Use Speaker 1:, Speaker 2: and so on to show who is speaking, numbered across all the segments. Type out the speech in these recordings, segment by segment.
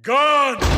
Speaker 1: Gone!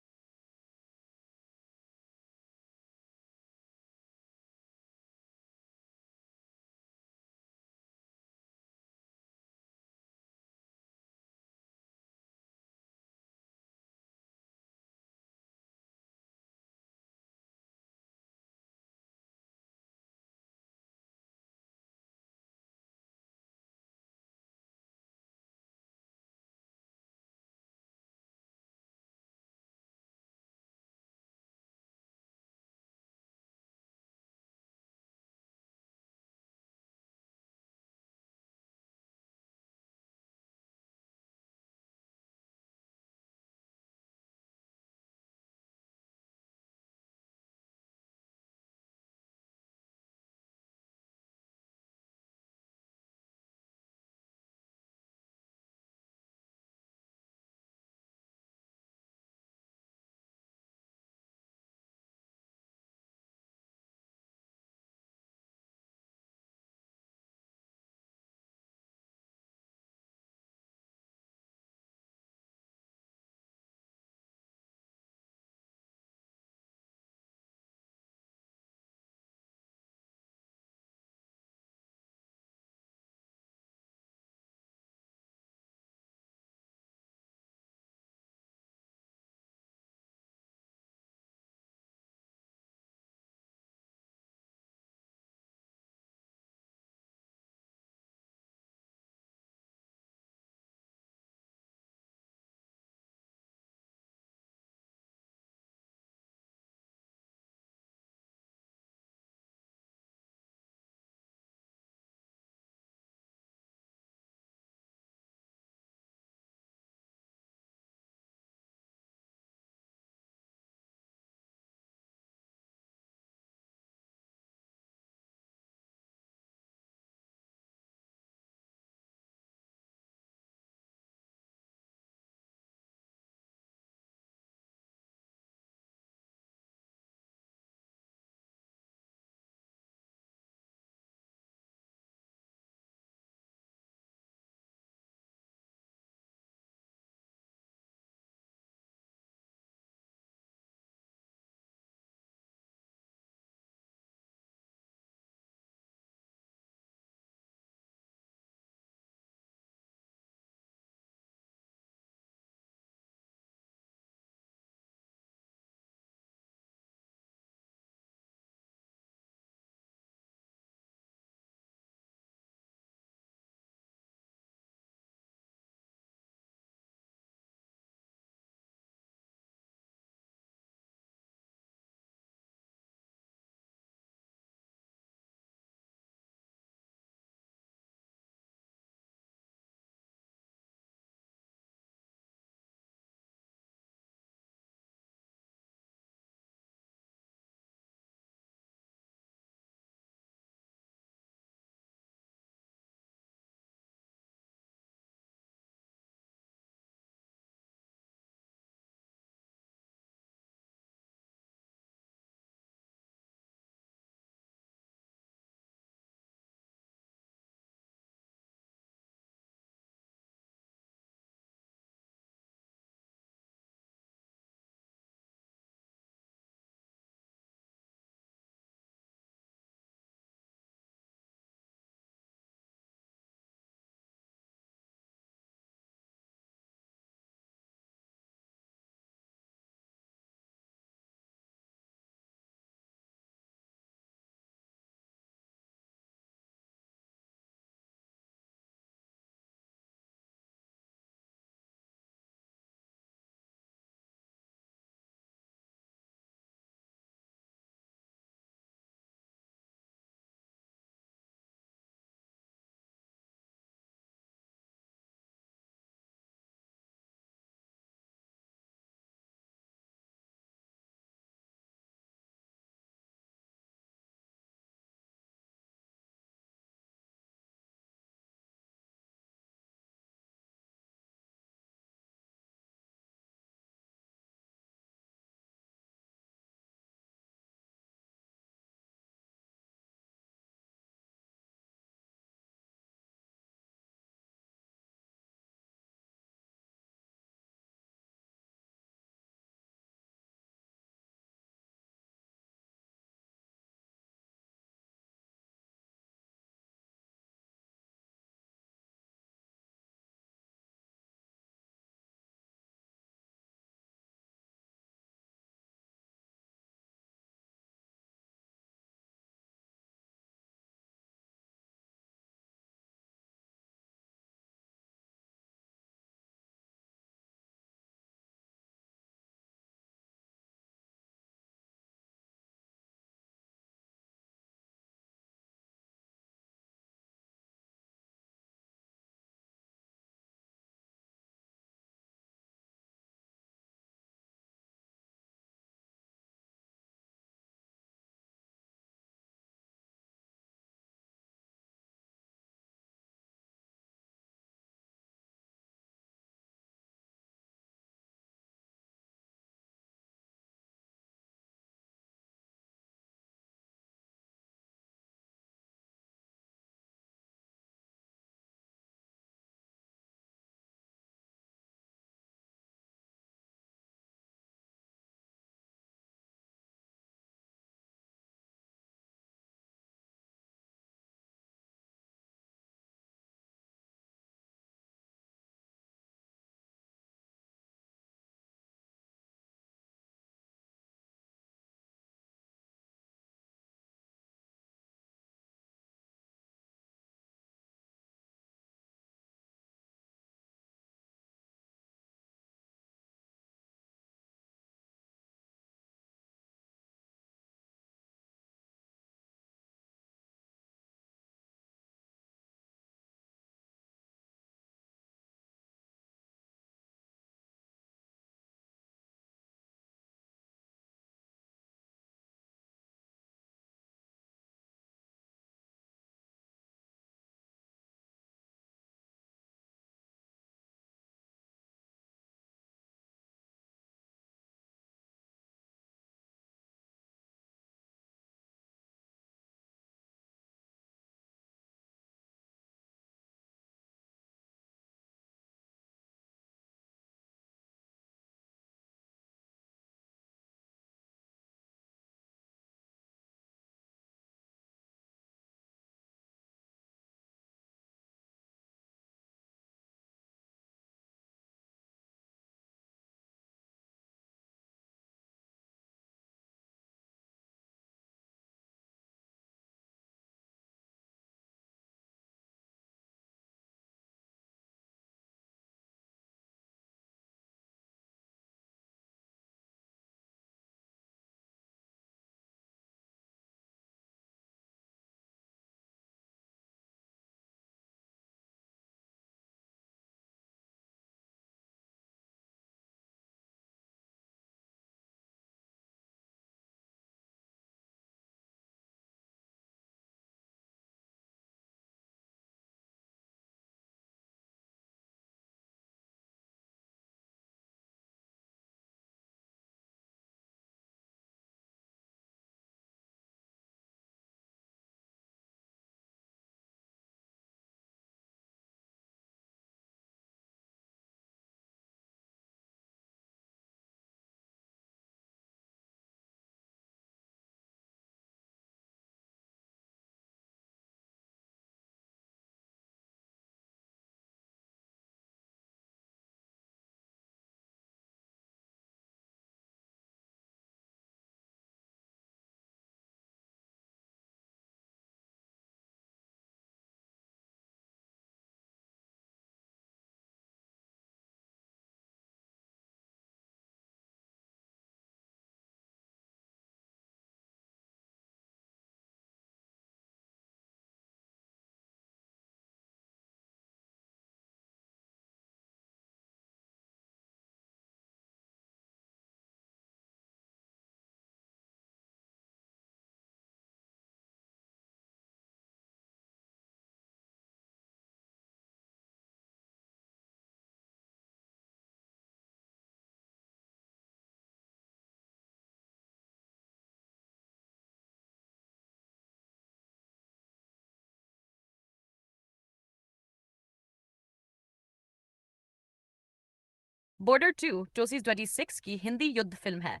Speaker 1: Border 2 2026 की हिंदी युद्ध film है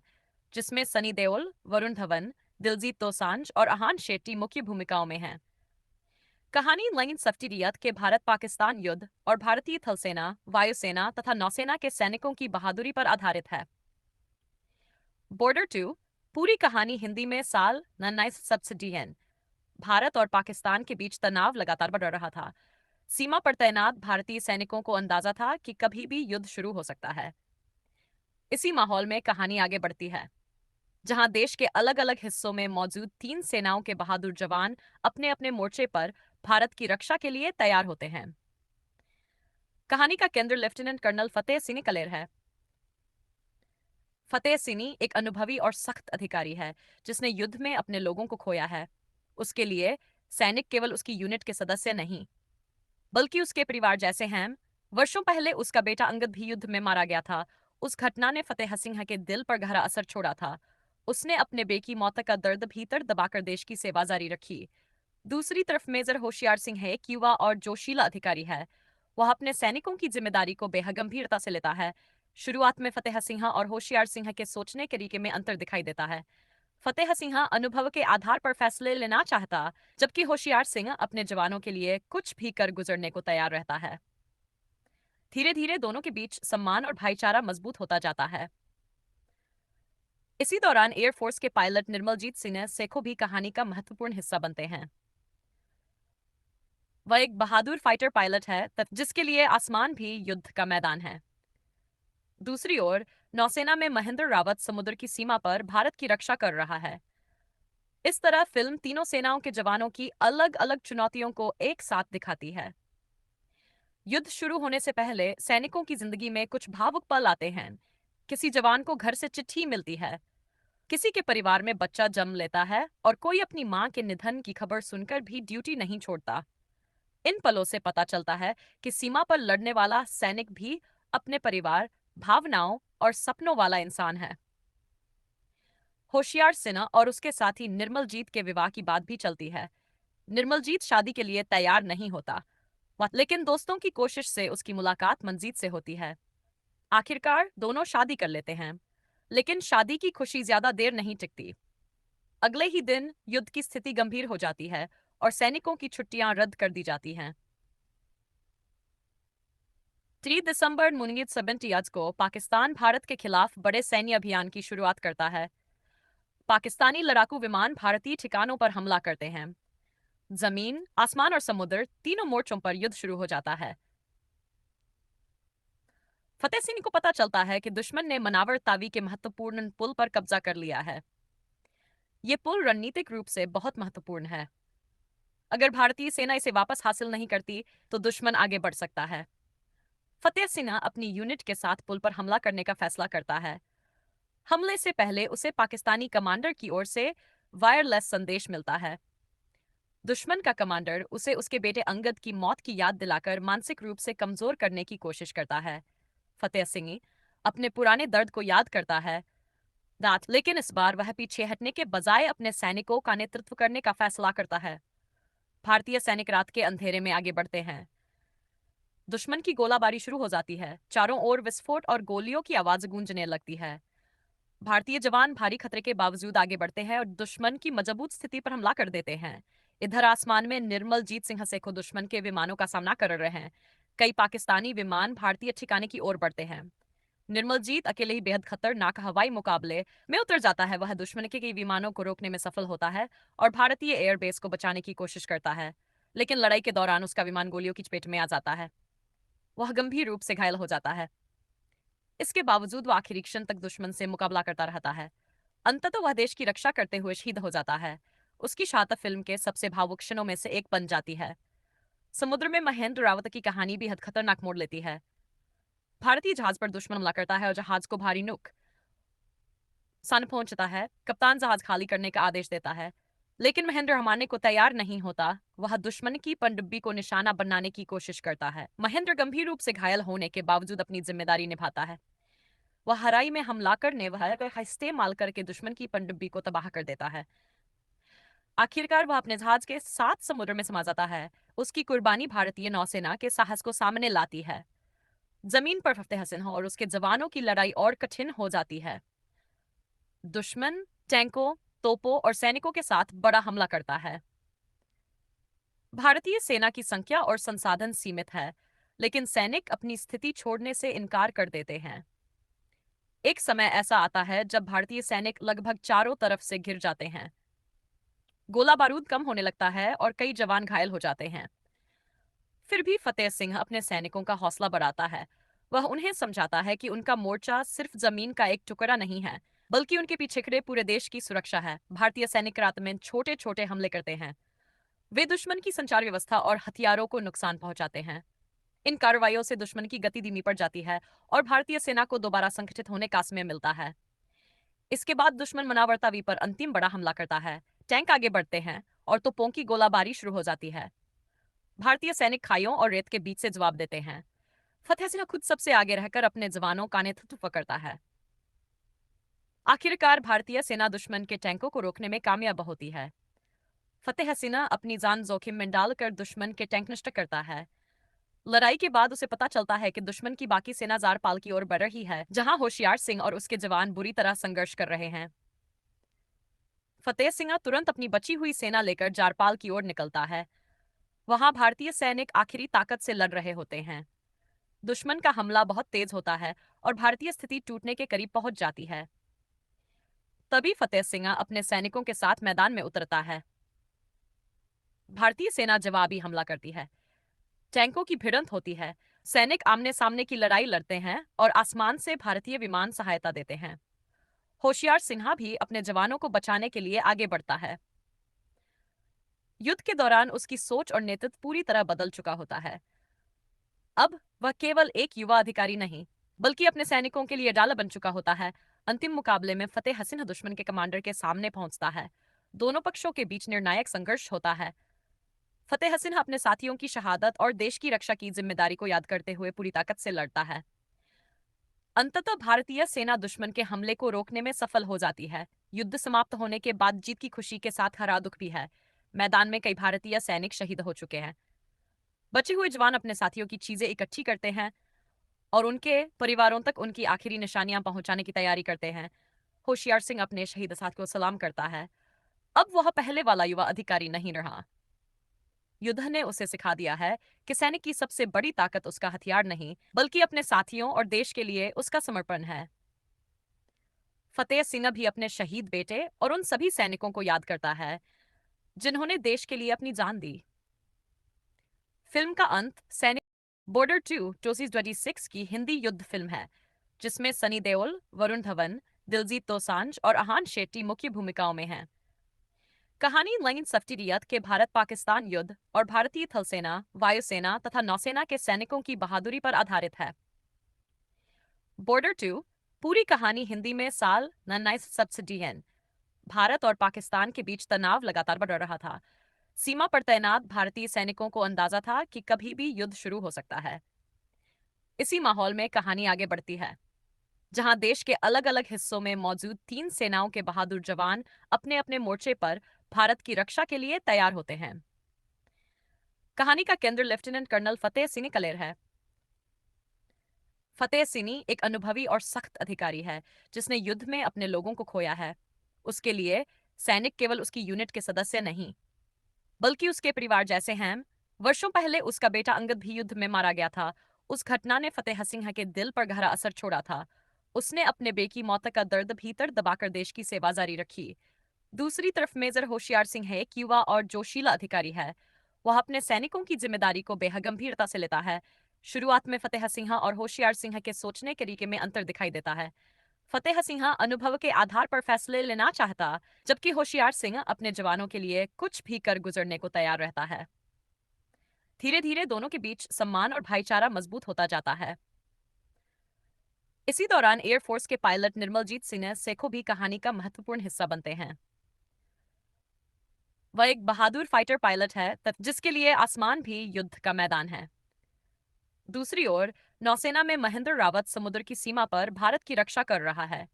Speaker 1: जिसमें सनी देओल, वरुण धवन, दिलजीत दोसांझ और अहान शेट्टी मुख्य भूमिकाओं में हैं। कहानी लाइन सफ्टिरियत के भारत पाकिस्तान युद्ध और भारतीय थलसेना, वायुसेना तथा नौसेना के सैनिकों की बहादुरी पर आधारित है। बॉर्डर 2 पूरी कहानी हिंदी में साल 1970 भारत और पाकिस्तान के बीच तनाव लगातार बढ़ रहा था। सीमा पर तैनात भारतीय सैनिकों को अंदाजा था कि कभी भी युद्ध शुरू हो सकता है। इसी माहौल में कहानी आगे बढ़ती है, जहां देश के अलग अलग हिस्सों में मौजूद तीन सेनाओं के बहादुर जवान अपने अपने मोर्चे पर भारत की रक्षा के लिए तैयार होते हैं। कहानी का केंद्र लेफ्टिनेंट कर्नल फतेह सिंह कलेर है। फतेह सिंह एक अनुभवी और सख्त अधिकारी है जिसने युद्ध में अपने लोगों को खोया है। उसके लिए सैनिक केवल उसकी यूनिट के सदस्य नहीं, बल्कि उसके परिवार जैसे हैं। वर्षों पहले उसका बेटा अंगद भी युद्ध में मारा गया था। उस घटना ने फतेह सिंह के दिल पर गहरा असर छोड़ा था। उसने अपने बेटे की मौत का दर्द भीतर दबाकर देश की सेवा जारी रखी। दूसरी तरफ मेजर होशियार सिंह एक युवा और जोशीला अधिकारी है। वह अपने सैनिकों की जिम्मेदारी को बेहद गंभीरता से लेता है। शुरुआत में फतेह सिंह और होशियार सिंह के सोचने के तरीके में अंतर दिखाई देता है। फतेह सिंह अनुभव के आधार पर फैसले लेना चाहता, जबकि होशियार सिंह अपने जवानों के लिए कुछ भी कर गुजरने को तैयार रहता है। धीरे धीरे दोनों के बीच सम्मान और भाईचारा मजबूत होता जाता है। इसी दौरान एयरफोर्स के पायलट निर्मलजीत सिंह सेखो भी कहानी का महत्वपूर्ण हिस्सा बनते हैं। वह एक बहादुर फाइटर पायलट है जिसके लिए आसमान भी युद्ध का मैदान है। दूसरी ओर नौसेना में महेंद्र रावत समुद्र की सीमा पर भारत की रक्षा कर रहा है। इस तरह फिल्म तीनों सेनाओं के जवानों की अलग अलग चुनौतियों को एक साथ दिखाती है। युद्ध शुरू होने से पहले सैनिकों की जिंदगी में कुछ भावुक पल आते हैं। किसी जवान को घर से चिट्ठी मिलती है, किसी के परिवार में बच्चा जन्म लेता है और कोई अपनी मां के निधन की खबर सुनकर भी ड्यूटी नहीं छोड़ता। इन पलों से पता चलता है कि सीमा पर लड़ने वाला सैनिक भी अपने परिवार, भावनाओं और सपनों वाला इंसान है। होशियार सिन्हा और उसके साथी निर्मलजीत के विवाह की बात भी चलती है। निर्मलजीत शादी के लिए तैयार नहीं होता, लेकिन दोस्तों की कोशिश से उसकी मुलाकात मंजीत से होती है। आखिरकार दोनों शादी कर लेते हैं, लेकिन शादी की खुशी ज्यादा देर नहीं टिकती। अगले ही दिन युद्ध की स्थिति गंभीर हो जाती है और सैनिकों की छुट्टियां रद्द कर दी जाती हैं। 3 दिसंबर 1970 को पाकिस्तान भारत के खिलाफ बड़े सैन्य अभियान की शुरुआत करता है। पाकिस्तानी लड़ाकू विमान भारतीय ठिकानों पर हमला करते हैं। जमीन, आसमान और समुद्र तीनों मोर्चों पर युद्ध शुरू हो जाता है। फतेह सिंह को पता चलता है कि दुश्मन ने मनावर तावी के महत्वपूर्ण पुल पर कब्जा कर लिया है। ये पुल रणनीतिक रूप से बहुत महत्वपूर्ण है। अगर भारतीय सेना इसे वापस हासिल नहीं करती तो दुश्मन आगे बढ़ सकता है। फतेह सिंह अपनी यूनिट के साथ पुल पर हमला करने का फैसला करता है। हमले से पहले उसे पाकिस्तानी कमांडर की ओर से वायरलेस संदेश मिलता है। दुश्मन का कमांडर उसे उसके बेटे अंगद की मौत की याद दिलाकर मानसिक रूप से कमजोर करने की कोशिश करता है। फतेह सिंह अपने पुराने दर्द को याद करता है, लेकिन इस बार वह पीछे हटने के बजाय अपने सैनिकों का नेतृत्व करने का फैसला करता है। भारतीय सैनिक रात के अंधेरे में आगे बढ़ते हैं। दुश्मन की गोलाबारी शुरू हो जाती है। चारों ओर विस्फोट और गोलियों की आवाज गूंजने लगती है। भारतीय जवान भारी खतरे के बावजूद आगे बढ़ते हैं और दुश्मन की मजबूत स्थिति पर हमला कर देते हैं। इधर आसमान में निर्मलजीत सिंह सेखो दुश्मन के विमानों का सामना कर रहे हैं। कई पाकिस्तानी विमान भारतीय ठिकाने की ओर बढ़ते हैं। निर्मलजीत अकेले ही बेहद खतरनाक हवाई मुकाबले में उतर जाता है। वह दुश्मन के कई विमानों को रोकने में सफल होता है और भारतीय एयरबेस को बचाने की कोशिश करता है, लेकिन लड़ाई के दौरान उसका विमान गोलियों की चपेट में आ जाता है। वह गंभीर रूप से घायल हो जाता है। इसके बावजूद वह आखिरी क्षण तक दुश्मन से मुकाबला करता रहता है। अंततः वह देश की रक्षा करते हुए शहीद हो जाता है। उसकी शहादत फिल्म के सबसे भावुक क्षणों में से एक बन जाती है। समुद्र में महेंद्र रावत की कहानी भी हद खतरनाक मोड़ लेती है। भारतीय जहाज पर दुश्मन हमला करता है और जहाज को भारी नुकसान पहुंचता है। कप्तान जहाज खाली करने का आदेश देता है, लेकिन महेंद्र हमारे को तैयार नहीं होता। वह दुश्मन की पनडुब्बी को निशाना बनाने की कोशिश करता है। महेंद्र गंभीर रूप से घायल होने के बावजूद अपनी जिम्मेदारी निभाता है। वह हराई में हमला करने वह इस्तेमाल करके दुश्मन की पनडुब्बी को तबाह कर देता है। आखिरकार वह अपने जहाज के साथ समुद्र में समा जाता है। उसकी कुर्बानी भारतीय नौसेना के साहस को सामने लाती है। जमीन पर फतेह सिंह और उसके जवानों की लड़ाई और कठिन हो जाती है। दुश्मन टैंकों, तोपों और सैनिकों के साथ बड़ा हमला करता है। भारतीय सेना की संख्या और संसाधन सीमित है, लेकिन सैनिक अपनी स्थिति छोड़ने से इनकार कर देते हैं। एक समय ऐसा आता है जब भारतीय सैनिक लगभग चारों तरफ से घिर जाते हैं। गोला बारूद कम होने लगता है और कई जवान घायल हो जाते हैं। फिर भी फतेह सिंह अपने सैनिकों का हौसला बढ़ाता है। वह उन्हें समझाता है कि उनका मोर्चा सिर्फ जमीन का एक टुकड़ा नहीं है, बल्कि उनके पीछे खड़े पूरे देश की सुरक्षा है। भारतीय सैनिक रात में छोटे छोटे हमले करते हैं। वे दुश्मन की संचार व्यवस्था और हथियारों को नुकसान पहुंचाते हैं। इन कार्रवाइयों से दुश्मन की गति धीमी पड़ जाती है और भारतीय सेना को दोबारा संगठित होने का समय मिलता है। इसके बाद दुश्मन मनावर पर अंतिम बड़ा हमला करता है। टैंक आगे बढ़ते हैं और तोपों की गोलाबारी शुरू हो जाती है। भारतीय सैनिक खाइयों और रेत के बीच से जवाब देते हैं। फतेह सिंह खुद सबसे आगे रहकर अपने जवानों का नेतृत्व करता है। आखिरकार भारतीय सेना दुश्मन के टैंकों को रोकने में कामयाब होती है। फतेह सिंह अपनी जान जोखिम में डालकर दुश्मन के टैंक नष्ट करता है। लड़ाई के बाद उसे पता चलता है कि दुश्मन की बाकी सेना जारपाल की ओर बढ़ रही है, जहां होशियार सिंह और उसके जवान बुरी तरह संघर्ष कर रहे हैं। फतेह सिंह तुरंत अपनी बची हुई सेना लेकर जारपाल की ओर निकलता है। वहां भारतीय सैनिक आखिरी ताकत से लड़ रहे होते हैं। दुश्मन का हमला बहुत तेज होता है और भारतीय स्थिति टूटने के करीब पहुंच जाती है। तभी फतेह सिंह अपने सैनिकों के साथ मैदान में उतरता है। भारतीय सेना जवाबी हमला करती है। टैंकों की भिड़ंत होती है। सैनिक आमने सामने की लड़ाई लड़ते हैं और आसमान से भारतीय विमान सहायता देते हैं। होशियार सिन्हा भी अपने जवानों को बचाने के लिए आगे बढ़ता है। युद्ध के दौरान उसकी सोच और नेतृत्व पूरी तरह बदल चुका होता है। अब वह केवल एक युवा अधिकारी नहीं, बल्कि अपने सैनिकों के लिए डाला बन चुका होता है। अंतिम मुकाबले में फतेह सिंह दुश्मन के कमांडर के सामने पहुंचता है। दोनों पक्षों के बीच निर्णायक संघर्ष होता है। फतेह सिंह अपने साथियों की शहादत और देश की रक्षा की जिम्मेदारी को याद करते हुए पूरी ताकत से लड़ता है। अंततः भारतीय सेना दुश्मन के हमले को रोकने में सफल हो जाती है। युद्ध समाप्त होने के बाद जीत की खुशी के साथ हरा दुख भी है। मैदान में कई भारतीय सैनिक शहीद हो चुके हैं। बचे हुए जवान अपने साथियों की चीजें इकट्ठी करते हैं और उनके परिवारों तक उनकी आखिरी निशानियां पहुंचाने की तैयारी करते हैं। होशियार सिंह अपने शहीद साथ को सलाम करता है। अब वह पहले वाला युवा अधिकारी नहीं रहा। युद्ध ने उसे सिखा दिया है कि सैनिक की सबसे बड़ी ताकत उसका हथियार नहीं, बल्कि अपने साथियों और देश के लिए उसका समर्पण है। फतेह सिंह भी अपने शहीद बेटे और उन सभी सैनिकों को याद करता है जिन्होंने देश के लिए अपनी जान दी। फिल्म का अंत सैनिक बॉर्डर 2 2026 की हिंदी युद्ध फिल्म है, जिसमें सनी देओल, वरुण धवन, दिलजीत दोसांझ और अहान शेट्टी मुख्य भूमिकाओं में हैं। कहानी लाइन सफ्टिरियत के भारत पाकिस्तान युद्ध और भारतीय थल सेना, वायुसेना तथा नौसेना के सैनिकों की बहादुरी पर आधारित है। बॉर्डर 2 पूरी कहानी हिंदी में साल 1970 भारत और पाकिस्तान के बीच तनाव लगातार बढ़ रहा था। सीमा पर तैनात भारतीय सैनिकों को अंदाजा था कि कभी भी युद्ध शुरू हो सकता है। इसी माहौल में कहानी आगे बढ़ती है, जहां देश के अलग अलग हिस्सों में मौजूद तीन सेनाओं के बहादुर जवान अपने अपने मोर्चे पर भारत की रक्षा के लिए तैयार होते हैं। कहानी का केंद्र लेफ्टिनेंट कर्नल फतेह सिंह कलेर है। फतेह सिंह एक अनुभवी और सख्त अधिकारी है, जिसने युद्ध में अपने लोगों को खोया है। उसके लिए सैनिक केवल उसकी यूनिट के सदस्य नहीं, बल्कि उसके परिवार जैसे हैं। वर्षों पहले उसका बेटा अंगद भी युद्ध में मारा गया था। उस घटना ने फतेह सिंह के दिल पर गहरा असर छोड़ा था। उसने अपने बेटे की मौत का दर्द भीतर दबाकर देश की सेवा जारी रखी। दूसरी तरफ मेजर होशियार सिंह एक युवा और जोशीला अधिकारी है। वह अपने सैनिकों की जिम्मेदारी को बेहद गंभीरता से लेता है। शुरुआत में फतेह सिंह और होशियार सिंह के सोचने के तरीके में अंतर दिखाई देता है। फतेह सिंह अनुभव के आधार पर फैसले लेना चाहता, जबकि होशियार सिंह अपने जवानों के लिए कुछ भी कर गुजरने को तैयार रहता है। धीरे धीरे दोनों के बीच सम्मान और भाईचारा मजबूत होता जाता है। इसी दौरान एयरफोर्स के पायलट निर्मलजीत सिंह सेखो भी कहानी का महत्वपूर्ण हिस्सा बनते हैं। वह एक बहादुर फाइटर पायलट है, जिसके लिए आसमान भी युद्ध का मैदान है। दूसरी ओर नौसेना में महेंद्र रावत समुद्र की सीमा पर भारत की रक्षा कर रहा है।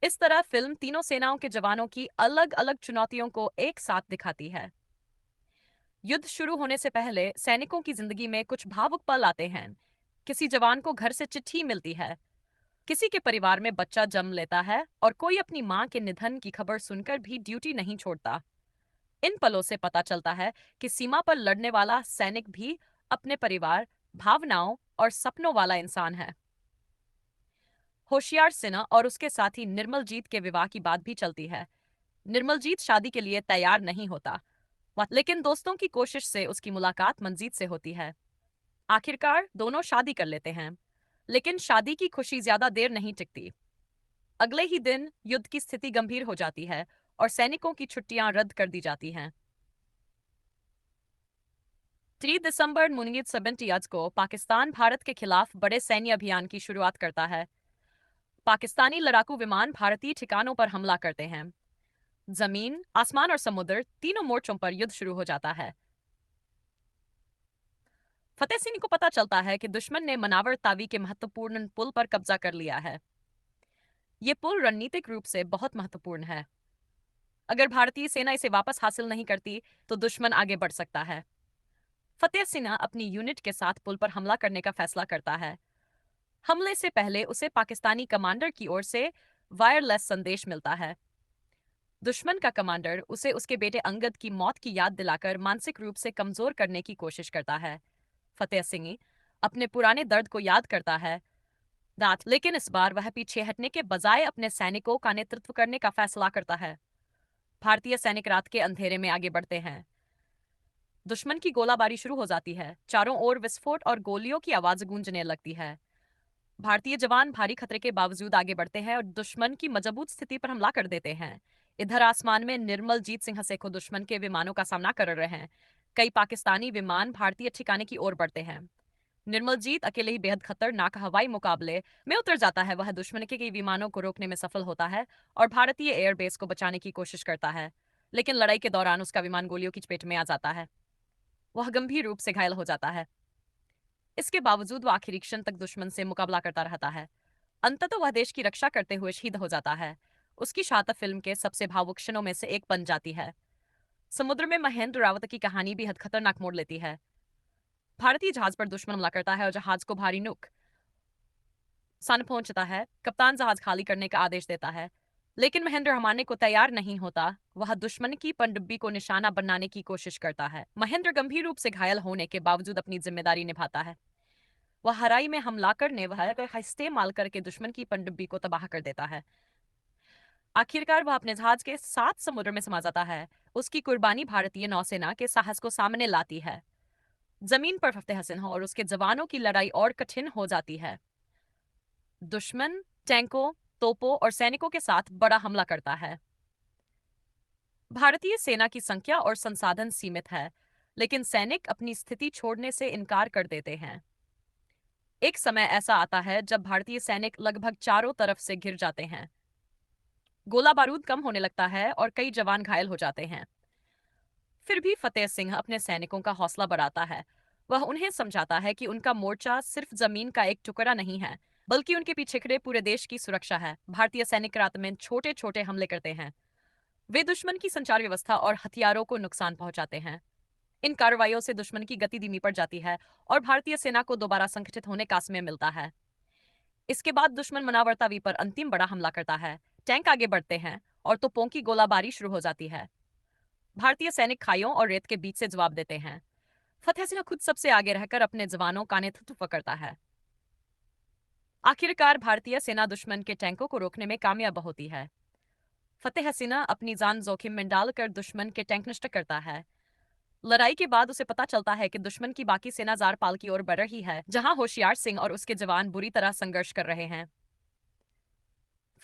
Speaker 1: इस तरह फिल्म तीनों सेनाओं के जवानों की अलग अलग चुनौतियों को एक साथ दिखाती है। युद्ध शुरू होने से पहले सैनिकों की जिंदगी में कुछ भावुक पल आते हैं। किसी जवान को घर से चिट्ठी मिलती है, किसी के परिवार में बच्चा जन्म लेता है और कोई अपनी मां के निधन की खबर सुनकर भी ड्यूटी नहीं छोड़ता। इन पलों से पता चलता है कि सीमा पर लड़ने वाला सैनिक भी अपने परिवार, भावनाओं और सपनों वाला इंसान है। होशियार सिन्हा और उसके साथी निर्मलजीत के विवाह की बात भी चलती है। निर्मलजीत शादी के लिए तैयार नहीं होता, लेकिन दोस्तों की कोशिश से उसकी मुलाकात मंजीत से होती है। आखिरकार दोनों शादी कर लेते हैं, लेकिन शादी की खुशी ज्यादा देर नहीं टिकती। अगले ही दिन युद्ध की स्थिति गंभीर हो जाती है और सैनिकों की छुट्टियां रद्द कर दी जाती हैं। 3 दिसंबर 1970 को पाकिस्तान भारत के खिलाफ बड़े सैन्य अभियान की शुरुआत करता है। पाकिस्तानी लड़ाकू विमान भारतीय ठिकानों पर हमला करते हैं। जमीन, आसमान और समुद्र तीनों मोर्चों पर युद्ध शुरू हो जाता है। फतेह सिंह को पता चलता है कि दुश्मन ने मनावर तावी के महत्वपूर्ण पुल पर कब्जा कर लिया है। ये पुल रणनीतिक रूप से बहुत महत्वपूर्ण है। अगर भारतीय सेना इसे वापस हासिल नहीं करती तो दुश्मन आगे बढ़ सकता है। फतेह सिंह अपनी यूनिट के साथ पुल पर हमला करने का फैसला करता है। हमले से पहले उसे पाकिस्तानी कमांडर की ओर से वायरलेस संदेश मिलता है। दुश्मन का कमांडर उसे उसके बेटे अंगद की मौत की याद दिलाकर मानसिक रूप से कमजोर करने की कोशिश करता है। फतेह सिंह अपने पुराने दर्द को याद करता है, लेकिन इस बार वह पीछे हटने के बजाय अपने सैनिकों का नेतृत्व करने का फैसला करता है। भारतीय सैनिक रात के अंधेरे में आगे बढ़ते हैं। दुश्मन की गोलाबारी शुरू हो जाती है। चारों ओर विस्फोट और गोलियों की आवाज गूंजने लगती है। भारतीय जवान भारी खतरे के बावजूद आगे बढ़ते हैं और दुश्मन की मजबूत स्थिति पर हमला कर देते हैं। इधर आसमान में निर्मलजीत सिंह सेखो दुश्मन के विमानों का सामना कर रहे हैं। कई पाकिस्तानी विमान भारतीय ठिकाने की ओर बढ़ते हैं। निर्मलजीत अकेले ही बेहद खतरनाक हवाई मुकाबले में उतर जाता है। वह दुश्मन के कई विमानों को रोकने में सफल होता है और भारतीय एयरबेस को बचाने की कोशिश करता है, लेकिन लड़ाई के दौरान उसका विमान गोलियों की चपेट में आ जाता है। वह गंभीर रूप से घायल हो जाता है। इसके बावजूद वह आखिरी क्षण तक दुश्मन से मुकाबला करता रहता है। अंततः वह देश की रक्षा करते हुए शहीद हो जाता है। उसकी शहादत फिल्म के सबसे भावुक क्षणों में से एक बन जाती है। समुद्र में महेंद्र रावत की कहानी भी हद खतरनाक मोड़ लेती है। भारतीय जहाज पर दुश्मन हमला करता है और जहाज को भारी नुकसान पहुंचता है। कप्तान जहाज खाली करने का आदेश देता है, लेकिन महेंद्र हमारने को तैयार नहीं होता। वह दुश्मन की पनडुब्बी को निशाना बनाने की कोशिश करता है। महेंद्र गंभीर रूप से घायल होने के बावजूद अपनी जिम्मेदारी निभाता है। वह हराई में हमला करने वह इस्तेमाल करके दुश्मन की पनडुब्बी को तबाह कर देता है। आखिरकार वह अपने जहाज के साथ समुद्र में समा जाता है। उसकी कुर्बानी भारतीय नौसेना के साहस को सामने लाती है। जमीन पर फतेह सिंह और उसके जवानों की लड़ाई और कठिन हो जाती है। दुश्मन टैंकों, तोपों और सैनिकों के साथ बड़ा हमला करता है। भारतीय सेना की संख्या और संसाधन सीमित है, लेकिन सैनिक अपनी स्थिति छोड़ने से इनकार कर देते हैं। एक समय ऐसा आता है जब भारतीय सैनिक लगभग चारों तरफ से घिर जाते हैं। गोला बारूद कम होने लगता है और कई जवान घायल हो जाते हैं। फिर भी फतेह सिंह अपने सैनिकों का हौसला बढ़ाता है। वह उन्हें समझाता है कि उनका मोर्चा सिर्फ जमीन का एक टुकड़ा नहीं है, बल्कि उनके पीछे खड़े पूरे देश की सुरक्षा है। भारतीय सैनिक रात में छोटे छोटे हमले करते हैं। वे दुश्मन की संचार व्यवस्था और हथियारों को नुकसान पहुंचाते हैं। इन कार्रवाइयों से दुश्मन की गति धीमी पड़ जाती है और भारतीय सेना को दोबारा संगठित होने का समय मिलता है। इसके बाद दुश्मन मनावरतावी पर अंतिम बड़ा हमला करता है। टैंक आगे बढ़ते हैं और तोपों की गोलाबारी शुरू हो जाती है। भारतीय सैनिक खाइयों और रेत के बीच से जवाब देते हैं। फतेह सिंह खुद सबसे आगे रहकर अपने जवानों का नेतृत्व करता है। आखिरकार भारतीय सेना दुश्मन के टैंकों को रोकने में कामयाब होती है। फतेह सिंह अपनी जान जोखिम में डालकर दुश्मन के टैंक नष्ट करता है। लड़ाई के बाद उसे पता चलता है कि दुश्मन की बाकी सेना जारपाल की ओर बढ़ रही है, जहां होशियार सिंह और उसके जवान बुरी तरह संघर्ष कर रहे हैं।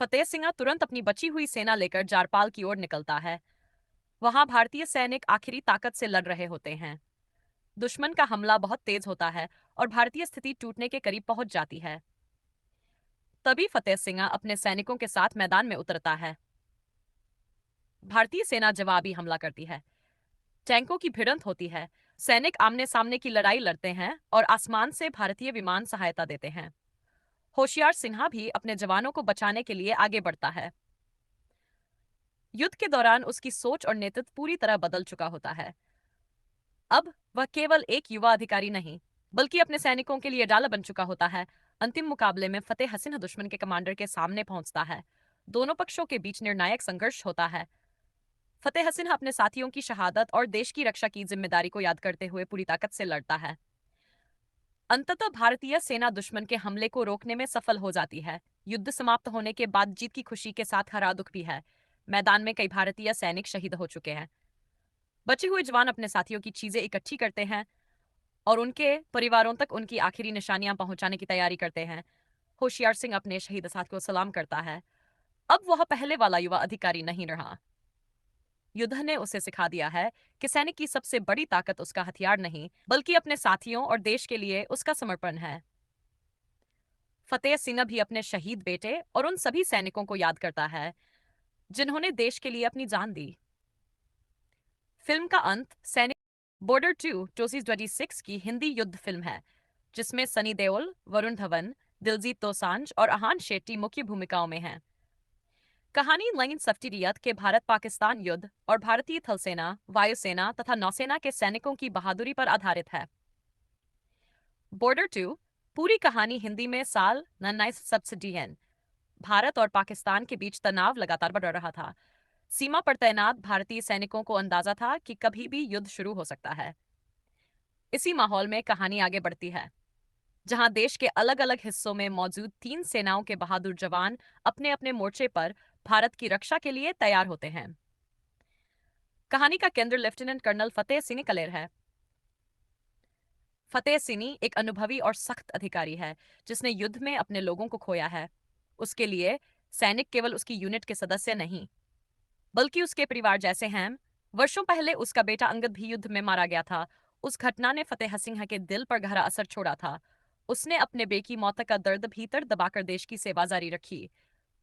Speaker 1: फतेह सिंह तुरंत अपनी बची हुई सेना लेकर जारपाल की ओर निकलता है। वहां भारतीय सैनिक आखिरी ताकत से लड़ रहे होते हैं। दुश्मन का हमला बहुत तेज होता है और भारतीय स्थिति टूटने के करीब पहुंच जाती है। तभी फतेह सिंह अपने सैनिकों के साथ मैदान में उतरता है। भारतीय सेना जवाबी हमला करती है। टैंकों की भिड़ंत होती है। सैनिक आमने सामने की लड़ाई लड़ते हैं और आसमान से भारतीय विमान सहायता देते हैं। होशियार सिन्हा भी अपने जवानों को बचाने के लिए आगे बढ़ता है। युद्ध के दौरान उसकी सोच और नेतृत्व पूरी तरह बदल चुका होता है। अब वह केवल एक युवा अधिकारी नहीं, बल्कि अपने सैनिकों के लिए डाला बन चुका होता है। अंतिम मुकाबले में फतेह हसीन दुश्मन के कमांडर के सामने पहुंचता है। दोनों पक्षों के बीच निर्णायक संघर्ष होता है। फतेह हसीन अपने साथियों की शहादत और देश की रक्षा की जिम्मेदारी को याद करते हुए पूरी ताकत से लड़ता है। अंततः भारतीय सेना दुश्मन के हमले को रोकने में सफल हो जाती है। युद्ध समाप्त होने के बाद जीत की खुशी के साथ हरा दुख भी है। मैदान में कई भारतीय सैनिक शहीद हो चुके हैं। बचे हुए जवान अपने साथियों की चीजें इकट्ठी करते हैं और उनके परिवारों तक उनकी आखिरी निशानियां पहुंचाने की तैयारी करते हैं। होशियार सिंह अपने शहीद साथ को सलाम करता है। अब वह पहले वाला युवा अधिकारी नहीं रहा। युद्ध ने उसे सिखा दिया है कि सैनिक की सबसे बड़ी ताकत उसका हथियार नहीं, बल्कि अपने साथियों और देश के लिए उसका समर्पण है। फतेह सिंह भी अपने शहीद बेटे और उन सभी सैनिकों को याद करता है जिन्होंने देश के लिए अपनी जान दी। फिल्म का अंत सैनिक बॉर्डर 2 2026 की हिंदी युद्ध फिल्म है, जिसमें सनी देओल, वरुण धवन, दिलजीत दोसांझ और अहान शेट्टी मुख्य भूमिकाओं में हैं। कहानी लाइन सफ्टिरियत के भारत पाकिस्तान युद्ध और भारतीय थल सेना, वायुसेना तथा नौसेना के सैनिकों की बहादुरी पर आधारित है। बॉर्डर 2 पूरी कहानी हिंदी में साल 1970 भारत और पाकिस्तान के बीच तनाव लगातार बढ़ रहा था। सीमा पर तैनात भारतीय सैनिकों को अंदाजा था कि कभी भी युद्ध शुरू हो सकता है। इसी माहौल में कहानी आगे बढ़ती है, जहां देश के अलग अलग हिस्सों में मौजूद तीन सेनाओं के बहादुर जवान अपने अपने मोर्चे पर भारत की रक्षा के लिए तैयार होते हैं। कहानी का केंद्र लेफ्टिनेंट कर्नल फतेह सिंह कलेर है। फतेह सिंह एक अनुभवी और सख्त अधिकारी है, जिसने युद्ध में अपने लोगों को खोया है। उसके लिए सैनिक केवल उसकी यूनिट के सदस्य नहीं, बल्कि उसके परिवार जैसे हैं। वर्षों पहले उसका बेटा अंगद भी युद्ध में मारा गया था। उस घटना ने फतेह सिंह के दिल पर गहरा असर छोड़ा था। उसने अपने बेटे की मौत का दर्द भीतर दबाकर देश की सेवा जारी रखी।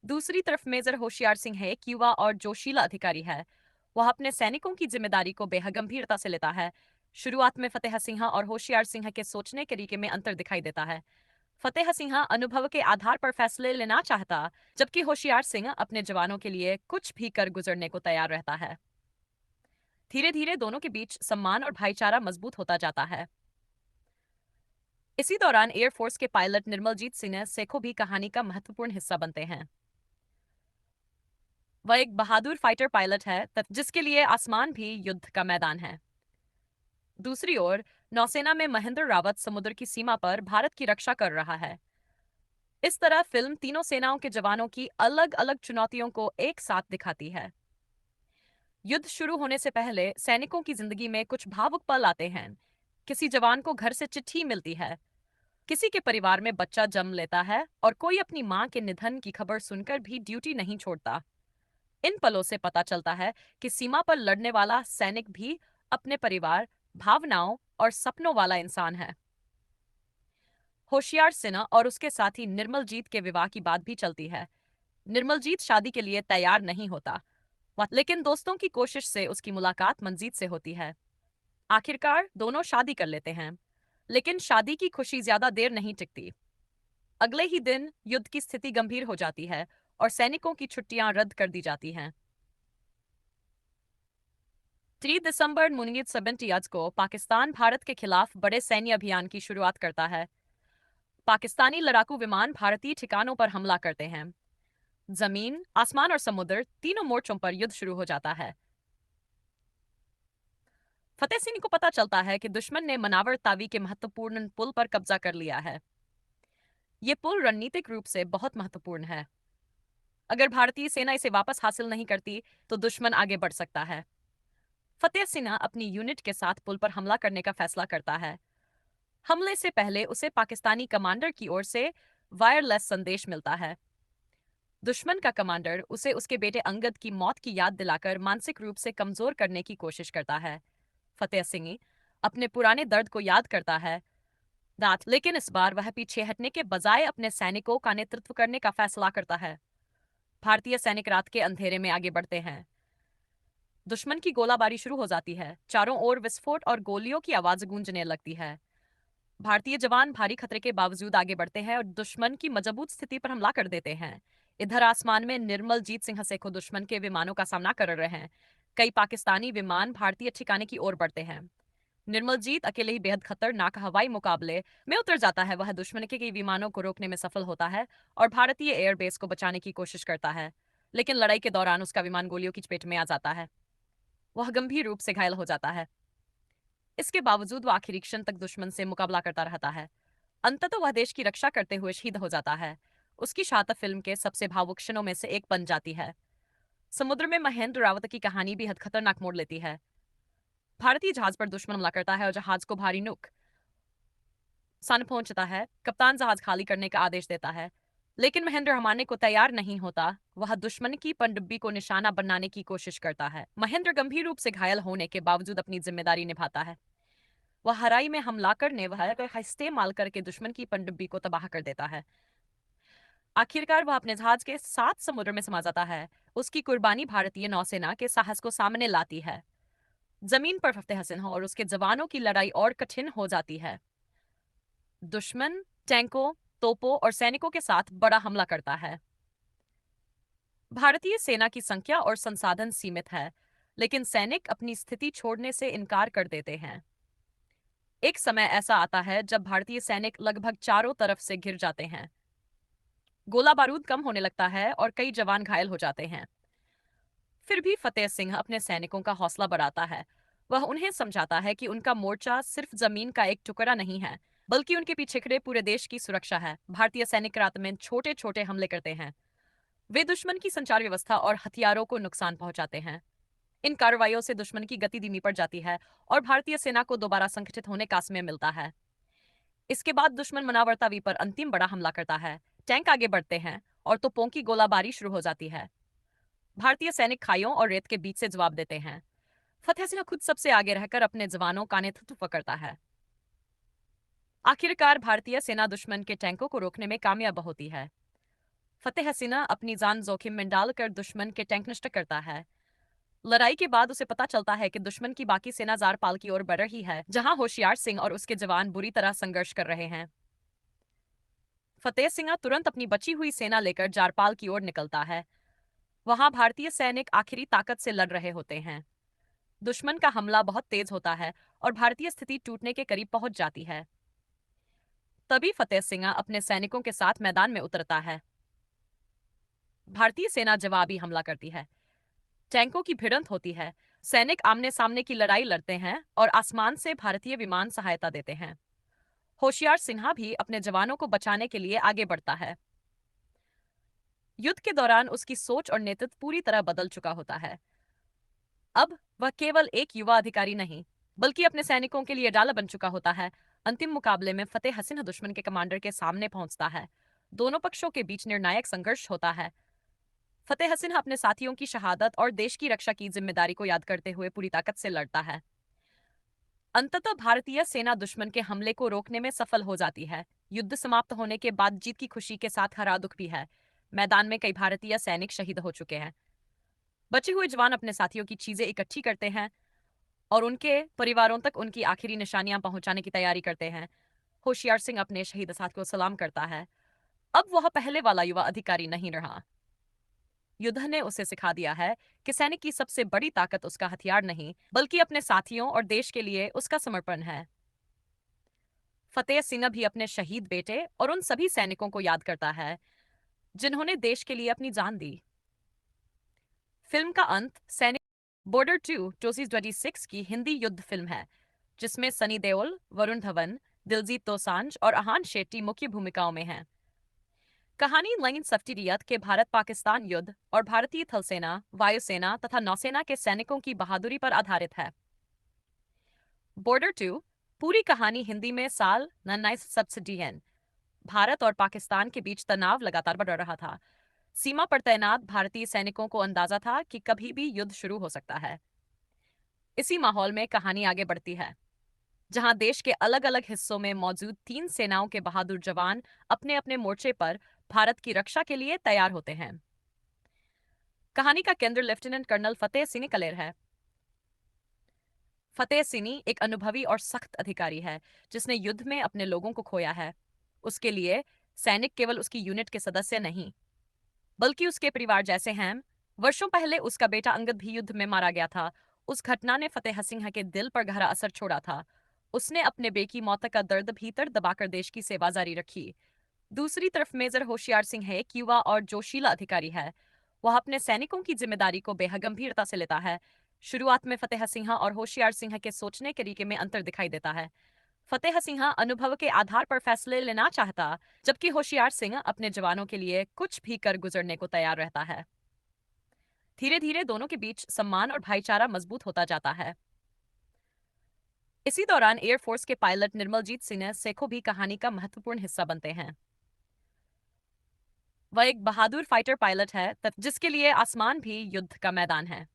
Speaker 1: दूसरी तरफ मेजर होशियार सिंह एक युवा और जोशीला अधिकारी है। वह अपने सैनिकों की जिम्मेदारी को बेहद गंभीरता से लेता है। शुरुआत में फतेह सिंह और होशियार सिंह के सोचने के तरीके में अंतर दिखाई देता है। फतेह सिंह अनुभव के आधार पर फैसले लेना चाहता, जबकि होशियार सिंह अपने जवानों के लिए कुछ भी कर गुजरने को तैयार रहता है। धीरे धीरे दोनों के बीच सम्मान और भाईचारा मजबूत होता जाता है। इसी दौरान एयरफोर्स के पायलट निर्मलजीत सिंह सेखो भी कहानी का महत्वपूर्ण हिस्सा बनते हैं। वह एक बहादुर फाइटर पायलट है, जिसके लिए आसमान भी युद्ध का मैदान है। दूसरी ओर नौसेना में महेंद्र रावत समुद्र की सीमा पर भारत की रक्षा कर रहा है। इस तरह फिल्म तीनों सेनाओं के जवानों की अलग अलग चुनौतियों को एक साथ दिखाती है। युद्ध शुरू होने से पहले सैनिकों की जिंदगी में कुछ भावुक पल आते हैं। किसी जवान को घर से चिट्ठी मिलती है, किसी के परिवार में बच्चा जन्म लेता है और कोई अपनी मां के निधन की खबर सुनकर भी ड्यूटी नहीं छोड़ता। इन पलों से पता चलता है कि सीमा पर लड़ने वाला सैनिक भी अपने परिवार, भावनाओं और सपनों वाला इंसान है। होशियार सिन्हा और उसके साथी निर्मलजीत के विवाह की बात भी चलती है। निर्मलजीत शादी के लिए तैयार नहीं होता, लेकिन दोस्तों की कोशिश से उसकी मुलाकात मंजीत से होती है। आखिरकार दोनों शादी कर लेते हैं, लेकिन शादी की खुशी ज्यादा देर नहीं टिकती। अगले ही दिन युद्ध की स्थिति गंभीर हो जाती है और सैनिकों की छुट्टियां रद्द कर दी जाती हैं। 3 दिसंबर 1970 को पाकिस्तान भारत के खिलाफ बड़े सैन्य अभियान की शुरुआत करता है। पाकिस्तानी लड़ाकू विमान भारतीय ठिकानों पर हमला करते हैं। जमीन, आसमान और समुद्र तीनों मोर्चों पर युद्ध शुरू हो जाता है। फतेह सिंह को पता चलता है कि दुश्मन ने मनावर तावी के महत्वपूर्ण पुल पर कब्जा कर लिया है। ये पुल रणनीतिक रूप से बहुत महत्वपूर्ण है। अगर भारतीय सेना इसे वापस हासिल नहीं करती, तो दुश्मन आगे बढ़ सकता है। फतेह सिंह अपनी यूनिट के साथ पुल पर हमला करने का फैसला करता है। हमले से पहले उसे पाकिस्तानी कमांडर की ओर से वायरलेस संदेश मिलता है। दुश्मन का कमांडर उसे उसके बेटे अंगद की मौत की याद दिलाकर मानसिक रूप से कमजोर करने की कोशिश करता है। फतेह सिंह अपने पुराने दर्द को याद करता है, लेकिन इस बार वह पीछे हटने के बजाय अपने सैनिकों का नेतृत्व करने का फैसला करता है। भारतीय सैनिक रात के अंधेरे में आगे बढ़ते हैं। दुश्मन की गोलाबारी शुरू हो जाती है। चारों ओर विस्फोट और गोलियों की आवाज गूंजने लगती है। भारतीय जवान भारी खतरे के बावजूद आगे बढ़ते हैं और दुश्मन की मजबूत स्थिति पर हमला कर देते हैं। इधर आसमान में निर्मलजीत सिंह सेखो दुश्मन के विमानों का सामना कर रहे हैं। कई पाकिस्तानी विमान भारतीय ठिकाने की ओर बढ़ते हैं। निर्मलजीत अकेले ही बेहद खतरनाक हवाई मुकाबले में उतर जाता है। वह दुश्मन के कई विमानों को रोकने में सफल होता है और भारतीय एयरबेस को बचाने की कोशिश करता है, लेकिन लड़ाई के दौरान उसका विमान गोलियों की चपेट में आ जाता है। वह गंभीर रूप से घायल हो जाता है। इसके बावजूद वह आखिरी क्षण तक दुश्मन से मुकाबला करता रहता है। अंततः वह देश की रक्षा करते हुए शहीद हो जाता है। उसकी शहादत फिल्म के सबसे भावुक क्षणों में से एक बन जाती है। समुद्र में महेंद्र रावत की कहानी भी हद खतरनाक मोड़ लेती है। भारतीय जहाज पर दुश्मन हमला करता है और जहाज को भारी नुकसान पहुंचता है। कप्तान जहाज खाली करने का आदेश देता है, लेकिन महेंद्र हमारने को तैयार नहीं होता। वह दुश्मन की पनडुब्बी को निशाना बनाने की कोशिश करता है। महेंद्र गंभीर रूप से घायल होने के बावजूद अपनी जिम्मेदारी निभाता है। वह हराई में हमला करने वह इस्तेमाल करके दुश्मन की पनडुब्बी को तबाह कर देता है। आखिरकार वह अपने जहाज के साथ समुद्र में समा जाता है। उसकी कुर्बानी भारतीय नौसेना के साहस को सामने लाती है। जमीन पर फतेह सिंह और उसके जवानों की लड़ाई और कठिन हो जाती है। दुश्मन टैंकों, तोपों और सैनिकों के साथ बड़ा हमला करता है। भारतीय सेना की संख्या और संसाधन सीमित है, लेकिन सैनिक अपनी स्थिति छोड़ने से इनकार कर देते हैं। एक समय ऐसा आता है जब भारतीय सैनिक लगभग चारों तरफ से घिर जाते हैं। गोला बारूद कम होने लगता है और कई जवान घायल हो जाते हैं। फिर भी फतेह सिंह अपने सैनिकों का हौसला बढ़ाता है। वह उन्हें समझाता है कि उनका मोर्चा सिर्फ जमीन का एक टुकड़ा नहीं है, बल्कि उनके पीछे खड़े पूरे देश की सुरक्षा है। भारतीय सैनिक रात में छोटे छोटे हमले करते हैं। वे दुश्मन की संचार व्यवस्था और हथियारों को नुकसान पहुंचाते हैं। इन कार्रवाइयों से दुश्मन की गति धीमी पड़ जाती है और भारतीय सेना को दोबारा संगठित होने का समय मिलता है। इसके बाद दुश्मन मनावरतावी पर अंतिम बड़ा हमला करता है। टैंक आगे बढ़ते हैं और तोपों की गोलाबारी शुरू हो जाती है। भारतीय सैनिक खाइयों और रेत के बीच से जवाब देते हैं। फतेह सिंह खुद सबसे आगे रहकर अपने जवानों का नेतृत्व करता है। आखिरकार भारतीय सेना दुश्मन के टैंकों को रोकने में कामयाब होती है। फतेह सिंह अपनी जान जोखिम में डालकर दुश्मन के टैंक नष्ट करता है। लड़ाई के बाद उसे पता चलता है कि दुश्मन की बाकी सेना जारपाल की ओर बढ़ रही है, जहां होशियार सिंह और उसके जवान बुरी तरह संघर्ष कर रहे हैं। फतेह सिंह तुरंत अपनी बची हुई सेना लेकर जारपाल की ओर निकलता है। वहां भारतीय सैनिक आखिरी ताकत से लड़ रहे होते हैं। दुश्मन का हमला बहुत तेज होता है और भारतीय स्थिति टूटने के करीब पहुंच जाती है। तभी फतेह सिंह अपने सैनिकों के साथ मैदान में उतरता है। भारतीय सेना जवाबी हमला करती है। टैंकों की भिड़ंत होती है। सैनिक आमने सामने की लड़ाई लड़ते हैं और आसमान से भारतीय विमान सहायता देते हैं। होशियार सिन्हा भी अपने जवानों को बचाने के लिए आगे बढ़ता है। युद्ध के दौरान उसकी सोच और नेतृत्व पूरी तरह बदल चुका होता है। अब वह केवल एक युवा अधिकारी नहीं, बल्कि अपने सैनिकों के लिए डाला बन चुका होता है। अंतिम मुकाबले में फतेह सिंह दुश्मन के कमांडर के सामने पहुंचता है। दोनों पक्षों के बीच निर्णायक संघर्ष होता है। फतेह सिंह अपने साथियों की शहादत और देश की रक्षा की जिम्मेदारी को याद करते हुए पूरी ताकत से लड़ता है। अंततः भारतीय सेना दुश्मन के हमले को रोकने में सफल हो जाती है। युद्ध समाप्त होने के बाद जीत की खुशी के साथ हरा दुख भी है। मैदान में कई भारतीय सैनिक शहीद हो चुके हैं। बचे हुए जवान अपने साथियों की चीजें इकट्ठी करते हैं और उनके परिवारों तक उनकी आखिरी निशानियां पहुंचाने की तैयारी करते हैं। होशियार सिंह अपने शहीद साथ को सलाम करता है। अब वह पहले वाला युवा अधिकारी नहीं रहा। युद्ध ने उसे सिखा दिया है कि सैनिक की सबसे बड़ी ताकत उसका हथियार नहीं, बल्कि अपने साथियों और देश के लिए उसका समर्पण है। फतेह सिंह भी अपने शहीद बेटे और उन सभी सैनिकों को याद करता है जिन्होंने देश के लिए अपनी जान दी। फिल्म का अंत सैनिक बॉर्डर 2 2026 की हिंदी युद्ध फिल्म है, जिसमें सनी देओल, वरुण धवन, दिलजीत दोसांझ और आहान शेट्टी मुख्य भूमिकाओं में हैं। कहानी लाइन सफ्टिरियत के भारत पाकिस्तान युद्ध और भारतीय थल सेना, वायुसेना तथा नौसेना के सैनिकों की बहादुरी पर आधारित है। बॉर्डर 2 पूरी कहानी हिंदी में साल 1970 भारत और पाकिस्तान के बीच तनाव लगातार बढ़ रहा था। सीमा पर तैनात भारतीय सैनिकों को अंदाजा था कि कभी भी युद्ध शुरू हो सकता है। इसी माहौल में कहानी आगे बढ़ती है, जहां देश के अलग अलग हिस्सों में मौजूद तीन सेनाओं के बहादुर जवान अपने अपने मोर्चे पर भारत की रक्षा के लिए तैयार होते हैं। कहानी का केंद्र लेफ्टिनेंट कर्नल फतेह सिंह कलेर है। फतेह सिंह एक अनुभवी और सख्त अधिकारी है, जिसने युद्ध में अपने लोगों को खोया है। उसके लिए सैनिक केवल उसकी यूनिट के सदस्य नहीं, बल्कि उसके परिवार जैसे हैं। वर्षों पहले उसका बेटा अंगद भी युद्ध में मारा गया था उस घटना ने फतेह सिंह के दिल पर गहरा असर छोड़ा था। उसने अपने बेटी की मौत का दर्द भीतर दबाकर देश की सेवा जारी रखी। दूसरी तरफ मेजर होशियार सिंह एक युवा और जोशीला अधिकारी है। वह अपने सैनिकों की जिम्मेदारी को बेहद गंभीरता से लेता है। शुरुआत में फतेह सिंह और होशियार सिंह के सोचने के तरीके में अंतर दिखाई देता है। फतेह सिंह अनुभव के आधार पर फैसले लेना चाहता, जबकि होशियार सिंह अपने जवानों के लिए कुछ भी कर गुजरने को तैयार रहता है। धीरे धीरे दोनों के बीच सम्मान और भाईचारा मजबूत होता जाता है। इसी दौरान एयरफोर्स के पायलट निर्मलजीत सिंह सेखो भी कहानी का महत्वपूर्ण हिस्सा बनते हैं। वह एक बहादुर फाइटर पायलट है जिसके लिए आसमान भी युद्ध का मैदान है।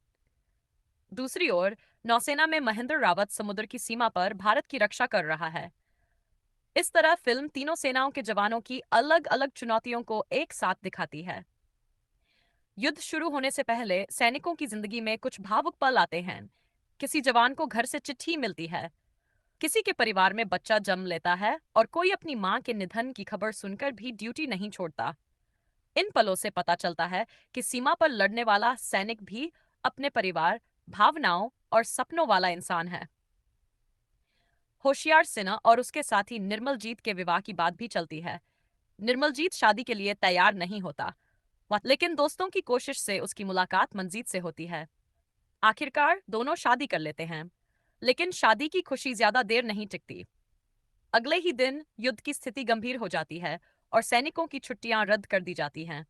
Speaker 1: दूसरी ओर नौसेना में महेंद्र रावत समुद्र की सीमा पर भारत की रक्षा कर रहा है। इस तरह फिल्म तीनों सेनाओं के जवानों की अलग अलग चुनौतियों को एक साथ दिखाती है। युद्ध शुरू होने से पहले सैनिकों की जिंदगी में कुछ भावुक पल आते हैं। किसी जवान को घर से चिट्ठी मिलती है, किसी के परिवार में बच्चा जन्म लेता है और कोई अपनी मां के निधन की खबर सुनकर भी ड्यूटी नहीं छोड़ता। इन पलों से पता चलता है कि सीमा पर लड़ने वाला सैनिक भी अपने परिवार, भावनाओं और सपनों वाला इंसान है। होशियार सिन्हा और उसके साथी निर्मलजीत के विवाह की बात भी चलती है। निर्मलजीत शादी के लिए तैयार नहीं होता, लेकिन दोस्तों की कोशिश से उसकी मुलाकात मंजीत से होती है। आखिरकार दोनों शादी कर लेते हैं, लेकिन शादी की खुशी ज्यादा देर नहीं टिकती। अगले ही दिन युद्ध की स्थिति गंभीर हो जाती है और सैनिकों की छुट्टियां रद्द कर दी जाती हैं।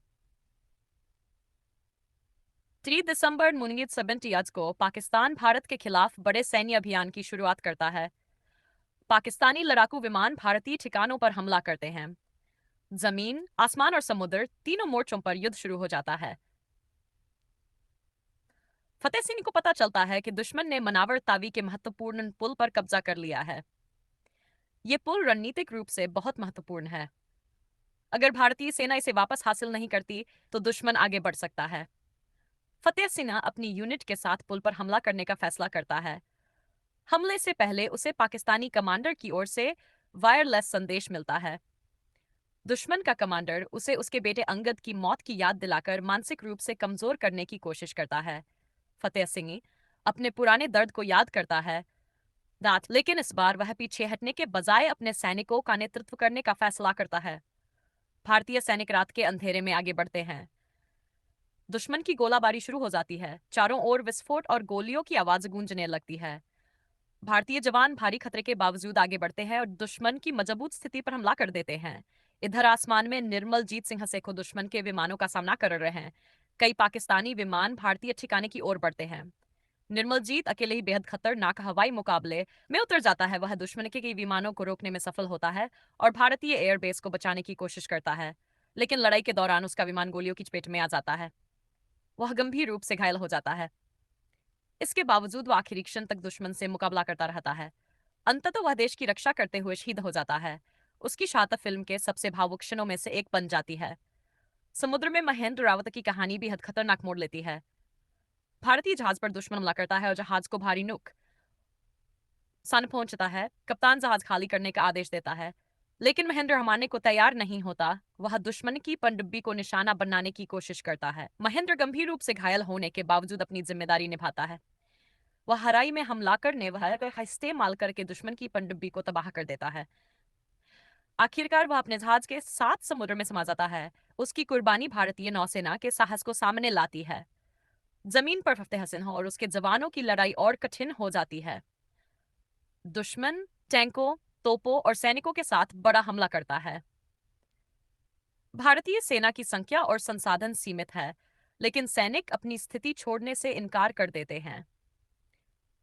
Speaker 1: 3 दिसंबर 1970 को पाकिस्तान भारत के खिलाफ बड़े सैन्य अभियान की शुरुआत करता है। पाकिस्तानी लड़ाकू विमान भारतीय ठिकानों पर हमला करते हैं। जमीन, आसमान और समुद्र तीनों मोर्चों पर युद्ध शुरू हो जाता है। फतेह सिंह को पता चलता है कि दुश्मन ने मनावर तावी के महत्वपूर्ण पुल पर कब्जा कर लिया है। ये पुल रणनीतिक रूप से बहुत महत्वपूर्ण है। अगर भारतीय सेना इसे वापस हासिल नहीं करती तो दुश्मन आगे बढ़ सकता है। फतेह सिंह अपनी यूनिट के साथ पुल पर हमला करने का फैसला करता है। हमले से पहले उसे पाकिस्तानी कमांडर की ओर से वायरलेस संदेश मिलता है। दुश्मन का कमांडर उसे उसके बेटे अंगद की मौत की याद दिलाकर मानसिक रूप से कमजोर करने की कोशिश करता है। फतेह सिंह अपने पुराने दर्द को याद करता है, लेकिन इस बार वह पीछे हटने के बजाय अपने सैनिकों का नेतृत्व करने का फैसला करता है। भारतीय सैनिक रात के अंधेरे में आगे बढ़ते हैं। दुश्मन की गोलाबारी शुरू हो जाती है। चारों ओर विस्फोट और गोलियों की आवाज गूंजने लगती है। भारतीय जवान भारी खतरे के बावजूद आगे बढ़ते हैं और दुश्मन की मजबूत स्थिति पर हमला कर देते हैं। इधर आसमान में निर्मलजीत सिंह सेखो दुश्मन के विमानों का सामना कर रहे हैं। कई पाकिस्तानी विमान भारतीय ठिकाने की ओर बढ़ते हैं। निर्मलजीत अकेले ही बेहद खतरनाक हवाई मुकाबले में उतर जाता है। वह दुश्मन के कई विमानों को रोकने में सफल होता है और भारतीय एयरबेस को बचाने की कोशिश करता है, लेकिन लड़ाई के दौरान उसका विमान गोलियों की चपेट में आ जाता है। वह गंभीर रूप से घायल हो जाता है। इसके बावजूद वह आखिरी क्षण तक दुश्मन से मुकाबला करता रहता है। अंततः वह देश की रक्षा करते हुए शहीद हो जाता है। उसकी शहादत फिल्म के सबसे भावुक क्षणों में से एक बन जाती है। समुद्र में महेंद्र रावत की कहानी भी हद खतरनाक मोड़ लेती है। भारतीय जहाज पर दुश्मन हमला करता है और जहाज को भारी नुकसान पहुंचता है। कप्तान जहाज खाली करने का आदेश देता है, लेकिन महेंद्र हमारे को तैयार नहीं होता। वह दुश्मन की पनडुब्बी को निशाना बनाने की कोशिश करता है। महेंद्र गंभीर रूप से घायल होने के बावजूद अपनी जिम्मेदारी निभाता है। वह हराई में हमला करने वह इस्तेमाल करके दुश्मन की पनडुब्बी को तबाह कर देता है। आखिरकार वह अपने जहाज के साथ समुद्र में समा जाता है। उसकी कुर्बानी भारतीय नौसेना के साहस को सामने लाती है। जमीन पर फतेह सिंह और उसके जवानों की लड़ाई और कठिन हो जाती है। दुश्मन टैंकों, तोपों और सैनिकों के साथ बड़ा हमला करता है। भारतीय सेना की संख्या और संसाधन सीमित है, लेकिन सैनिक अपनी स्थिति छोड़ने से इनकार कर देते हैं।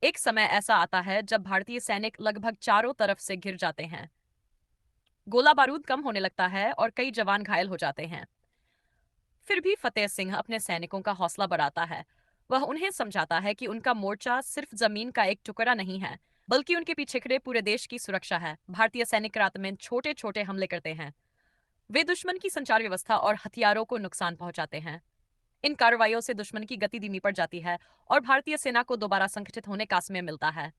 Speaker 1: एक समय ऐसा आता है जब भारतीय सैनिक लगभग चारों तरफ से घिर जाते हैं। गोला बारूद कम होने लगता है और कई जवान घायल हो जाते हैं। फिर भी फतेह सिंह अपने सैनिकों का हौसला बढ़ाता है। वह उन्हें समझाता है कि उनका मोर्चा सिर्फ जमीन का एक टुकड़ा नहीं है, बल्कि उनके पीछे खड़े पूरे देश की सुरक्षा है। भारतीय सैनिक रात में छोटे छोटे हमले करते हैं। वे दुश्मन की संचार व्यवस्था और हथियारों को नुकसान पहुंचाते हैं। इन कार्रवाइयों से दुश्मन की गति धीमी पड़ जाती है और भारतीय सेना को दोबारा संगठित होने का समय मिलता है।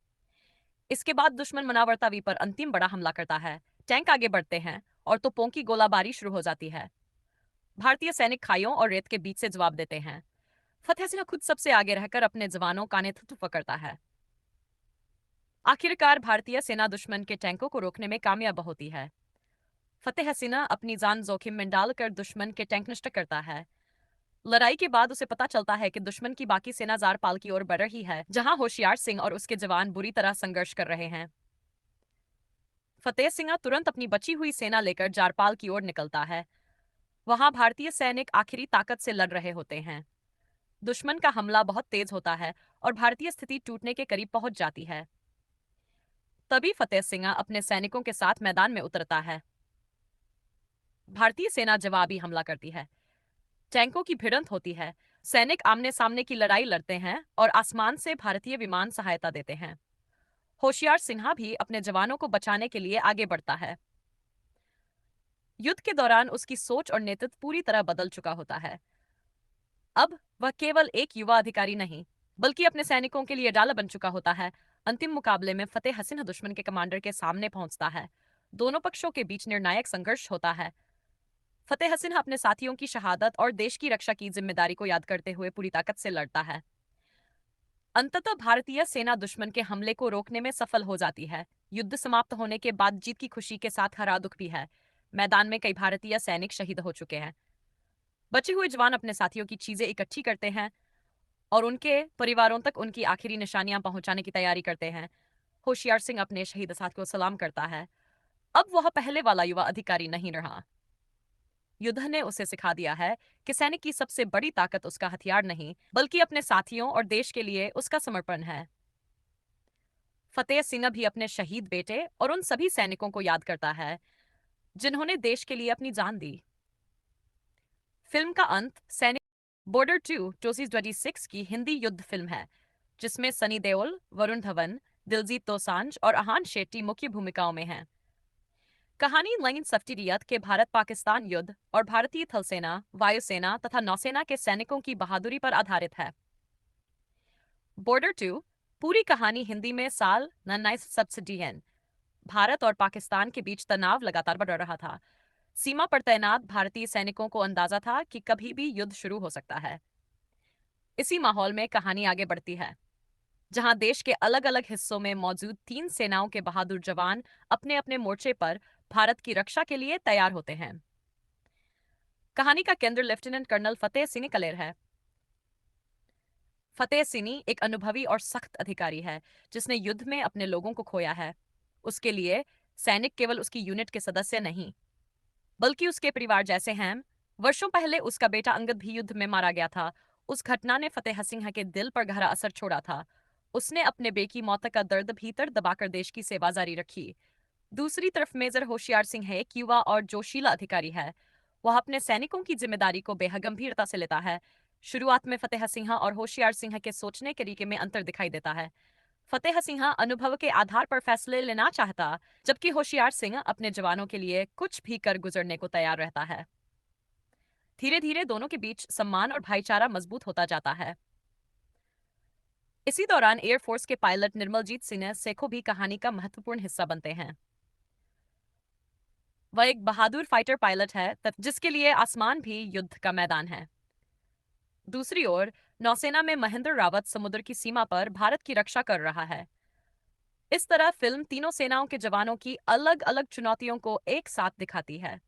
Speaker 1: इसके बाद दुश्मन मनावरतावी पर अंतिम बड़ा हमला करता है। टैंक आगे बढ़ते हैं और तोपों की गोलाबारी शुरू हो जाती है। भारतीय सैनिक खाइयों और रेत के बीच से जवाब देते हैं। फतेह सिंह खुद सबसे आगे रहकर अपने जवानों का नेतृत्व करता है। आखिरकार भारतीय सेना दुश्मन के टैंकों को रोकने में कामयाब होती है। फतेह सिंह अपनी जान जोखिम में डालकर दुश्मन के टैंक नष्ट करता है। लड़ाई के बाद उसे पता चलता है कि दुश्मन की बाकी सेना जारपाल की ओर बढ़ रही है, जहां होशियार सिंह और उसके जवान बुरी तरह संघर्ष कर रहे हैं। फतेह सिंह तुरंत अपनी बची हुई सेना लेकर जारपाल की ओर निकलता है। वहां भारतीय सैनिक आखिरी ताकत से लड़ रहे होते हैं। दुश्मन का हमला बहुत तेज होता है और भारतीय स्थिति टूटने के करीब पहुंच जाती है। तभी फतेह सिंह अपने सैनिकों के साथ मैदान में उतरता है। भारतीय सेना जवाबी हमला करती है। टैंकों की भिड़ंत होती है। सैनिक आमने सामने की लड़ाई लड़ते हैं और आसमान से भारतीय विमान सहायता देते हैं। होशियार सिन्हा भी अपने जवानों को बचाने के लिए आगे बढ़ता है। युद्ध के दौरान उसकी सोच और नेतृत्व पूरी तरह बदल चुका होता है। अब वह केवल एक युवा अधिकारी नहीं, बल्कि अपने सैनिकों के लिए डाला बन चुका होता है। अंतिम मुकाबले में फतेह सिंह दुश्मन के कमांडर के सामने पहुंचता है। दोनों पक्षों के बीच निर्णायक संघर्ष होता है। फतेह सिंह अपने साथियों की शहादत और देश की रक्षा की जिम्मेदारी को याद करते हुए पूरी ताकत से लड़ता है। अंततः भारतीय सेना दुश्मन के हमले को रोकने में सफल हो जाती है। युद्ध समाप्त होने के बाद जीत की खुशी के साथ हरा दुख भी है। मैदान में कई भारतीय सैनिक शहीद हो चुके हैं। बचे हुए जवान अपने साथियों की चीजें इकट्ठी करते हैं और उनके परिवारों तक उनकी आखिरी निशानियां पहुंचाने की तैयारी करते हैं। होशियार सिंह अपने शहीद साथ को सलाम करता है। अब वह पहले वाला युवा अधिकारी नहीं रहा। युद्ध ने उसे सिखा दिया है कि सैनिक की सबसे बड़ी ताकत उसका हथियार नहीं, बल्कि अपने साथियों और देश के लिए उसका समर्पण है। फतेह सिंह भी अपने शहीद बेटे और उन सभी सैनिकों को याद करता है जिन्होंने देश के लिए अपनी जान दी। फिल्म का अंत सैनिक बॉर्डर 2 2026 की हिंदी युद्ध फिल्म है, जिसमें सनी देओल, वरुण धवन, दिलजीत दोसांझ और अहान शेट्टी मुख्य भूमिकाओं में हैं। कहानी लाइन सफ्टिरियत के भारत पाकिस्तान युद्ध और भारतीय थलसेना, वायुसेना तथा नौसेना के सैनिकों की बहादुरी पर आधारित है। बॉर्डर 2 पूरी कहानी हिंदी में साल 1970 भारत और पाकिस्तान के बीच तनाव लगातार बढ़ रहा था। सीमा पर तैनात भारतीय सैनिकों को अंदाजा था कि कभी भी युद्ध शुरू हो सकता है। इसी माहौल में कहानी आगे बढ़ती है, जहां देश के अलग अलग हिस्सों में मौजूद 3 सेनाओं के बहादुर जवान अपने अपने मोर्चे पर भारत की रक्षा के लिए तैयार होते हैं। कहानी का केंद्र लेफ्टिनेंट कर्नल फतेह सिंह कलेर है। फतेह सिंह एक अनुभवी और सख्त अधिकारी है, जिसने युद्ध में अपने लोगों को खोया है। उसके लिए सैनिक केवल उसकी यूनिट के सदस्य नहीं, बल्कि उसके परिवार जैसे हैं। वर्षों पहले उसका बेटा अंगद भी युद्ध में मारा गया था। उस घटना ने फतेह सिंह के दिल पर गहरा असर छोड़ा था। उसने अपने बेटे की मौत का दर्द भीतर दबाकर देश की सेवा जारी रखी। दूसरी तरफ मेजर होशियार सिंह एक युवा और जोशीला अधिकारी है। वह अपने सैनिकों की जिम्मेदारी को बेहद गंभीरता से लेता है। शुरुआत में फतेह सिंह और होशियार सिंह के सोचने के तरीके में अंतर दिखाई देता है। फतेह सिंह अनुभव के आधार पर फैसले लेना चाहता, जबकि होशियार सिंह अपने जवानों के लिए कुछ भी कर गुजरने को तैयार रहता है। धीरे धीरे दोनों के बीच सम्मान और भाईचारा मजबूत होता जाता है। इसी दौरान एयरफोर्स के पायलट निर्मलजीत सिंह सेखो भी कहानी का महत्वपूर्ण हिस्सा बनते हैं। वह एक बहादुर फाइटर पायलट है, जिसके लिए आसमान भी युद्ध का मैदान है। दूसरी ओर नौसेना में महेंद्र रावत समुद्र की सीमा पर भारत की रक्षा कर रहा है। इस तरह फिल्म तीनों सेनाओं के जवानों की अलग अलग चुनौतियों को एक साथ दिखाती है।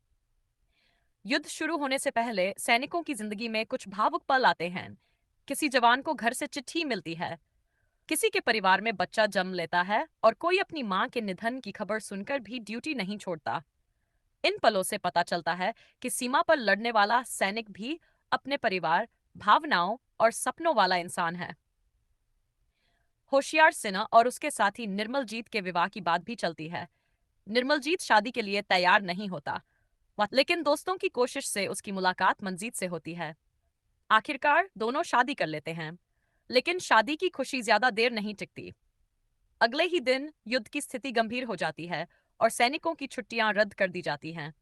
Speaker 1: युद्ध शुरू होने से पहले सैनिकों की जिंदगी में कुछ भावुक पल आते हैं। किसी जवान को घर से चिट्ठी मिलती है, किसी के परिवार में बच्चा जन्म लेता है और कोई अपनी मां के निधन की खबर सुनकर भी ड्यूटी नहीं छोड़ता। इन पलों से पता चलता है कि सीमा पर लड़ने वाला सैनिक भी अपने परिवार, भावनाओं और सपनों वाला इंसान है। होशियार सिन्हा और उसके साथी निर्मलजीत के विवाह की बात भी चलती है। निर्मलजीत शादी के लिए तैयार नहीं होता, लेकिन दोस्तों की कोशिश से उसकी मुलाकात मंजीत से होती है। आखिरकार दोनों शादी कर लेते हैं, लेकिन शादी की खुशी ज्यादा देर नहीं टिकती। अगले ही दिन युद्ध की स्थिति गंभीर हो जाती है और सैनिकों की छुट्टियां रद्द कर दी जाती हैं।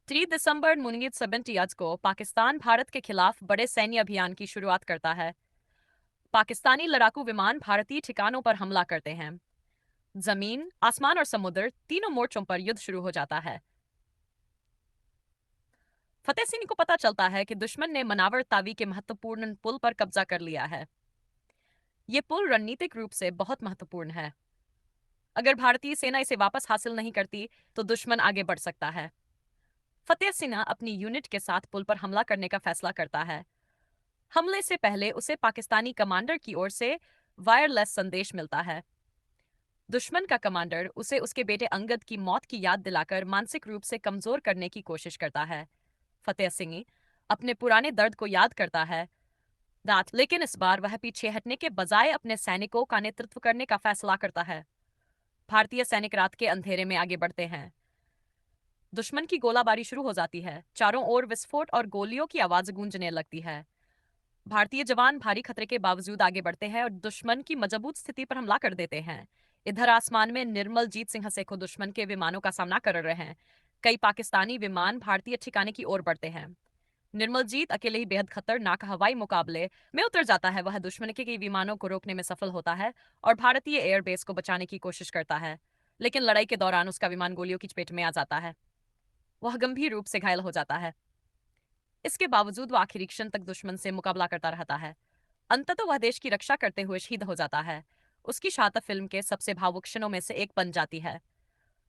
Speaker 1: 3 दिसंबर 1970 को पाकिस्तान भारत के खिलाफ बड़े सैन्य अभियान की शुरुआत करता है। पाकिस्तानी लड़ाकू विमान भारतीय ठिकानों पर हमला करते हैं। जमीन, आसमान और समुद्र तीनों मोर्चों पर युद्ध शुरू हो जाता है। फतेह सिंह को पता चलता है कि दुश्मन ने मनावर तावी के महत्वपूर्ण पुल पर कब्जा कर लिया है। ये पुल रणनीतिक रूप से बहुत महत्वपूर्ण है। अगर भारतीय सेना इसे वापस हासिल नहीं करती तो दुश्मन आगे बढ़ सकता है। फतेह सिंह अपनी यूनिट के साथ पुल पर हमला करने का फैसला करता है। हमले से पहले उसे पाकिस्तानी कमांडर की ओर से वायरलेस संदेश मिलता है। दुश्मन का कमांडर उसे उसके बेटे अंगद की मौत की याद दिलाकर मानसिक रूप से कमजोर करने की कोशिश करता है। फतेह सिंह अपने पुराने दर्द को याद करता है दांत, लेकिन इस बार वह पीछे हटने के बजाय अपने सैनिकों का नेतृत्व करने का फैसला करता है। भारतीय सैनिक रात के अंधेरे में आगे बढ़ते हैं। दुश्मन की गोलाबारी शुरू हो जाती है। चारों ओर विस्फोट और गोलियों की आवाज गूंजने लगती है। भारतीय जवान भारी खतरे के बावजूद आगे बढ़ते हैं और दुश्मन की मजबूत स्थिति पर हमला कर देते हैं। इधर आसमान में निर्मलजीत सिंह सेखों दुश्मन के विमानों का सामना कर रहे हैं। कई पाकिस्तानी विमान भारतीय ठिकाने की ओर बढ़ते हैं। निर्मलजीत अकेले ही बेहद खतरनाक हवाई मुकाबले में उतर जाता है। वह दुश्मन के कई विमानों को रोकने में सफल होता है और भारतीय एयरबेस को बचाने की कोशिश करता है, लेकिन लड़ाई के दौरान उसका विमान गोलियों की चपेट में आ जाता है। वह गंभीर रूप से घायल हो जाता है। इसके बावजूद वह आखिरी क्षण तक दुश्मन से मुकाबला करता रहता है। अंततः वह देश की रक्षा करते हुए शहीद हो जाता है। उसकी शहादत फिल्म के सबसे भावुक क्षणों में से एक बन जाती है।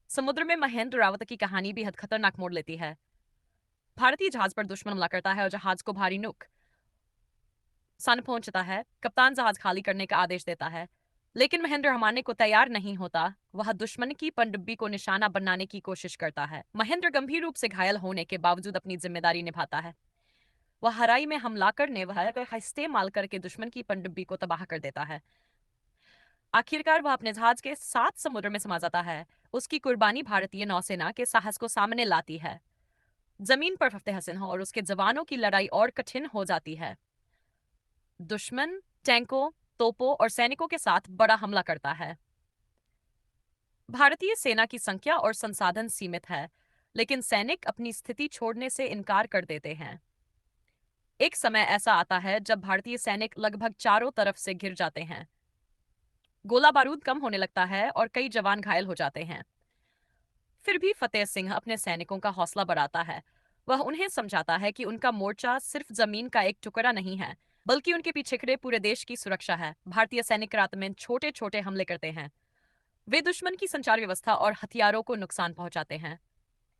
Speaker 1: समुद्र में महेंद्र रावत की कहानी भी हद खतरनाक मोड़ लेती है। भारतीय जहाज पर दुश्मन हमला करता है और जहाज को भारी नुकसान पहुंचता है। कप्तान जहाज खाली करने का आदेश देता है, लेकिन महेंद्र हमारे को तैयार नहीं होता। वह दुश्मन की पनडुब्बी को निशाना बनाने की कोशिश करता है। महेंद्र गंभीर रूप से घायल होने के बावजूद अपनी जिम्मेदारी निभाता है। वह हराई में हमला करने वह इस्तेमाल करके दुश्मन की पनडुब्बी को तबाह कर देता है। आखिरकार वह अपने जहाज के साथ समुद्र में समा जाता है। उसकी कुर्बानी भारतीय नौसेना के साहस को सामने लाती है। जमीन पर फतेह सिंह और उसके जवानों की लड़ाई और कठिन हो जाती है। दुश्मन टैंकों, तोपों और सैनिकों के साथ बड़ा हमला करता है। भारतीय सेना की संख्या और संसाधन सीमित है, लेकिन सैनिक अपनी स्थिति छोड़ने से इनकार कर देते हैं। एक समय ऐसा आता है जब भारतीय सैनिक लगभग चारों तरफ से घिर जाते हैं। गोला बारूद कम होने लगता है और कई जवान घायल हो जाते हैं। फिर भी फतेह सिंह अपने सैनिकों का हौसला बढ़ाता है। वह उन्हें समझाता है कि उनका मोर्चा सिर्फ जमीन का एक टुकड़ा नहीं है, बल्कि उनके पीछे खड़े पूरे देश की सुरक्षा है। भारतीय सैनिक रात में छोटे छोटे हमले करते हैं। वे दुश्मन की संचार व्यवस्था और हथियारों को नुकसान पहुंचाते हैं।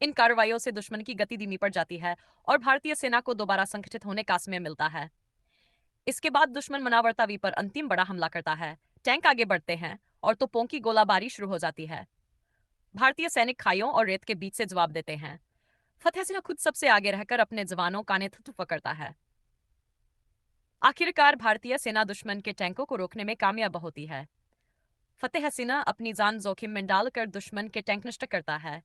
Speaker 1: इन कार्रवाइयों से दुश्मन की गति धीमी पड़ जाती है और भारतीय सेना को दोबारा संगठित होने का समय मिलता है। इसके बाद दुश्मन मनावरतावी पर अंतिम बड़ा हमला करता है। टैंक आगे बढ़ते हैं और तोपों की गोलाबारी शुरू हो जाती है। भारतीय सैनिक खाइयों और रेत के बीच से जवाब देते हैं। फतेह सिंह खुद सबसे आगे रहकर अपने जवानों का नेतृत्व करता है। आखिरकार भारतीय सेना दुश्मन के टैंकों को रोकने में कामयाब होती है। फतेह सिंह अपनी जान जोखिम में डालकर दुश्मन के टैंक नष्ट करता है।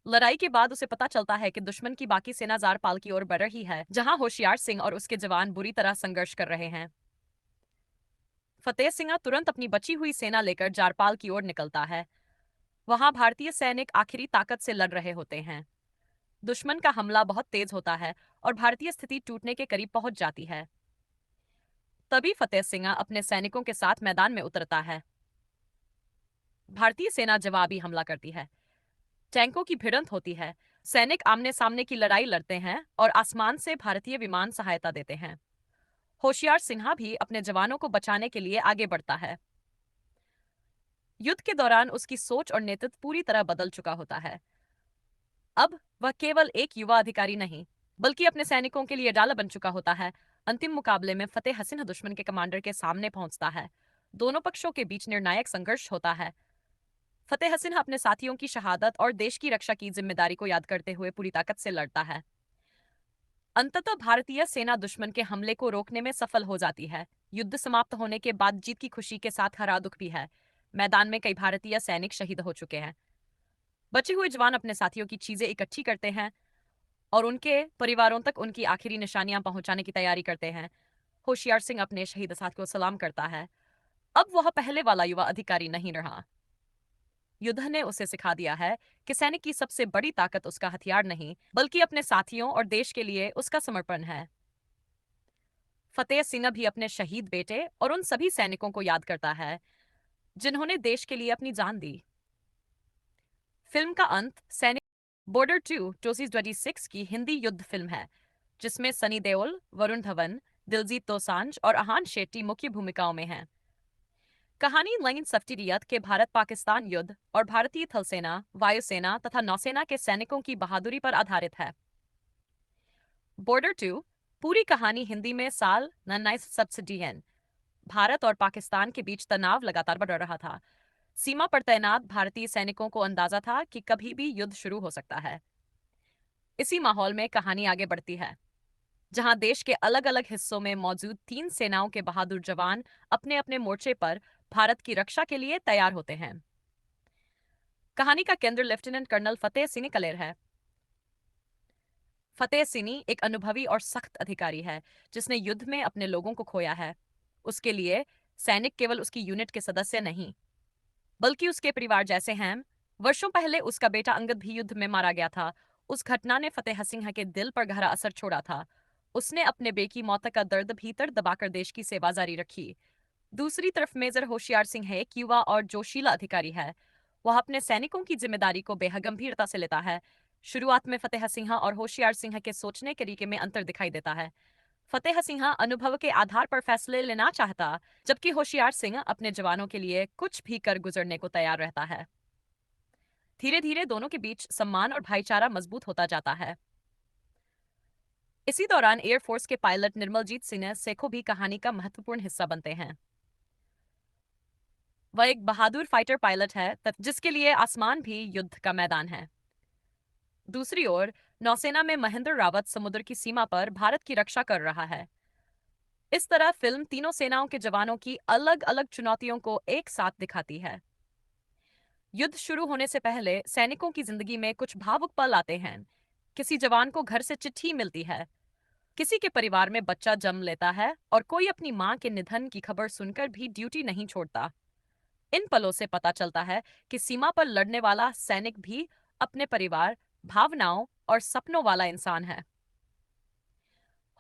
Speaker 1: लड़ाई के बाद उसे पता चलता है कि दुश्मन की बाकी सेना जारपाल की ओर बढ़ रही है, जहां होशियार सिंह और उसके जवान बुरी तरह संघर्ष कर रहे हैं। फतेह सिंह तुरंत अपनी बची हुई सेना लेकर जारपाल की ओर निकलता है। वहां भारतीय सैनिक आखिरी ताकत से लड़ रहे होते हैं। दुश्मन का हमला बहुत तेज होता है और भारतीय स्थिति टूटने के करीब पहुंच जाती है। तभी फतेह सिंह अपने सैनिकों के साथ मैदान में उतरता है। भारतीय सेना जवाबी हमला करती है। टैंकों की भिड़ंत होती है। सैनिक आमने सामने की लड़ाई लड़ते हैं और आसमान से भारतीय विमान सहायता देते हैं। होशियार सिन्हा भी अपने जवानों को बचाने के लिए आगे बढ़ता है। युद्ध के दौरान उसकी सोच और नेतृत्व पूरी तरह बदल चुका होता है। अब वह केवल एक युवा अधिकारी नहीं, बल्कि अपने सैनिकों के लिए डाला बन चुका होता है। अंतिम मुकाबले में फतेह सिंह दुश्मन के कमांडर के सामने पहुंचता है। दोनों पक्षों के बीच निर्णायक संघर्ष होता है। फतेह सिंह अपने साथियों की शहादत और देश की रक्षा की जिम्मेदारी को याद करते हुए पूरी ताकत से लड़ता है। अंततः भारतीय सेना दुश्मन के हमले को रोकने में सफल हो जाती है। युद्ध समाप्त होने के बाद जीत की खुशी के साथ हरा दुख भी है। मैदान में कई भारतीय सैनिक शहीद हो चुके हैं। बचे हुए जवान अपने साथियों की चीजें इकट्ठी करते हैं और उनके परिवारों तक उनकी आखिरी निशानियां पहुंचाने की तैयारी करते हैं। होशियार सिंह अपने शहीद साथ को सलाम करता है। अब वह पहले वाला युवा अधिकारी नहीं रहा। युद्ध ने उसे सिखा दिया है कि सैनिक की सबसे बड़ी ताकत उसका हथियार नहीं, बल्कि अपने साथियों और देश के लिए उसका समर्पण है। फतेह सिंह भी अपने शहीद बेटे और उन सभी सैनिकों को याद करता है जिन्होंने देश के लिए अपनी जान दी। फिल्म का अंत सैनिक बॉर्डर 2 2026 की हिंदी युद्ध फिल्म है जिसमें सनी देओल, वरुण धवन, दिलजीत दोसांझ और अहान शेट्टी मुख्य भूमिकाओं में हैं। कहानी लाइन सफ्टिरियत के भारत पाकिस्तान युद्ध और भारतीय थल सेना, वायुसेना तथा नौसेना के सैनिकों की बहादुरी पर आधारित है। बॉर्डर 2 पूरी कहानी हिंदी में साल 1970 भारत और पाकिस्तान के बीच तनाव लगातार बढ़ रहा था। सीमा पर तैनात भारतीय सैनिकों को अंदाजा था कि कभी भी युद्ध शुरू हो सकता है। इसी माहौल में कहानी आगे बढ़ती है, जहां देश के अलग अलग हिस्सों में मौजूद तीन सेनाओं के बहादुर जवान अपने अपने मोर्चे पर भारत की रक्षा के लिए तैयार होते हैं। कहानी का केंद्र लेफ्टिनेंट कर्नल फतेह सिंह कलेर है। फतेह सिंह एक अनुभवी और सख्त अधिकारी है जिसने युद्ध में अपने लोगों को खोया है। उसके लिए सैनिक केवल उसकी यूनिट के सदस्य नहीं, बल्कि उसके परिवार जैसे हैं। वर्षों पहले उसका बेटा अंगद भी युद्ध में मारा गया था। उस घटना ने फतेह सिंह के दिल पर गहरा असर छोड़ा था। उसने अपने बेटे की मौत का दर्द भीतर दबाकर देश की सेवा जारी रखी। दूसरी तरफ मेजर होशियार सिंह एक युवा और जोशीला अधिकारी है। वह अपने सैनिकों की जिम्मेदारी को बेहद गंभीरता से लेता है। शुरुआत में फतेह सिंह और होशियार सिंह के सोचने के तरीके में अंतर दिखाई देता है। फतेह सिंह अनुभव के आधार पर फैसले लेना चाहता, जबकि होशियार सिंह अपने जवानों के लिए कुछ भी कर गुजरने को तैयार रहता है। धीरे धीरे दोनों के बीच सम्मान और भाईचारा मजबूत होता जाता है। इसी दौरान एयरफोर्स के पायलट निर्मलजीत सिंह सेखो भी कहानी का महत्वपूर्ण हिस्सा बनते हैं। वह एक बहादुर फाइटर पायलट है जिसके लिए आसमान भी युद्ध का मैदान है। दूसरी ओर नौसेना में महेंद्र रावत समुद्र की सीमा पर भारत की रक्षा कर रहा है। इस तरह फिल्म तीनों सेनाओं के जवानों की अलग अलग चुनौतियों को एक साथ दिखाती है। युद्ध शुरू होने से पहले सैनिकों की जिंदगी में कुछ भावुक पल आते हैं। किसी जवान को घर से चिट्ठी मिलती है, किसी के परिवार में बच्चा जन्म लेता है और कोई अपनी मां के निधन की खबर सुनकर भी ड्यूटी नहीं छोड़ता। इन पलों से पता चलता है कि सीमा पर लड़ने वाला सैनिक भी अपने परिवार, भावनाओं और सपनों वाला इंसान है।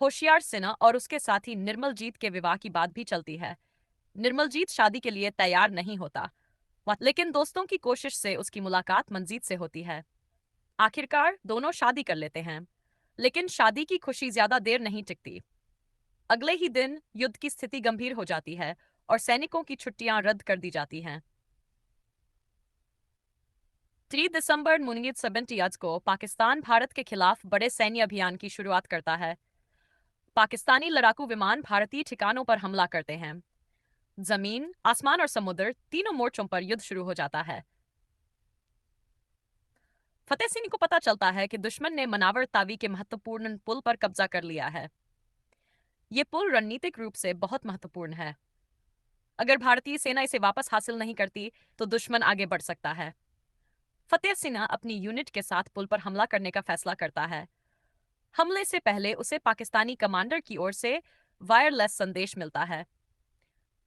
Speaker 1: होशियार सिन्हा और उसके साथी निर्मलजीत के विवाह की बात भी चलती है। निर्मलजीत शादी के लिए तैयार नहीं होता, लेकिन दोस्तों की कोशिश से उसकी मुलाकात मंजीत से होती है। आखिरकार दोनों शादी कर लेते हैं, लेकिन शादी की खुशी ज्यादा देर नहीं टिकती। अगले ही दिन युद्ध की स्थिति गंभीर हो जाती है और सैनिकों की छुट्टियां रद्द कर दी जाती हैं। 3 दिसंबर 1970 को पाकिस्तान भारत के खिलाफ बड़े सैन्य अभियान की शुरुआत करता है। पाकिस्तानी लड़ाकू विमान भारतीय ठिकानों पर हमला करते हैं। जमीन, आसमान और समुद्र तीनों मोर्चों पर युद्ध शुरू हो जाता है। फतेह सिंह को पता चलता है कि दुश्मन ने मनावर तावी के महत्वपूर्ण पुल पर कब्जा कर लिया है। ये पुल रणनीतिक रूप से बहुत महत्वपूर्ण है। अगर भारतीय सेना इसे वापस हासिल नहीं करती तो दुश्मन आगे बढ़ सकता है। फतेह सिंह अपनी यूनिट के साथ पुल पर हमला करने का फैसला करता है। हमले से पहले उसे पाकिस्तानी कमांडर की ओर से वायरलेस संदेश मिलता है।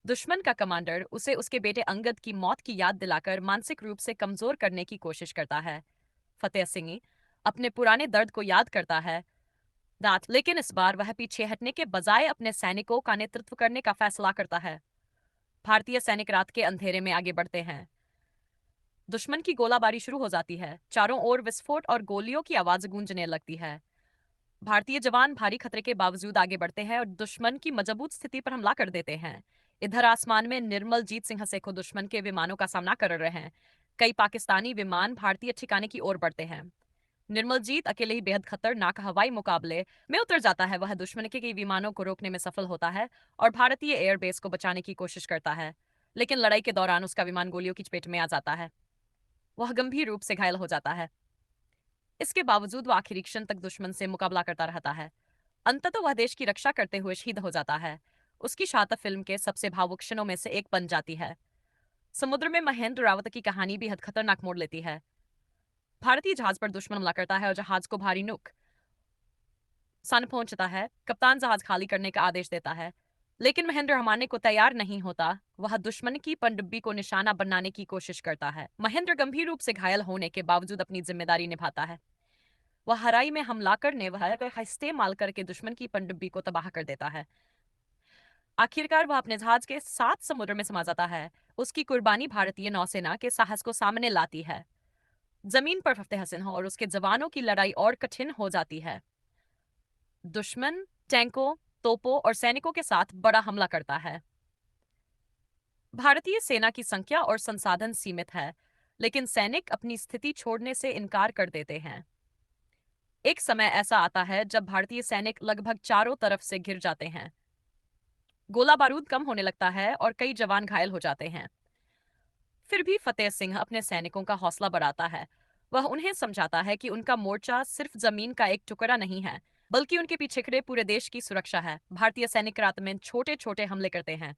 Speaker 1: दुश्मन का कमांडर उसे उसके बेटे अंगद की मौत की याद दिलाकर मानसिक रूप से कमजोर करने की कोशिश करता है। फतेह सिंह अपने पुराने दर्द को याद करता है, लेकिन इस बार वह पीछे हटने के बजाय अपने सैनिकों का नेतृत्व करने का फैसला करता है। भारतीय सैनिक रात के अंधेरे में आगे बढ़ते हैं। दुश्मन की गोलाबारी शुरू हो जाती है। चारों ओर विस्फोट और गोलियों की आवाज गूंजने लगती है। भारतीय जवान भारी खतरे के बावजूद आगे बढ़ते हैं और दुश्मन की मजबूत स्थिति पर हमला कर देते हैं। इधर आसमान में निर्मलजीत सिंह सेखो दुश्मन के विमानों का सामना कर रहे हैं। कई पाकिस्तानी विमान भारतीय ठिकाने की ओर बढ़ते हैं। निर्मलजीत अकेले ही बेहद खतरनाक हवाई मुकाबले में उतर जाता है। वह दुश्मन के कई विमानों को रोकने में सफल होता है और भारतीय एयरबेस को बचाने की कोशिश करता है, लेकिन लड़ाई के दौरान उसका विमान गोलियों की चपेट में आ जाता है। वह गंभीर रूप से घायल हो जाता है। इसके बावजूद वह आखिरी क्षण तक दुश्मन से मुकाबला करता रहता है। अंततः वह देश की रक्षा करते हुए शहीद हो जाता है। उसकी शहादत फिल्म के सबसे भावुक क्षणों में से एक बन जाती है। समुद्र में महेंद्र रावत की कहानी भी हद खतरनाक मोड़ लेती है। भारतीय जहाज पर दुश्मन हमला करता है और जहाज को भारी नुकसान पहुंचता है। कप्तान जहाज खाली करने का आदेश देता है, लेकिन महेंद्र हमारने को तैयार नहीं होता। वह दुश्मन की पनडुब्बी को निशाना बनाने की कोशिश करता है। महेंद्र गंभीर रूप से घायल होने के बावजूद अपनी जिम्मेदारी निभाता है। वह हराई में हमला करने वह इस्तेमाल करके दुश्मन की पनडुब्बी को तबाह कर देता है। आखिरकार वह अपने जहाज के साथ समुद्र में समा जाता है। उसकी कुर्बानी भारतीय नौसेना के साहस को सामने लाती है। जमीन पर फतेह सिंह और उसके जवानों की लड़ाई और कठिन हो जाती है। दुश्मन टैंकों, तोपों और सैनिकों के साथ बड़ा हमला करता है। भारतीय सेना की संख्या और संसाधन सीमित है, लेकिन सैनिक अपनी स्थिति छोड़ने से इनकार कर देते हैं। एक समय ऐसा आता है जब भारतीय सैनिक लगभग चारों तरफ से घिर जाते हैं। गोला बारूद कम होने लगता है और कई जवान घायल हो जाते हैं। फिर भी फतेह सिंह अपने सैनिकों का हौसला बढ़ाता है। वह उन्हें समझाता है कि उनका मोर्चा सिर्फ जमीन का एक टुकड़ा नहीं है, बल्कि उनके पीछे खड़े पूरे देश की सुरक्षा है। भारतीय सैनिक रात में छोटे छोटे हमले करते हैं।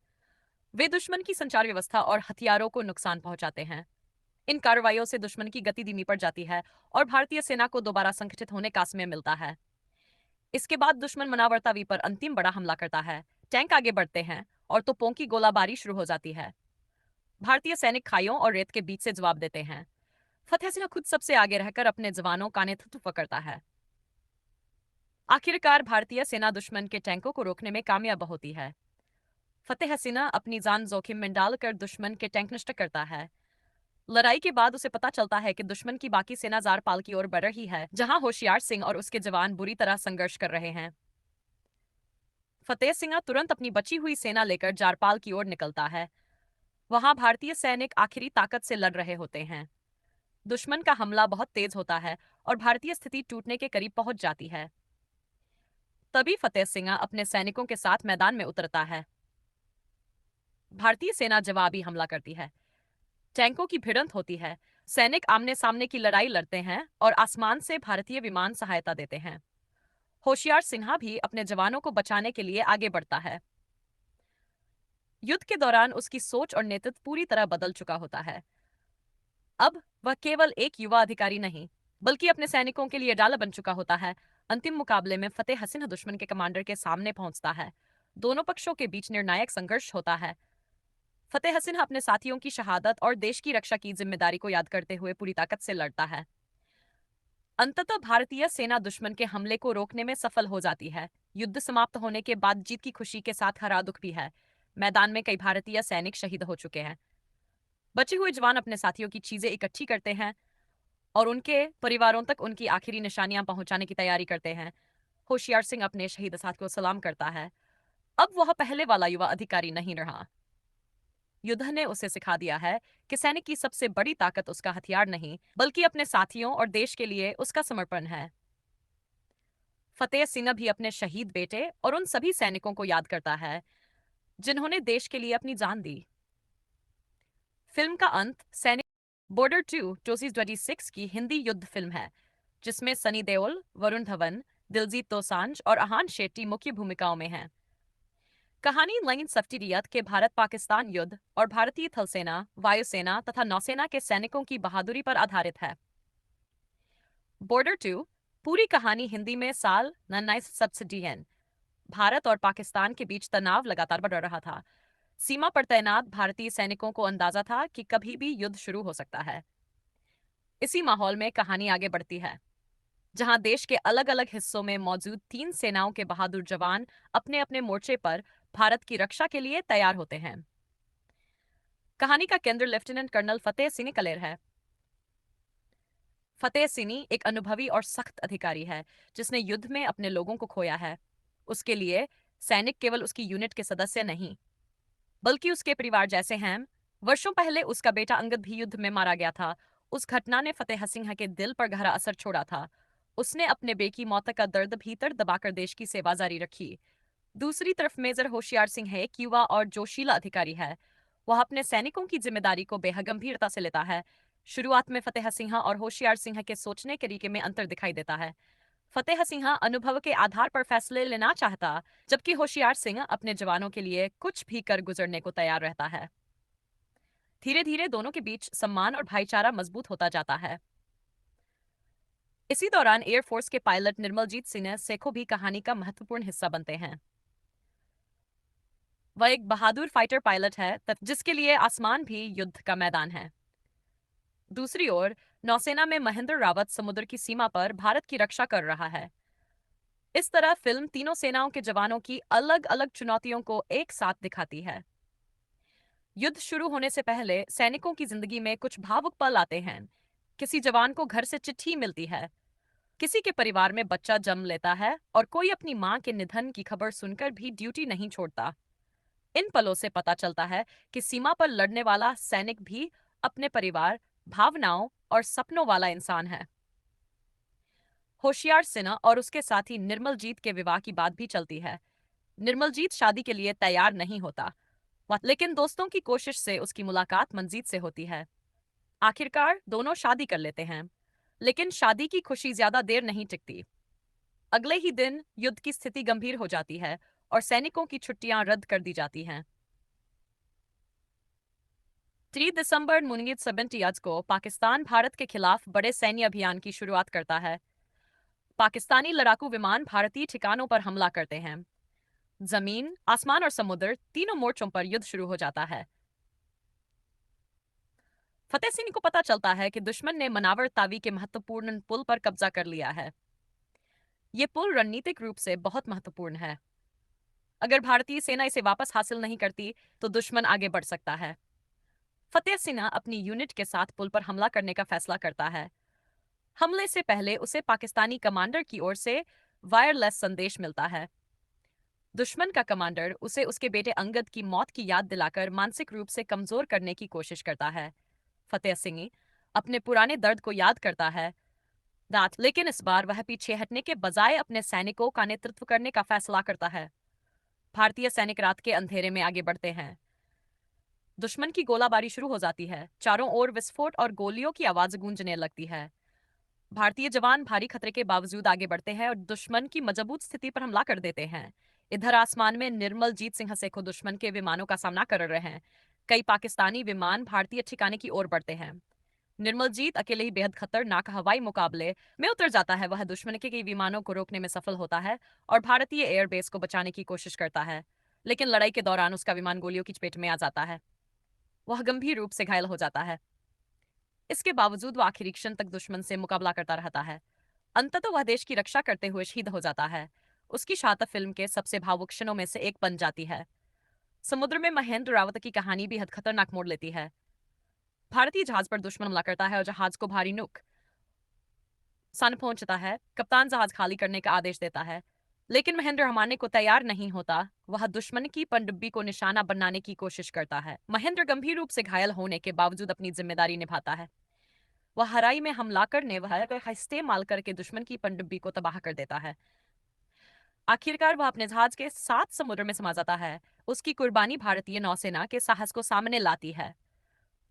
Speaker 1: वे दुश्मन की संचार व्यवस्था और हथियारों को नुकसान पहुंचाते हैं। इन कार्रवाइयों से दुश्मन की गति धीमी पड़ जाती है और भारतीय सेना को दोबारा संगठित होने का समय मिलता है। इसके बाद दुश्मन मनावर तावी पर अंतिम बड़ा हमला करता है। टैंक आगे बढ़ते हैं और तोपों की गोलाबारी शुरू हो जाती है। भारतीय सैनिक खाइयों और रेत के बीच से जवाब देते हैं। फतेह सिंह खुद सबसे आगे रहकर अपने जवानों का नेतृत्व करता है। आखिरकार भारतीय सेना दुश्मन के टैंकों को रोकने में कामयाब होती है। फतेह सिंह अपनी जान जोखिम में डालकर दुश्मन के टैंक नष्ट करता है। लड़ाई के बाद उसे पता चलता है कि दुश्मन की बाकी सेना जारपाल की ओर बढ़ रही है, जहां होशियार सिंह और उसके जवान बुरी तरह संघर्ष कर रहे हैं। फतेह सिंह तुरंत अपनी बची हुई सेना लेकर जारपाल की ओर निकलता है। वहां भारतीय सैनिक आखिरी ताकत से लड़ रहे होते हैं। दुश्मन का हमला बहुत तेज होता है और भारतीय स्थिति टूटने के करीब पहुंच जाती है। तभी फतेह सिंह अपने सैनिकों के साथ मैदान में उतरता है। भारतीय सेना जवाबी हमला करती है। टैंकों की भिड़ंत होती है। सैनिक आमने सामने की लड़ाई लड़ते हैं और आसमान से भारतीय विमान सहायता देते हैं। होशियार सिन्हा भी अपने जवानों को बचाने के लिए आगे बढ़ता है। युद्ध के दौरान उसकी सोच और नेतृत्व पूरी तरह बदल चुका होता है। अब वह केवल एक युवा अधिकारी नहीं, बल्कि अपने सैनिकों के लिए डाला बन चुका होता है। अंतिम मुकाबले में फतेह सिंह दुश्मन के कमांडर के सामने पहुंचता है। दोनों पक्षों के बीच निर्णायक संघर्ष होता है। फतेह सिंह अपने साथियों की शहादत और देश की रक्षा की जिम्मेदारी को याद करते हुए पूरी ताकत से लड़ता है। अंततः भारतीय सेना दुश्मन के हमले को रोकने में सफल हो जाती है। युद्ध समाप्त होने के बाद जीत की खुशी के साथ हरा दुख भी है। मैदान में कई भारतीय सैनिक शहीद हो चुके हैं। बचे हुए जवान अपने साथियों की चीजें इकट्ठी करते हैं और उनके परिवारों तक उनकी आखिरी निशानियां पहुंचाने की तैयारी करते हैं। होशियार सिंह अपने शहीद साथ को सलाम करता है। अब वह पहले वाला युवा अधिकारी नहीं रहा। युद्ध ने उसे सिखा दिया है कि सैनिक की सबसे बड़ी ताकत उसका हथियार नहीं, बल्कि अपने साथियों और देश के लिए उसका समर्पण है। फतेह सिंह भी अपने शहीद बेटे और उन सभी सैनिकों को याद करता है जिन्होंने देश के लिए अपनी जान दी। फिल्म का अंत सैनिक बॉर्डर 2 2026 की हिंदी युद्ध फिल्म है, जिसमें सनी देओल, वरुण धवन, दिलजीत दोसांझ और अहान शेट्टी मुख्य भूमिकाओं में हैं। कहानी लाइन सफ्टिरियत के भारत पाकिस्तान युद्ध और भारतीय थल सेना, वायुसेना तथा नौसेना के सैनिकों की बहादुरी पर आधारित है। बॉर्डर 2 पूरी कहानी हिंदी में साल 1970 भारत और पाकिस्तान के बीच तनाव लगातार बढ़ रहा था। सीमा पर तैनात भारतीय सैनिकों को अंदाजा था कि कभी भी युद्ध शुरू हो सकता है। इसी माहौल में कहानी आगे बढ़ती है, जहां देश के अलग अलग हिस्सों में मौजूद तीन सेनाओं के बहादुर जवान अपने अपने मोर्चे पर भारत की रक्षा के लिए तैयार होते हैं। कहानी का केंद्र लेफ्टिनेंट कर्नल फतेह सिंह कलेर है। फतेह सिंह एक अनुभवी और सख्त अधिकारी है, जिसने युद्ध में अपने लोगों को खोया है। उसके लिए सैनिक केवल उसकी यूनिट के सदस्य नहीं, बल्कि उसके परिवार जैसे हैं। वर्षों पहले उसका बेटा अंगद भी युद्ध में मारा गया था। उस घटना ने फतेह सिंह के दिल पर गहरा असर छोड़ा था। उसने अपने बेटे की मौत का दर्द भीतर दबाकर देश की सेवा जारी रखी। दूसरी तरफ मेजर होशियार सिंह एक युवा और जोशीला अधिकारी है। वह अपने सैनिकों की जिम्मेदारी को बेहद गंभीरता से लेता है। शुरुआत में फतेह सिंह और होशियार सिंह के सोचने के तरीके में अंतर दिखाई देता है। फतेह सिंह अनुभव के आधार पर फैसले लेना चाहता, जबकि होशियार सिंह अपने जवानों के लिए कुछ भी कर गुजरने को तैयार रहता है। धीरे धीरे दोनों के बीच सम्मान और भाईचारा मजबूत होता जाता है। इसी दौरान एयरफोर्स के पायलट निर्मलजीत सिंह सेखो भी कहानी का महत्वपूर्ण हिस्सा बनते हैं। वह एक बहादुर फाइटर पायलट है, जिसके लिए आसमान भी युद्ध का मैदान है। दूसरी ओर नौसेना में महेंद्र रावत समुद्र की सीमा पर भारत की रक्षा कर रहा है। इस तरह फिल्म तीनों सेनाओं के जवानों की अलग अलग चुनौतियों को एक साथ दिखाती है। युद्ध शुरू होने से पहले सैनिकों की जिंदगी में कुछ भावुक पल आते हैं। किसी जवान को घर से चिट्ठी मिलती है, किसी के परिवार में बच्चा जन्म लेता है और कोई अपनी मां के निधन की खबर सुनकर भी ड्यूटी नहीं छोड़ता। इन पलों से पता चलता है कि सीमा पर लड़ने वाला सैनिक भी अपने परिवार, भावनाओं और सपनों वाला इंसान है। होशियार सिन्हा और उसके साथी निर्मलजीत के विवाह की बात भी चलती है। निर्मलजीत शादी के लिए तैयार नहीं होता, लेकिन दोस्तों की कोशिश से उसकी मुलाकात मंजीत से होती है। आखिरकार दोनों शादी कर लेते हैं, लेकिन शादी की खुशी ज्यादा देर नहीं टिकती। अगले ही दिन युद्ध की स्थिति गंभीर हो जाती है और सैनिकों की छुट्टियां रद्द कर दी जाती हैं। 3 दिसंबर 1970 को पाकिस्तान भारत के खिलाफ बड़े सैन्य अभियान की शुरुआत करता है। पाकिस्तानी लड़ाकू विमान भारतीय ठिकानों पर हमला करते हैं। जमीन, आसमान और समुद्र तीनों मोर्चों पर युद्ध शुरू हो जाता है। फतेह सिंह को पता चलता है कि दुश्मन ने मनावर तावी के महत्वपूर्ण पुल पर कब्जा कर लिया है। ये पुल रणनीतिक रूप से बहुत महत्वपूर्ण है। अगर भारतीय सेना इसे वापस हासिल नहीं करती तो दुश्मन आगे बढ़ सकता है। फतेह सिंह अपनी यूनिट के साथ पुल पर हमला करने का फैसला करता है। हमले से पहले उसे पाकिस्तानी कमांडर की ओर से वायरलेस संदेश मिलता है। दुश्मन का कमांडर उसे उसके बेटे अंगद की मौत की याद दिलाकर मानसिक रूप से कमजोर करने की कोशिश करता है। फतेह सिंह अपने पुराने दर्द को याद करता है, लेकिन इस बार वह पीछे हटने के बजाय अपने सैनिकों का नेतृत्व करने का फैसला करता है। भारतीय सैनिक रात के अंधेरे में आगे बढ़ते हैं। दुश्मन की गोलाबारी शुरू हो जाती है। चारों ओर विस्फोट और गोलियों की आवाज गूंजने लगती है। भारतीय जवान भारी खतरे के बावजूद आगे बढ़ते हैं और दुश्मन की मजबूत स्थिति पर हमला कर देते हैं। इधर आसमान में निर्मलजीत सिंह सेखो दुश्मन के विमानों का सामना कर रहे हैं। कई पाकिस्तानी विमान भारतीय ठिकाने की ओर बढ़ते हैं। निर्मलजीत अकेले ही बेहद खतरनाक हवाई मुकाबले में उतर जाता है। वह दुश्मन के कई विमानों को रोकने में सफल होता है और भारतीय एयरबेस को बचाने की कोशिश करता है, लेकिन लड़ाई के दौरान उसका विमान गोलियों की चपेट में आ जाता है। वह गंभीर रूप से घायल हो जाता है। इसके बावजूद वह आखिरी क्षण तक दुश्मन से मुकाबला करता रहता है। अंततः वह देश की रक्षा करते हुए शहीद हो जाता है। उसकी शहादत फिल्म के सबसे भावुक क्षणों में से एक बन जाती है। समुद्र में महेंद्र रावत की कहानी भी हद खतरनाक मोड़ लेती है। भारतीय जहाज पर दुश्मन हमला करता है और जहाज को भारी नुकसान पहुंचता है। कप्तान जहाज खाली करने का आदेश देता है, लेकिन महेंद्र हमारने को तैयार नहीं होता। वह दुश्मन की पनडुब्बी को निशाना बनाने की कोशिश करता है। महेंद्र गंभीर रूप से घायल होने के बावजूद अपनी जिम्मेदारी निभाता है। वह हराई में हमला करने वह इस्तेमाल करके दुश्मन की पनडुब्बी को तबाह कर देता है। आखिरकार वह अपने जहाज के साथ समुद्र में समा जाता है। उसकी कुर्बानी भारतीय नौसेना के साहस को सामने लाती है।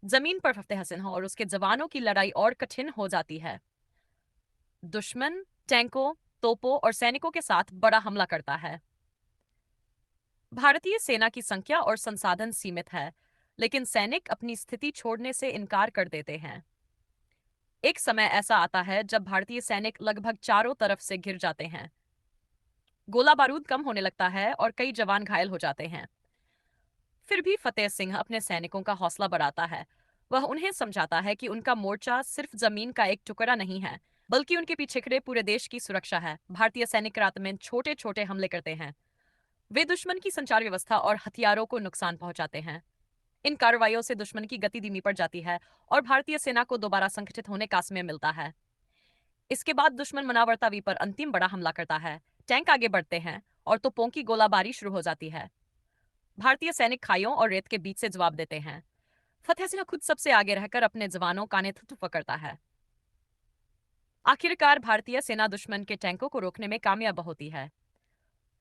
Speaker 1: जमीन पर फतेह सिंह और उसके जवानों की लड़ाई और कठिन हो जाती है। दुश्मन टैंकों, तोपों और सैनिकों के साथ बड़ा हमला करता है। भारतीय सेना की संख्या और संसाधन सीमित है, लेकिन सैनिक अपनी स्थिति छोड़ने से इनकार कर देते हैं। एक समय ऐसा आता है जब भारतीय सैनिक लगभग चारों तरफ से घिर जाते हैं। गोला बारूद कम होने लगता है और कई जवान घायल हो जाते हैं। फिर भी फतेह सिंह अपने सैनिकों का हौसला बढ़ाता है। वह उन्हें समझाता है कि उनका मोर्चा सिर्फ जमीन का एक टुकड़ा नहीं है, बल्कि उनके पीछे खड़े पूरे देश की सुरक्षा है। भारतीय सैनिक रात में छोटे छोटे हमले करते हैं। वे दुश्मन की संचार व्यवस्था और हथियारों को नुकसान पहुंचाते हैं। इन कार्रवाइयों से दुश्मन की गति धीमी पड़ जाती है और भारतीय सेना को दोबारा संगठित होने का समय मिलता है। इसके बाद दुश्मन मनावरतावी पर अंतिम बड़ा हमला करता है। टैंक आगे बढ़ते हैं और तोपों की गोलाबारी शुरू हो जाती है। भारतीय सैनिक खाइयों और रेत के बीच से जवाब देते हैं। फतेह सिंह खुद सबसे आगे रहकर अपने जवानों का नेतृत्व करता है। आखिरकार भारतीय सेना दुश्मन के टैंकों को रोकने में कामयाब होती है।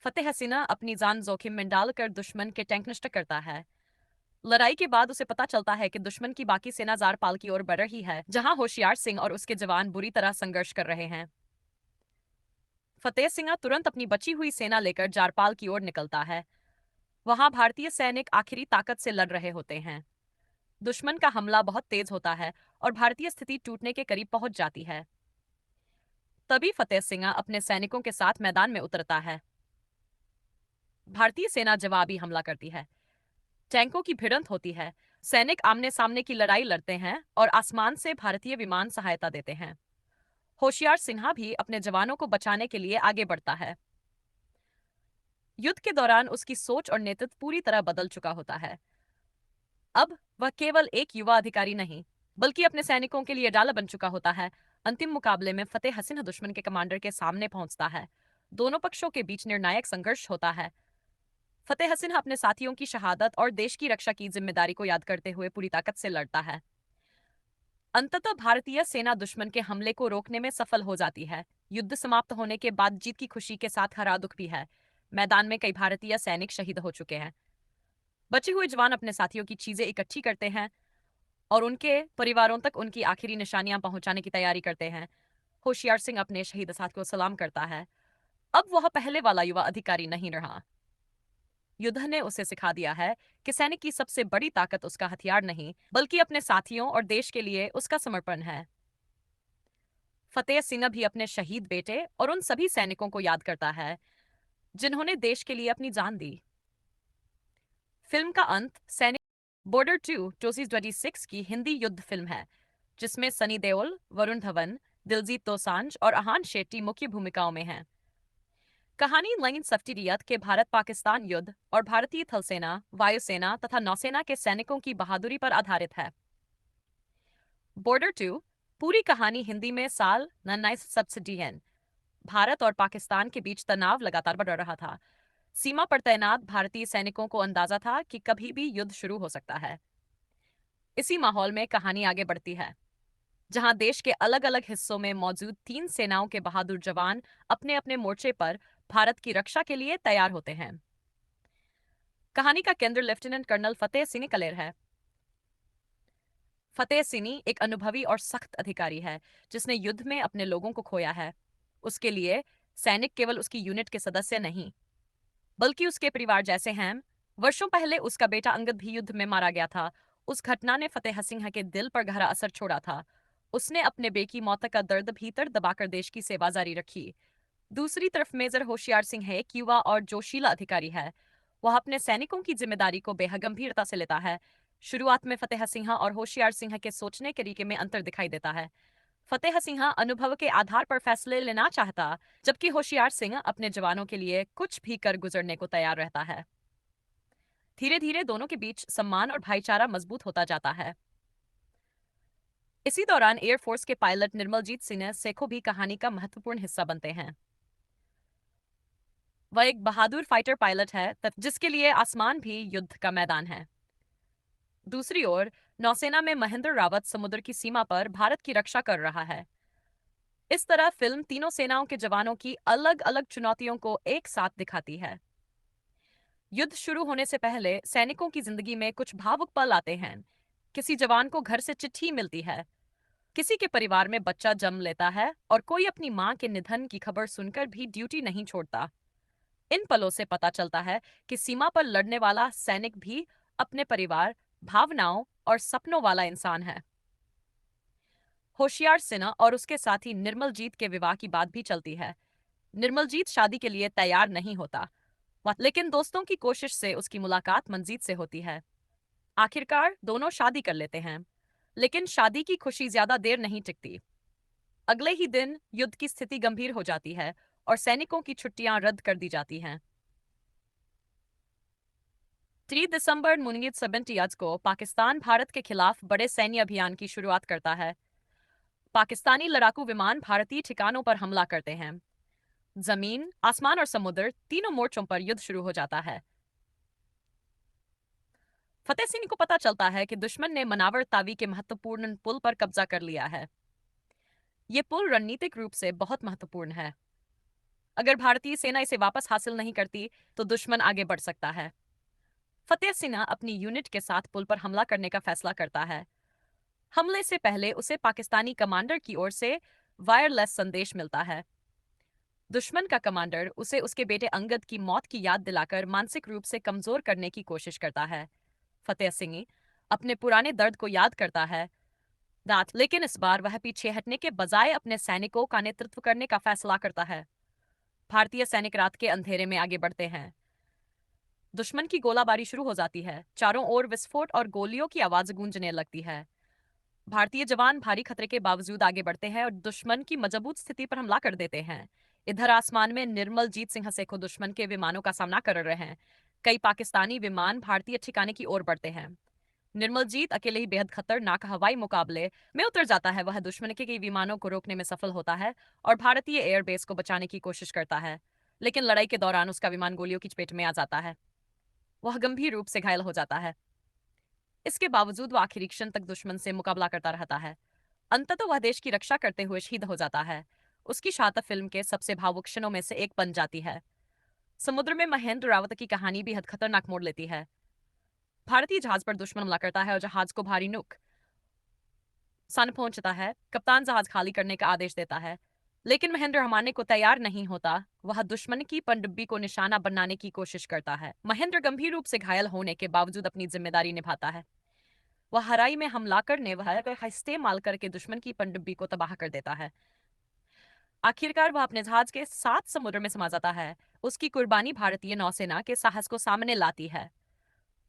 Speaker 1: फतेह सिंह अपनी जान जोखिम में डालकर दुश्मन के टैंक नष्ट करता है। लड़ाई के बाद उसे पता चलता है कि दुश्मन की बाकी सेना जारपाल की ओर बढ़ रही है, जहां होशियार सिंह और उसके जवान बुरी तरह संघर्ष कर रहे हैं। फतेह सिंह तुरंत अपनी बची हुई सेना लेकर जारपाल की ओर निकलता है। वहां भारतीय सैनिक आखिरी ताकत से लड़ रहे होते हैं। दुश्मन का हमला बहुत तेज होता है और भारतीय स्थिति टूटने के करीब पहुंच जाती है। तभी फतेह सिंह अपने सैनिकों के साथ मैदान में उतरता है। भारतीय सेना जवाबी हमला करती है। टैंकों की भिड़ंत होती है। सैनिक आमने सामने की लड़ाई लड़ते हैं और आसमान से भारतीय विमान सहायता देते हैं। होशियार सिन्हा भी अपने जवानों को बचाने के लिए आगे बढ़ता है। युद्ध के दौरान उसकी सोच और नेतृत्व पूरी तरह बदल चुका होता है। अब वह केवल एक युवा अधिकारी नहीं, बल्कि अपने सैनिकों के लिए डाला बन चुका होता है। अंतिम मुकाबले में फतेह हसीन दुश्मन के कमांडर के सामने पहुंचता है। दोनों पक्षों के बीच निर्णायक संघर्ष होता है। फतेह हसीन अपने साथियों की शहादत और देश की रक्षा की जिम्मेदारी को याद करते हुए पूरी ताकत से लड़ता है। अंततः भारतीय सेना दुश्मन के हमले को रोकने में सफल हो जाती है। युद्ध समाप्त होने के बाद जीत की खुशी के साथ हरा दुख भी है। मैदान में कई भारतीय सैनिक शहीद हो चुके हैं। बचे हुए जवान अपने साथियों की चीजें इकट्ठी करते हैं और उनके परिवारों तक उनकी आखिरी निशानियां पहुंचाने की तैयारी करते हैं। होशियार सिंह अपने शहीद साथ को सलाम करता है। अब वह पहले वाला युवा अधिकारी नहीं रहा। युद्ध ने उसे सिखा दिया है कि सैनिक की सबसे बड़ी ताकत उसका हथियार नहीं, बल्कि अपने साथियों और देश के लिए उसका समर्पण है। फतेह सिंह भी अपने शहीद बेटे और उन सभी सैनिकों को याद करता है जिन्होंने देश के लिए अपनी जान दी। फिल्म का अंत सैनिक बॉर्डर 2 2026 की हिंदी युद्ध फिल्म है, जिसमें सनी देओल, वरुण धवन, दिलजीत दोसांझ और अहान शेट्टी मुख्य भूमिकाओं में हैं। कहानी लाइन सफ्टिरियत के भारत पाकिस्तान युद्ध और भारतीय थल सेना, वायुसेना तथा नौसेना के सैनिकों की बहादुरी पर आधारित है। बॉर्डर 2 पूरी कहानी हिंदी में साल 1970 भारत और पाकिस्तान के बीच तनाव लगातार बढ़ रहा था। सीमा पर तैनात भारतीय सैनिकों को अंदाजा था कि कभी भी युद्ध शुरू हो सकता है। इसी माहौल में कहानी आगे बढ़ती है, जहां देश के अलग अलग हिस्सों में मौजूद तीन सेनाओं के बहादुर जवान अपने अपने मोर्चे पर भारत की रक्षा के लिए तैयार होते हैं। कहानी का केंद्र लेफ्टिनेंट कर्नल फतेह सिंह कलेर है। फतेह सिंह एक अनुभवी और सख्त अधिकारी है, जिसने युद्ध में अपने लोगों को खोया है। उसके लिए सैनिक केवल उसकी यूनिट के सदस्य नहीं, बल्कि उसके परिवार जैसे हैं। वर्षों पहले उसका बेटा अंगद भी युद्ध में मारा गया था। उस घटना ने फतेह सिंह के दिल पर गहरा असर छोड़ा था। उसने अपने बेटे की मौत का दर्द भीतर दबाकर देश की सेवा जारी रखी। दूसरी तरफ मेजर होशियार सिंह एक युवा और जोशीला अधिकारी है। वह अपने सैनिकों की जिम्मेदारी को बेहद गंभीरता से लेता है। शुरुआत में फतेह सिंह और होशियार सिंह के सोचने के तरीके में अंतर दिखाई देता है। फतेह सिंह अनुभव के आधार पर फैसले लेना चाहता, जबकि होशियार सिंह अपने जवानों के लिए कुछ भी कर गुजरने को तैयार रहता है। धीरे धीरे दोनों के बीच सम्मान और भाईचारा मजबूत होता जाता है। इसी दौरान एयरफोर्स के पायलट निर्मलजीत सिंह सेखो भी कहानी का महत्वपूर्ण हिस्सा बनते हैं। वह एक बहादुर फाइटर पायलट है, जिसके लिए आसमान भी युद्ध का मैदान है। दूसरी ओर नौसेना में महेंद्र रावत समुद्र की सीमा पर भारत की रक्षा कर रहा है। इस तरह फिल्म तीनों सेनाओं के जवानों की अलग अलग चुनौतियों को एक साथ दिखाती है। युद्ध शुरू होने से पहले सैनिकों की जिंदगी में कुछ भावुक पल आते हैं। किसी जवान को घर से चिट्ठी मिलती है, किसी के परिवार में बच्चा जन्म लेता है और कोई अपनी मां के निधन की खबर सुनकर भी ड्यूटी नहीं छोड़ता। इन पलों से पता चलता है कि सीमा पर लड़ने वाला सैनिक भी अपने परिवार, भावनाओं और सपनों वाला इंसान है। होशियार सिन्हा और उसके साथी निर्मलजीत के विवाह की बात भी चलती है। निर्मलजीत शादी के लिए तैयार नहीं होता, लेकिन दोस्तों की कोशिश से उसकी मुलाकात मंजीत से होती है। आखिरकार दोनों शादी कर लेते हैं, लेकिन शादी की खुशी ज्यादा देर नहीं टिकती। अगले ही दिन युद्ध की स्थिति गंभीर हो जाती है और सैनिकों की छुट्टियां रद्द कर दी जाती हैं। 3 दिसंबर 1970 को पाकिस्तान भारत के खिलाफ बड़े सैन्य अभियान की शुरुआत करता है। पाकिस्तानी लड़ाकू विमान भारतीय ठिकानों पर हमला करते हैं। जमीन, आसमान और समुद्र तीनों मोर्चों पर युद्ध शुरू हो जाता है। फतेह सिंह को पता चलता है कि दुश्मन ने मनावर तावी के महत्वपूर्ण पुल पर कब्जा कर लिया है। ये पुल रणनीतिक रूप से बहुत महत्वपूर्ण है। अगर भारतीय सेना इसे वापस हासिल नहीं करती, तो दुश्मन आगे बढ़ सकता है। फतेह सिंह अपनी यूनिट के साथ पुल पर हमला करने का फैसला करता है। हमले से पहले उसे पाकिस्तानी कमांडर की ओर से वायरलेस संदेश मिलता है। दुश्मन का कमांडर उसे उसके बेटे अंगद की मौत की याद दिलाकर मानसिक रूप से कमजोर करने की कोशिश करता है। फतेह सिंह अपने पुराने दर्द को याद करता है, लेकिन इस बार वह पीछे हटने के बजाय अपने सैनिकों का नेतृत्व करने का फैसला करता है। भारतीय सैनिक रात के अंधेरे में आगे बढ़ते हैं। दुश्मन की गोलाबारी शुरू हो जाती है। चारों ओर विस्फोट और गोलियों की आवाज गूंजने लगती है। भारतीय जवान भारी खतरे के बावजूद आगे बढ़ते हैं और दुश्मन की मजबूत स्थिति पर हमला कर देते हैं। इधर आसमान में निर्मलजीत सिंह सेखो दुश्मन के विमानों का सामना कर रहे हैं। कई पाकिस्तानी विमान भारतीय ठिकाने की ओर बढ़ते हैं। निर्मलजीत अकेले ही बेहद खतरनाक हवाई मुकाबले में उतर जाता है। वह दुश्मन के कई विमानों को रोकने में सफल होता है और भारतीय एयरबेस को बचाने की कोशिश करता है, लेकिन लड़ाई के दौरान उसका विमान गोलियों की चपेट में आ जाता है। वह गंभीर रूप से घायल हो जाता है। इसके बावजूद वह आखिरी क्षण तक दुश्मन से मुकाबला करता रहता है। अंततः वह देश की रक्षा करते हुए शहीद हो जाता है। उसकी शहादत फिल्म के सबसे भावुक क्षणों में से एक बन जाती है। समुद्र में महेंद्र रावत की कहानी भी हद खतरनाक मोड़ लेती है। भारतीय जहाज पर दुश्मन हमला करता है और जहाज को भारी नुकसान पहुंचता है। कप्तान जहाज खाली करने का आदेश देता है, लेकिन महेंद्र हमारने को तैयार नहीं होता। वह दुश्मन की पनडुब्बी को निशाना बनाने की कोशिश करता है। महेंद्र गंभीर रूप से घायल होने के बावजूद अपनी जिम्मेदारी निभाता है। वह हराई में हमला करने वह का इस्तेमाल करके दुश्मन की पनडुब्बी को तबाह कर देता है। आखिरकार वह अपने जहाज के साथ समुद्र में समा जाता है। उसकी कुर्बानी भारतीय नौसेना के साहस को सामने लाती है।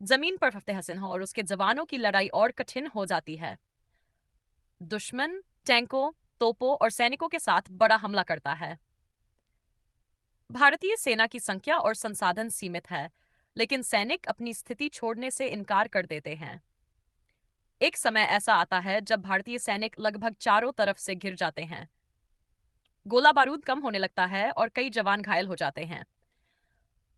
Speaker 1: जमीन पर फतेह सिंह और उसके जवानों की लड़ाई और कठिन हो जाती है। दुश्मन टैंकों, तोपों और सैनिकों के साथ बड़ा हमला करता है। भारतीय सेना की संख्या और संसाधन सीमित है, लेकिन सैनिक अपनी स्थिति छोड़ने से इनकार कर देते हैं। एक समय ऐसा आता है जब भारतीय सैनिक लगभग चारों तरफ से घिर जाते हैं। गोला बारूद कम होने लगता है और कई जवान घायल हो जाते हैं।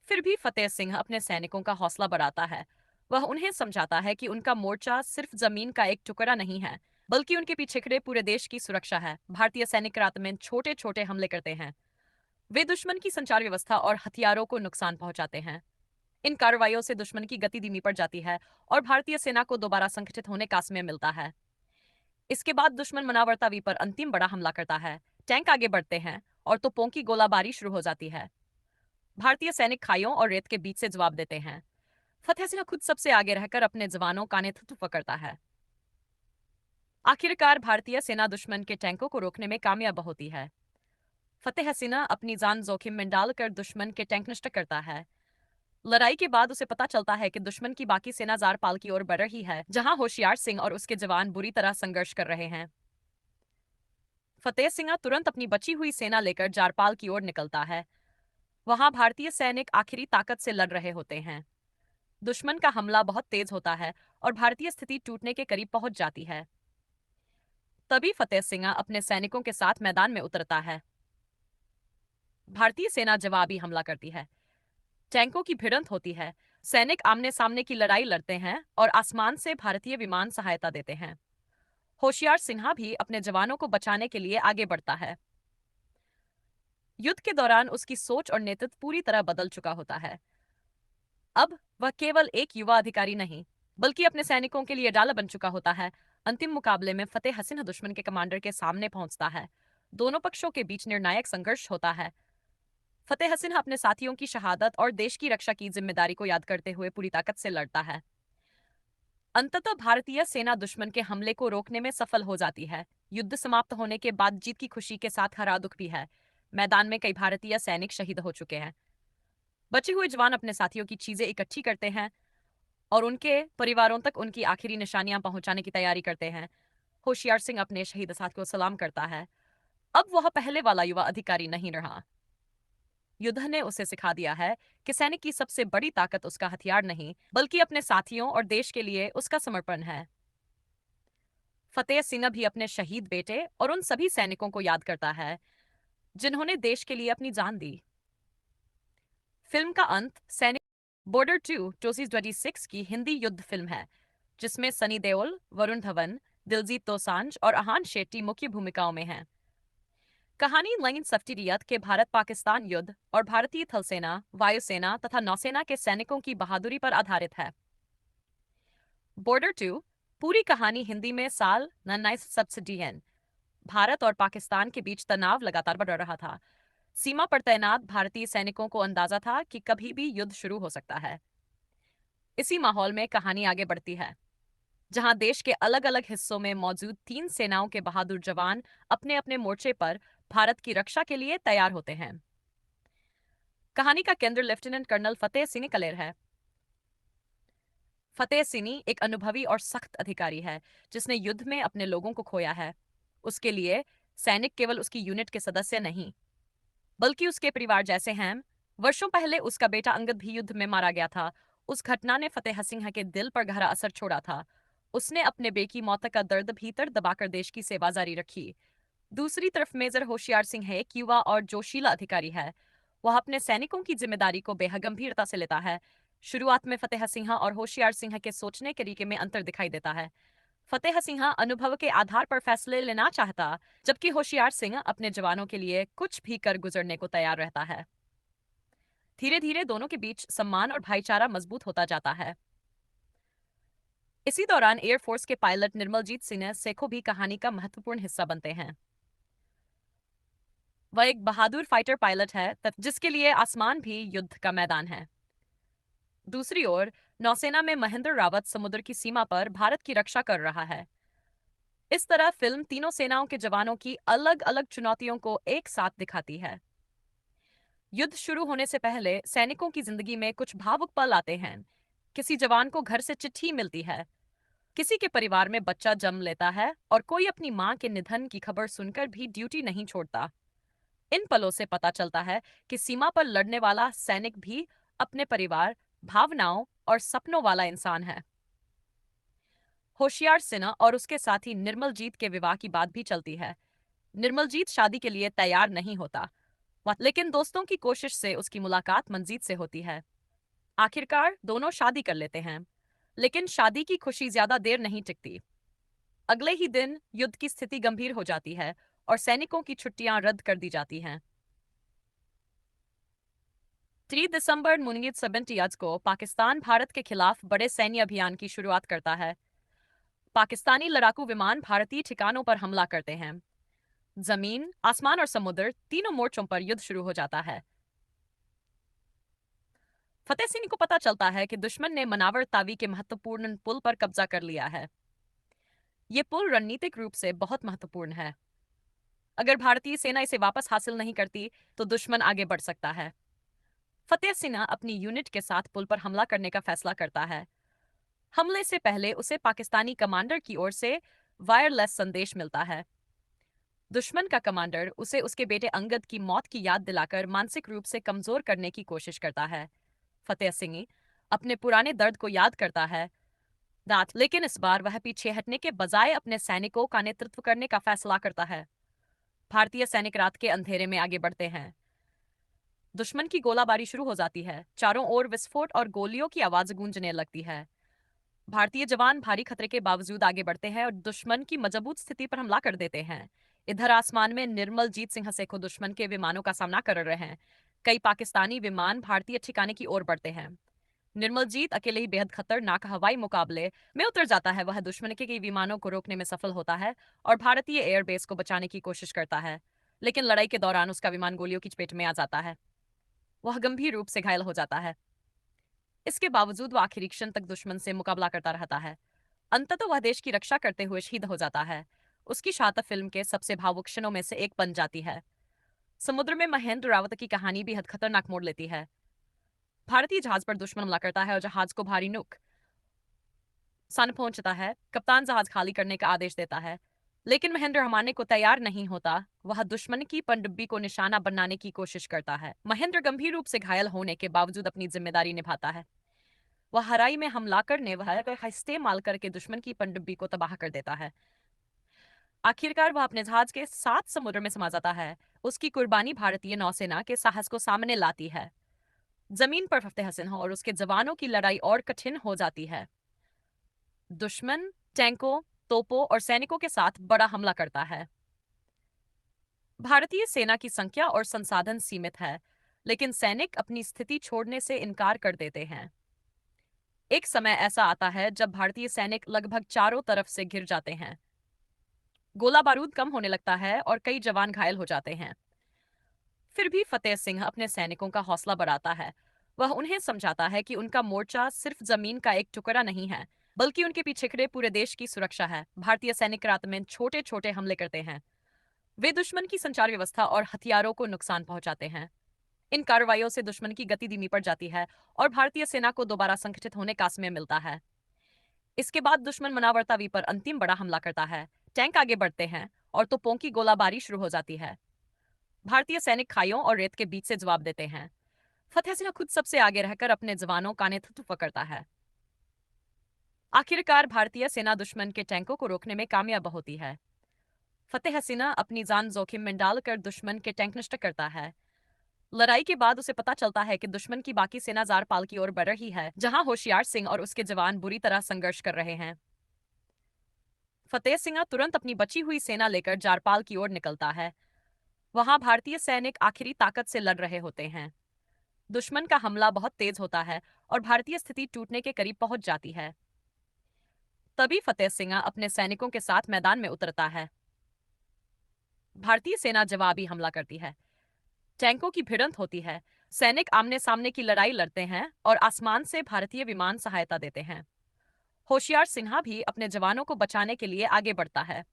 Speaker 1: फिर भी फतेह सिंह अपने सैनिकों का हौसला बढ़ाता है। वह उन्हें समझाता है कि उनका मोर्चा सिर्फ जमीन का एक टुकड़ा नहीं है, बल्कि उनके पीछे खड़े पूरे देश की सुरक्षा है। भारतीय सैनिक रात में छोटे छोटे हमले करते हैं। वे दुश्मन की संचार व्यवस्था और हथियारों को नुकसान पहुंचाते हैं। इन कार्रवाइयों से दुश्मन की गति धीमी पड़ जाती है और भारतीय सेना को दोबारा संगठित होने का समय मिलता है। इसके बाद दुश्मन मनावरतावी पर अंतिम बड़ा हमला करता है। टैंक आगे बढ़ते हैं और तोपों की गोलाबारी शुरू हो जाती है। भारतीय सैनिक खाइयों और रेत के बीच से जवाब देते हैं। फतेह सिंह खुद सबसे आगे रहकर अपने जवानों का नेतृत्व करता है। आखिरकार भारतीय सेना दुश्मन के टैंकों को रोकने में कामयाब होती है। फतेह सिंह अपनी जान जोखिम में डालकर दुश्मन के टैंक नष्ट करता है। लड़ाई के बाद उसे पता चलता है कि दुश्मन की बाकी सेना जारपाल की ओर बढ़ रही है, जहां होशियार सिंह और उसके जवान बुरी तरह संघर्ष कर रहे हैं। फतेह सिंह तुरंत अपनी बची हुई सेना लेकर जारपाल की ओर निकलता है। वहां भारतीय सैनिक आखिरी ताकत से लड़ रहे होते हैं। दुश्मन का हमला बहुत तेज होता है और भारतीय स्थिति टूटने के करीब पहुंच जाती है। तभी फतेह सिंह अपने सैनिकों के साथ मैदान में उतरता है। भारतीय सेना जवाबी हमला करती है। टैंकों की भिड़ंत होती है। सैनिक आमने सामने की लड़ाई लड़ते हैं और आसमान से भारतीय विमान सहायता देते हैं। होशियार सिन्हा भी अपने जवानों को बचाने के लिए आगे बढ़ता है। युद्ध के दौरान उसकी सोच और नेतृत्व पूरी तरह बदल चुका होता है। अब वह केवल एक युवा अधिकारी नहीं, बल्कि अपने सैनिकों के लिए डाला बन चुका होता है। अंतिम मुकाबले में फतेह सिंह दुश्मन के कमांडर के सामने पहुंचता है। दोनों पक्षों के बीच निर्णायक संघर्ष होता है। फतेह सिंह अपने साथियों की शहादत और देश की रक्षा की जिम्मेदारी को याद करते हुए पूरी ताकत से लड़ता है। अंततः भारतीय सेना दुश्मन के हमले को रोकने में सफल हो जाती है। युद्ध समाप्त होने के बाद जीत की खुशी के साथ हरा दुख भी है। मैदान में कई भारतीय सैनिक शहीद हो चुके हैं। बचे हुए जवान अपने साथियों की चीजें इकट्ठी करते हैं और उनके परिवारों तक उनकी आखिरी निशानियां पहुंचाने की तैयारी करते हैं। होशियार सिंह अपने शहीद साथ को सलाम करता है। अब वह पहले वाला युवा अधिकारी नहीं रहा। युद्ध ने उसे सिखा दिया है कि सैनिक की सबसे बड़ी ताकत उसका हथियार नहीं, बल्कि अपने साथियों और देश के लिए उसका समर्पण है। फतेह सिंह भी अपने शहीद बेटे और उन सभी सैनिकों को याद करता है जिन्होंने देश के लिए अपनी जान दी। फिल्म का अंत सैनिक बॉर्डर 2 2026 की हिंदी युद्ध फिल्म है, जिसमें सनी देओल, वरुण धवन, दिलजीत दोसांझ और अहान शेट्टी मुख्य भूमिकाओं में हैं। कहानी लाइन सफ्टिरियत के भारत पाकिस्तान युद्ध और भारतीय थल सेना, वायुसेना तथा नौसेना के सैनिकों की बहादुरी पर आधारित है। बॉर्डर 2 पूरी कहानी हिंदी में साल 1970 भारत और पाकिस्तान के बीच तनाव लगातार बढ़ रहा था। सीमा पर तैनात भारतीय सैनिकों को अंदाजा था कि कभी भी युद्ध शुरू हो सकता है। इसी माहौल में कहानी आगे बढ़ती है, जहां देश के अलग अलग हिस्सों में मौजूद तीन सेनाओं के बहादुर जवान अपने अपने मोर्चे पर भारत की रक्षा के लिए तैयार होते हैं। कहानी का केंद्र लेफ्टिनेंट कर्नल फतेह सिंह कलेर है। फतेह सिंह एक अनुभवी और सख्त अधिकारी है, जिसने युद्ध में अपने लोगों को खोया है। उसके लिए सैनिक केवल उसकी यूनिट के सदस्य नहीं, बल्कि उसके परिवार जैसे हैं। वर्षों पहले उसका बेटा अंगद भी युद्ध में मारा गया था। उस घटना ने फतेह सिंह के दिल पर गहरा असर छोड़ा था। उसने अपने बेकी मौत का दर्द भीतर दबाकर देश की सेवा जारी रखी। दूसरी तरफ मेजर होशियार सिंह एक युवा और जोशीला अधिकारी है। वह अपने सैनिकों की जिम्मेदारी को बेहद गंभीरता से लेता है। शुरुआत में फतेह सिंह और होशियार सिंह के सोचने के तरीके में अंतर दिखाई देता है। फतेह सिंह अनुभव के आधार पर फैसले लेना चाहता, जबकि होशियार सिंह अपने जवानों के लिए कुछ भी कर गुजरने को तैयार रहता है। धीरे धीरे दोनों के बीच सम्मान और भाईचारा मजबूत होता जाता है। इसी दौरान एयरफोर्स के पायलट निर्मलजीत सिंह सेखो भी कहानी का महत्वपूर्ण हिस्सा बनते हैं। वह एक बहादुर फाइटर पायलट है जिसके लिए आसमान भी युद्ध का मैदान है। दूसरी ओर नौसेना में महेंद्र रावत समुद्र की सीमा पर भारत की रक्षा कर रहा है। इस तरह फिल्म तीनों सेनाओं के जवानों की अलग अलग चुनौतियों को एक साथ दिखाती है। युद्ध शुरू होने से पहले सैनिकों की जिंदगी में कुछ भावुक पल आते हैं। किसी जवान को घर से चिट्ठी मिलती है, किसी के परिवार में बच्चा जन्म लेता है और कोई अपनी मां के निधन की खबर सुनकर भी ड्यूटी नहीं छोड़ता। इन पलों से पता चलता है कि सीमा पर लड़ने वाला सैनिक भी अपने परिवार, भावनाओं और सपनों वाला इंसान है। होशियार सिन्हा और उसके साथी निर्मलजीत के विवाह की बात भी चलती है। निर्मलजीत शादी के लिए तैयार नहीं होता, लेकिन दोस्तों की कोशिश से उसकी मुलाकात मंजीत से होती है। आखिरकार दोनों शादी कर लेते हैं, लेकिन शादी की खुशी ज्यादा देर नहीं टिकती। अगले ही दिन युद्ध की स्थिति गंभीर हो जाती है और सैनिकों की छुट्टियां रद्द कर दी जाती हैं। 3 दिसंबर 1970 को पाकिस्तान भारत के खिलाफ बड़े सैन्य अभियान की शुरुआत करता है। पाकिस्तानी लड़ाकू विमान भारतीय ठिकानों पर हमला करते हैं। जमीन, आसमान और समुद्र तीनों मोर्चों पर युद्ध शुरू हो जाता है। फतेह सिंह को पता चलता है कि दुश्मन ने मनावर तावी के महत्वपूर्ण पुल पर कब्जा कर लिया है। ये पुल रणनीतिक रूप से बहुत महत्वपूर्ण है। अगर भारतीय सेना इसे वापस हासिल नहीं करती, तो दुश्मन आगे बढ़ सकता है। फतेह सिंह अपनी यूनिट के साथ पुल पर हमला करने का फैसला करता है। हमले से पहले उसे पाकिस्तानी कमांडर की ओर से वायरलेस संदेश मिलता है। दुश्मन का कमांडर उसे उसके बेटे अंगद की मौत की याद दिलाकर मानसिक रूप से कमजोर करने की कोशिश करता है। फतेह सिंह अपने पुराने दर्द को याद करता है, लेकिन इस बार वह पीछे हटने के बजाय अपने सैनिकों का नेतृत्व करने का फैसला करता है। भारतीय सैनिक रात के अंधेरे में आगे बढ़ते हैं। दुश्मन की गोलाबारी शुरू हो जाती है। चारों ओर विस्फोट और गोलियों की आवाज गूंजने लगती है। भारतीय जवान भारी खतरे के बावजूद आगे बढ़ते हैं और दुश्मन की मजबूत स्थिति पर हमला कर देते हैं। इधर आसमान में निर्मलजीत सिंह सेखो दुश्मन के विमानों का सामना कर रहे हैं। कई पाकिस्तानी विमान भारतीय ठिकाने की ओर बढ़ते हैं। निर्मलजीत अकेले ही बेहद खतरनाक हवाई मुकाबले में उतर जाता है। वह दुश्मन के कई विमानों को रोकने में सफल होता है और भारतीय एयरबेस को बचाने की कोशिश करता है, लेकिन लड़ाई के दौरान उसका विमान गोलियों की चपेट में आ जाता है। वह गंभीर रूप से घायल हो जाता है। इसके बावजूद वह आखिरी क्षण तक दुश्मन से मुकाबला करता रहता है। अंततः वह देश की रक्षा करते हुए शहीद हो जाता है। उसकी शहादत फिल्म के सबसे भावुक क्षणों में से एक बन जाती है। समुद्र में महेंद्र रावत की कहानी भी हद खतरनाक मोड़ लेती है। भारतीय जहाज पर दुश्मन हमला करता है और जहाज को भारी नुकसान पहुंचता है। कप्तान जहाज खाली करने का आदेश देता है, लेकिन महेंद्र हमारे को तैयार नहीं होता। वह दुश्मन की पनडुब्बी को निशाना बनाने की कोशिश करता है। महेंद्र गंभीर रूप से घायल होने के बावजूद अपनी जिम्मेदारी निभाता है। वह हराई में हमला करने वह इस्तेमाल करके दुश्मन की पनडुब्बी को तबाह कर देता है। आखिरकार वह अपने जहाज के साथ समुद्र में समा जाता है। उसकी कुर्बानी भारतीय नौसेना के साहस को सामने लाती है। जमीन पर फतेह सिंह और उसके जवानों की लड़ाई और कठिन हो जाती है। दुश्मन टैंकों, तोपों और सैनिकों के साथ बड़ा हमला करता है। भारतीय सेना की संख्या और संसाधन सीमित है, लेकिन सैनिक अपनी स्थिति छोड़ने से इनकार कर देते हैं। एक समय ऐसा आता है जब भारतीय सैनिक लगभग चारों तरफ से घिर जाते हैं। गोला बारूद कम होने लगता है और कई जवान घायल हो जाते हैं। फिर भी फतेह सिंह अपने सैनिकों का हौसला बढ़ाता है। वह उन्हें समझाता है कि उनका मोर्चा सिर्फ जमीन का एक टुकड़ा नहीं है, बल्कि उनके पीछे खड़े पूरे देश की सुरक्षा है। भारतीय सैनिक रात में छोटे छोटे हमले करते हैं। वे दुश्मन की संचार व्यवस्था और हथियारों को नुकसान पहुंचाते हैं। इन कार्रवाइयों से दुश्मन की गति धीमी पड़ जाती है और भारतीय सेना को दोबारा संगठित होने का समय मिलता है। इसके बाद दुश्मन मनावरतावी पर अंतिम बड़ा हमला करता है। टैंक आगे बढ़ते हैं और तोपों की गोलाबारी शुरू हो जाती है। भारतीय सैनिक खाइयों और रेत के बीच से जवाब देते हैं। फतेह सिंह खुद सबसे आगे रहकर अपने जवानों का नेतृत्व करता है। आखिरकार भारतीय सेना दुश्मन के टैंकों को रोकने में कामयाब होती है। फतेह हसीना अपनी जान जोखिम में डालकर दुश्मन के टैंक नष्ट करता है। लड़ाई के बाद उसे पता चलता है कि दुश्मन की बाकी सेना जारपाल की ओर बढ़ रही है, जहां होशियार सिंह और उसके जवान बुरी तरह संघर्ष कर रहे हैं। फतेह सिंह तुरंत अपनी बची हुई सेना लेकर जारपाल की ओर निकलता है। वहां भारतीय सैनिक आखिरी ताकत से लड़ रहे होते हैं। दुश्मन का हमला बहुत तेज होता है और भारतीय स्थिति टूटने के करीब पहुंच जाती है। तभी फतेह सिंह अपने सैनिकों के साथ मैदान में उतरता है। भारतीय सेना जवाबी हमला करती है। टैंकों की भिड़ंत होती है। सैनिक आमने सामने की लड़ाई लड़ते हैं और आसमान से भारतीय विमान सहायता देते हैं। होशियार सिन्हा भी अपने जवानों को बचाने के लिए आगे बढ़ता है।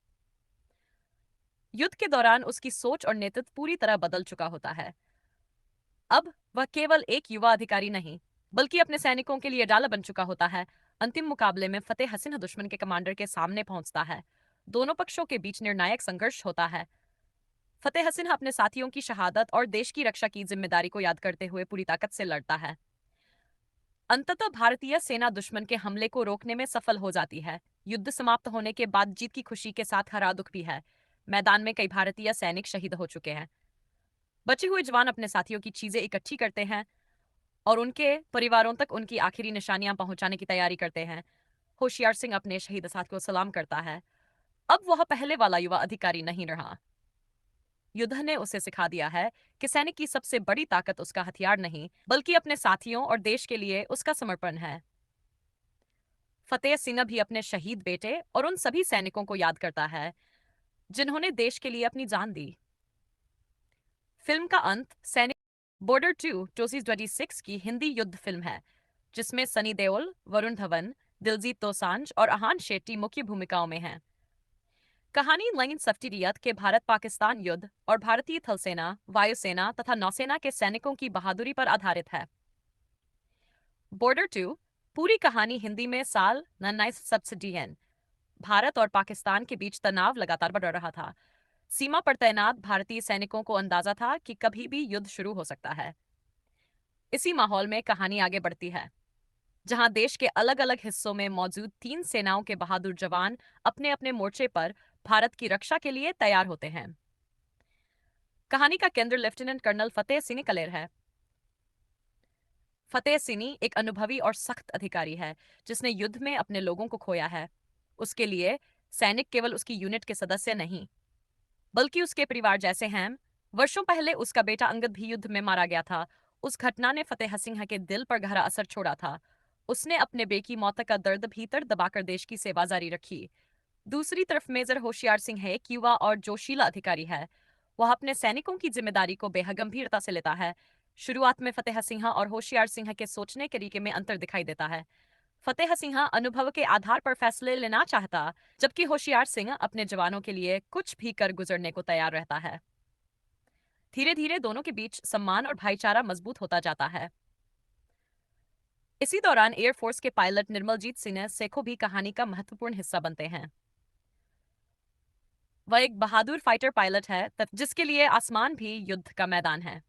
Speaker 1: युद्ध के दौरान उसकी सोच और नेतृत्व पूरी तरह बदल चुका होता है। अब वह केवल एक युवा अधिकारी नहीं, बल्कि अपने सैनिकों के लिए डाला बन चुका होता है। अंतिम मुकाबले में फतेह हसीन दुश्मन के कमांडर के सामने पहुंचता है। दोनों पक्षों के बीच निर्णायक संघर्ष होता है। फतेह हसीन अपने साथियों की शहादत और देश की रक्षा की जिम्मेदारी को याद करते हुए पूरी ताकत से लड़ता है। अंततः भारतीय सेना दुश्मन के हमले को रोकने में सफल हो जाती है। युद्ध समाप्त होने के बाद जीत की खुशी के साथ हरा दुख भी है। मैदान में कई भारतीय सैनिक शहीद हो चुके हैं। बचे हुए जवान अपने साथियों की चीजें इकट्ठी करते हैं और उनके परिवारों तक उनकी आखिरी निशानियां पहुंचाने की तैयारी करते हैं। होशियार सिंह अपने शहीद साथ को सलाम करता है। अब वह पहले वाला युवा अधिकारी नहीं रहा। युद्ध ने उसे सिखा दिया है कि सैनिक की सबसे बड़ी ताकत उसका हथियार नहीं, बल्कि अपने साथियों और देश के लिए उसका समर्पण है। फतेह सिंह भी अपने शहीद बेटे और उन सभी सैनिकों को याद करता है जिन्होंने देश के लिए अपनी जान दी। फिल्म का अंत सैनिक बॉर्डर 2 2026 की हिंदी युद्ध फिल्म है, जिसमें सनी देओल, वरुण धवन, दिलजीत दोसांझ और अहान शेट्टी मुख्य भूमिकाओं में हैं। कहानी लाइन सफ्टिरियत के भारत पाकिस्तान युद्ध और भारतीय थल सेना, वायुसेना तथा नौसेना के सैनिकों की बहादुरी पर आधारित है। बॉर्डर 2 पूरी कहानी हिंदी में साल 1970 भारत और पाकिस्तान के बीच तनाव लगातार बढ़ रहा था। सीमा पर तैनात भारतीय सैनिकों को अंदाजा था कि कभी भी युद्ध शुरू हो सकता है। इसी माहौल में कहानी आगे बढ़ती है, जहां देश के अलग अलग हिस्सों में मौजूद तीन सेनाओं के बहादुर जवान अपने अपने मोर्चे पर भारत की रक्षा के लिए तैयार होते हैं। कहानी का केंद्र लेफ्टिनेंट कर्नल फतेह सिंह कलेर है। फतेह सिंह एक अनुभवी और सख्त अधिकारी है, जिसने युद्ध में अपने लोगों को खोया है। उसके लिए सैनिक केवल उसकी यूनिट के सदस्य नहीं, बल्कि उसके परिवार जैसे हैं। वर्षों पहले उसका बेटा अंगद भी युद्ध में मारा गया था। उस घटना ने फतेह सिंह के दिल पर गहरा असर छोड़ा था। उसने अपने बेटे की मौत का दर्द भीतर दबाकर देश की सेवा जारी रखी। दूसरी तरफ मेजर होशियार सिंह एक युवा और जोशीला अधिकारी है। वह अपने सैनिकों की जिम्मेदारी को बेहद गंभीरता से लेता है। शुरुआत में फतेह सिंह और होशियार सिंह के सोचने के तरीके में अंतर दिखाई देता है। फतेह सिंह अनुभव के आधार पर फैसले लेना चाहता, जबकि होशियार सिंह अपने जवानों के लिए कुछ भी कर गुजरने को तैयार रहता है। धीरे धीरे दोनों के बीच सम्मान और भाईचारा मजबूत होता जाता है। इसी दौरान एयरफोर्स के पायलट निर्मलजीत सिंह सेखो भी कहानी का महत्वपूर्ण हिस्सा बनते हैं। वह एक बहादुर फाइटर पायलट है, जिसके लिए आसमान भी युद्ध का मैदान है।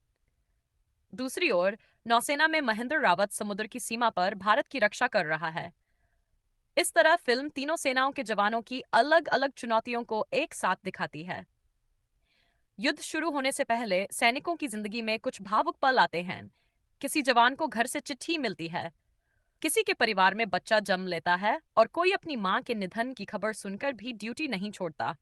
Speaker 1: दूसरी ओर नौसेना में महेंद्र रावत समुद्र की सीमा पर भारत की रक्षा कर रहा है। इस तरह फिल्म तीनों सेनाओं के जवानों की अलग अलग चुनौतियों को एक साथ दिखाती है। युद्ध शुरू होने से पहले सैनिकों की जिंदगी में कुछ भावुक पल आते हैं। किसी जवान को घर से चिट्ठी मिलती है, किसी के परिवार में बच्चा जन्म लेता है और कोई अपनी मां के निधन की खबर सुनकर भी ड्यूटी नहीं छोड़ता।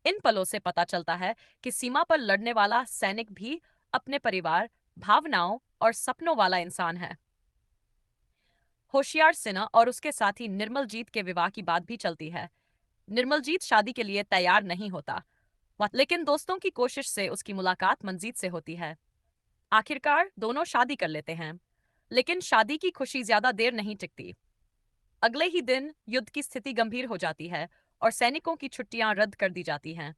Speaker 1: इन पलों से पता चलता है कि सीमा पर लड़ने वाला सैनिक भी अपने परिवार, भावनाओं और सपनों वाला इंसान है। होशियार सिन्हा और उसके साथी निर्मलजीत के विवाह की बात भी चलती है। निर्मलजीत शादी के लिए तैयार नहीं होता, लेकिन दोस्तों की कोशिश से उसकी मुलाकात मंजीत से होती है। आखिरकार दोनों शादी कर लेते हैं, लेकिन शादी की खुशी ज्यादा देर नहीं टिकती। अगले ही दिन युद्ध की स्थिति गंभीर हो जाती है और सैनिकों की छुट्टियां रद्द कर दी जाती हैं।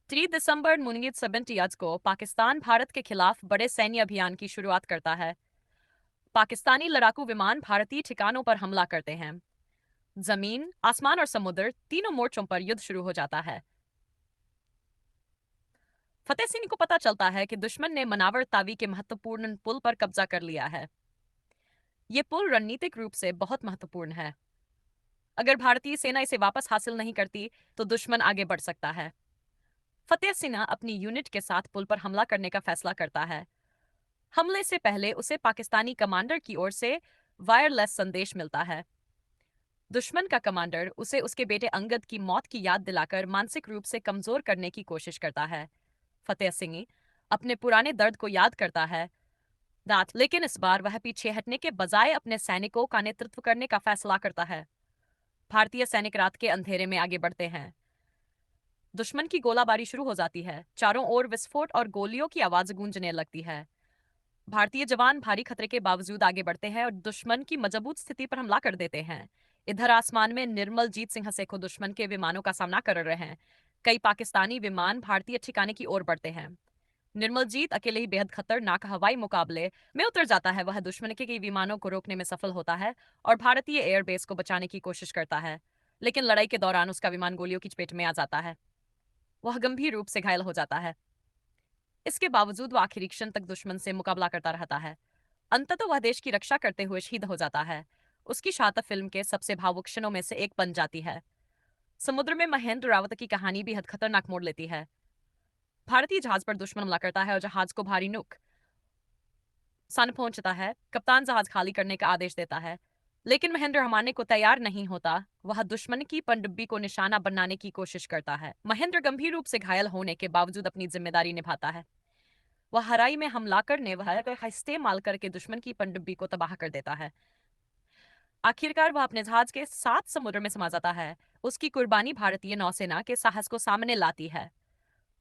Speaker 1: 3 दिसंबर 1970 को पाकिस्तान भारत के खिलाफ बड़े सैन्य अभियान की शुरुआत करता है। पाकिस्तानी लड़ाकू विमान भारतीय ठिकानों पर हमला करते हैं। जमीन, आसमान और समुद्र तीनों मोर्चों पर युद्ध शुरू हो जाता है। फतेह सिंह को पता चलता है कि दुश्मन ने मनावर तावी के महत्वपूर्ण पुल पर कब्जा कर लिया है। ये पुल रणनीतिक रूप से बहुत महत्वपूर्ण है। अगर भारतीय सेना इसे वापस हासिल नहीं करती, तो दुश्मन आगे बढ़ सकता है। फतेह सिंह अपनी यूनिट के साथ पुल पर हमला करने का फैसला करता है। हमले से पहले उसे पाकिस्तानी कमांडर की ओर से वायरलेस संदेश मिलता है। दुश्मन का कमांडर उसे उसके बेटे अंगद की मौत की याद दिलाकर मानसिक रूप से कमजोर करने की कोशिश करता है। फतेह सिंह अपने पुराने दर्द को याद करता है दांत, लेकिन इस बार वह पीछे हटने के बजाय अपने सैनिकों का नेतृत्व करने का फैसला करता है। भारतीय सैनिक रात के अंधेरे में आगे बढ़ते हैं। दुश्मन की गोलाबारी शुरू हो जाती है। चारों ओर विस्फोट और गोलियों की आवाज गूंजने लगती है। भारतीय जवान भारी खतरे के बावजूद आगे बढ़ते हैं और दुश्मन की मजबूत स्थिति पर हमला कर देते हैं। इधर आसमान में निर्मलजीत सिंह सेखो दुश्मन के विमानों का सामना कर रहे हैं। कई पाकिस्तानी विमान भारतीय ठिकाने की ओर बढ़ते हैं। निर्मलजीत अकेले ही बेहद खतरनाक हवाई मुकाबले में उतर जाता है। वह दुश्मन के कई विमानों को रोकने में सफल होता है और भारतीय एयरबेस को बचाने की कोशिश करता है, लेकिन लड़ाई के दौरान उसका विमान गोलियों की चपेट में आ जाता है। वह गंभीर रूप से घायल हो जाता है। इसके बावजूद वह आखिरी क्षण तक दुश्मन से मुकाबला करता रहता है। अंततः वह देश की रक्षा करते हुए शहीद हो जाता है। उसकी शहादत फिल्म के सबसे भावुक क्षणों में से एक बन जाती है। समुद्र में महेंद्र रावत की कहानी भी हद खतरनाक मोड़ लेती है। भारतीय जहाज पर दुश्मन हमला करता है और जहाज को भारी नुकसान पहुंचता है। कप्तान जहाज खाली करने का आदेश देता है, लेकिन महेंद्र हमारने को तैयार नहीं होता। वह दुश्मन की पनडुब्बी को निशाना बनाने की कोशिश करता है। महेंद्र गंभीर रूप से घायल होने के बावजूद अपनी जिम्मेदारी निभाता है। वह हराई में हमला करने वह इस्तेमाल करके दुश्मन की पनडुब्बी को तबाह कर देता है। आखिरकार वह अपने जहाज के साथ समुद्र में समा जाता है। उसकी कुर्बानी भारतीय नौसेना के साहस को सामने लाती है।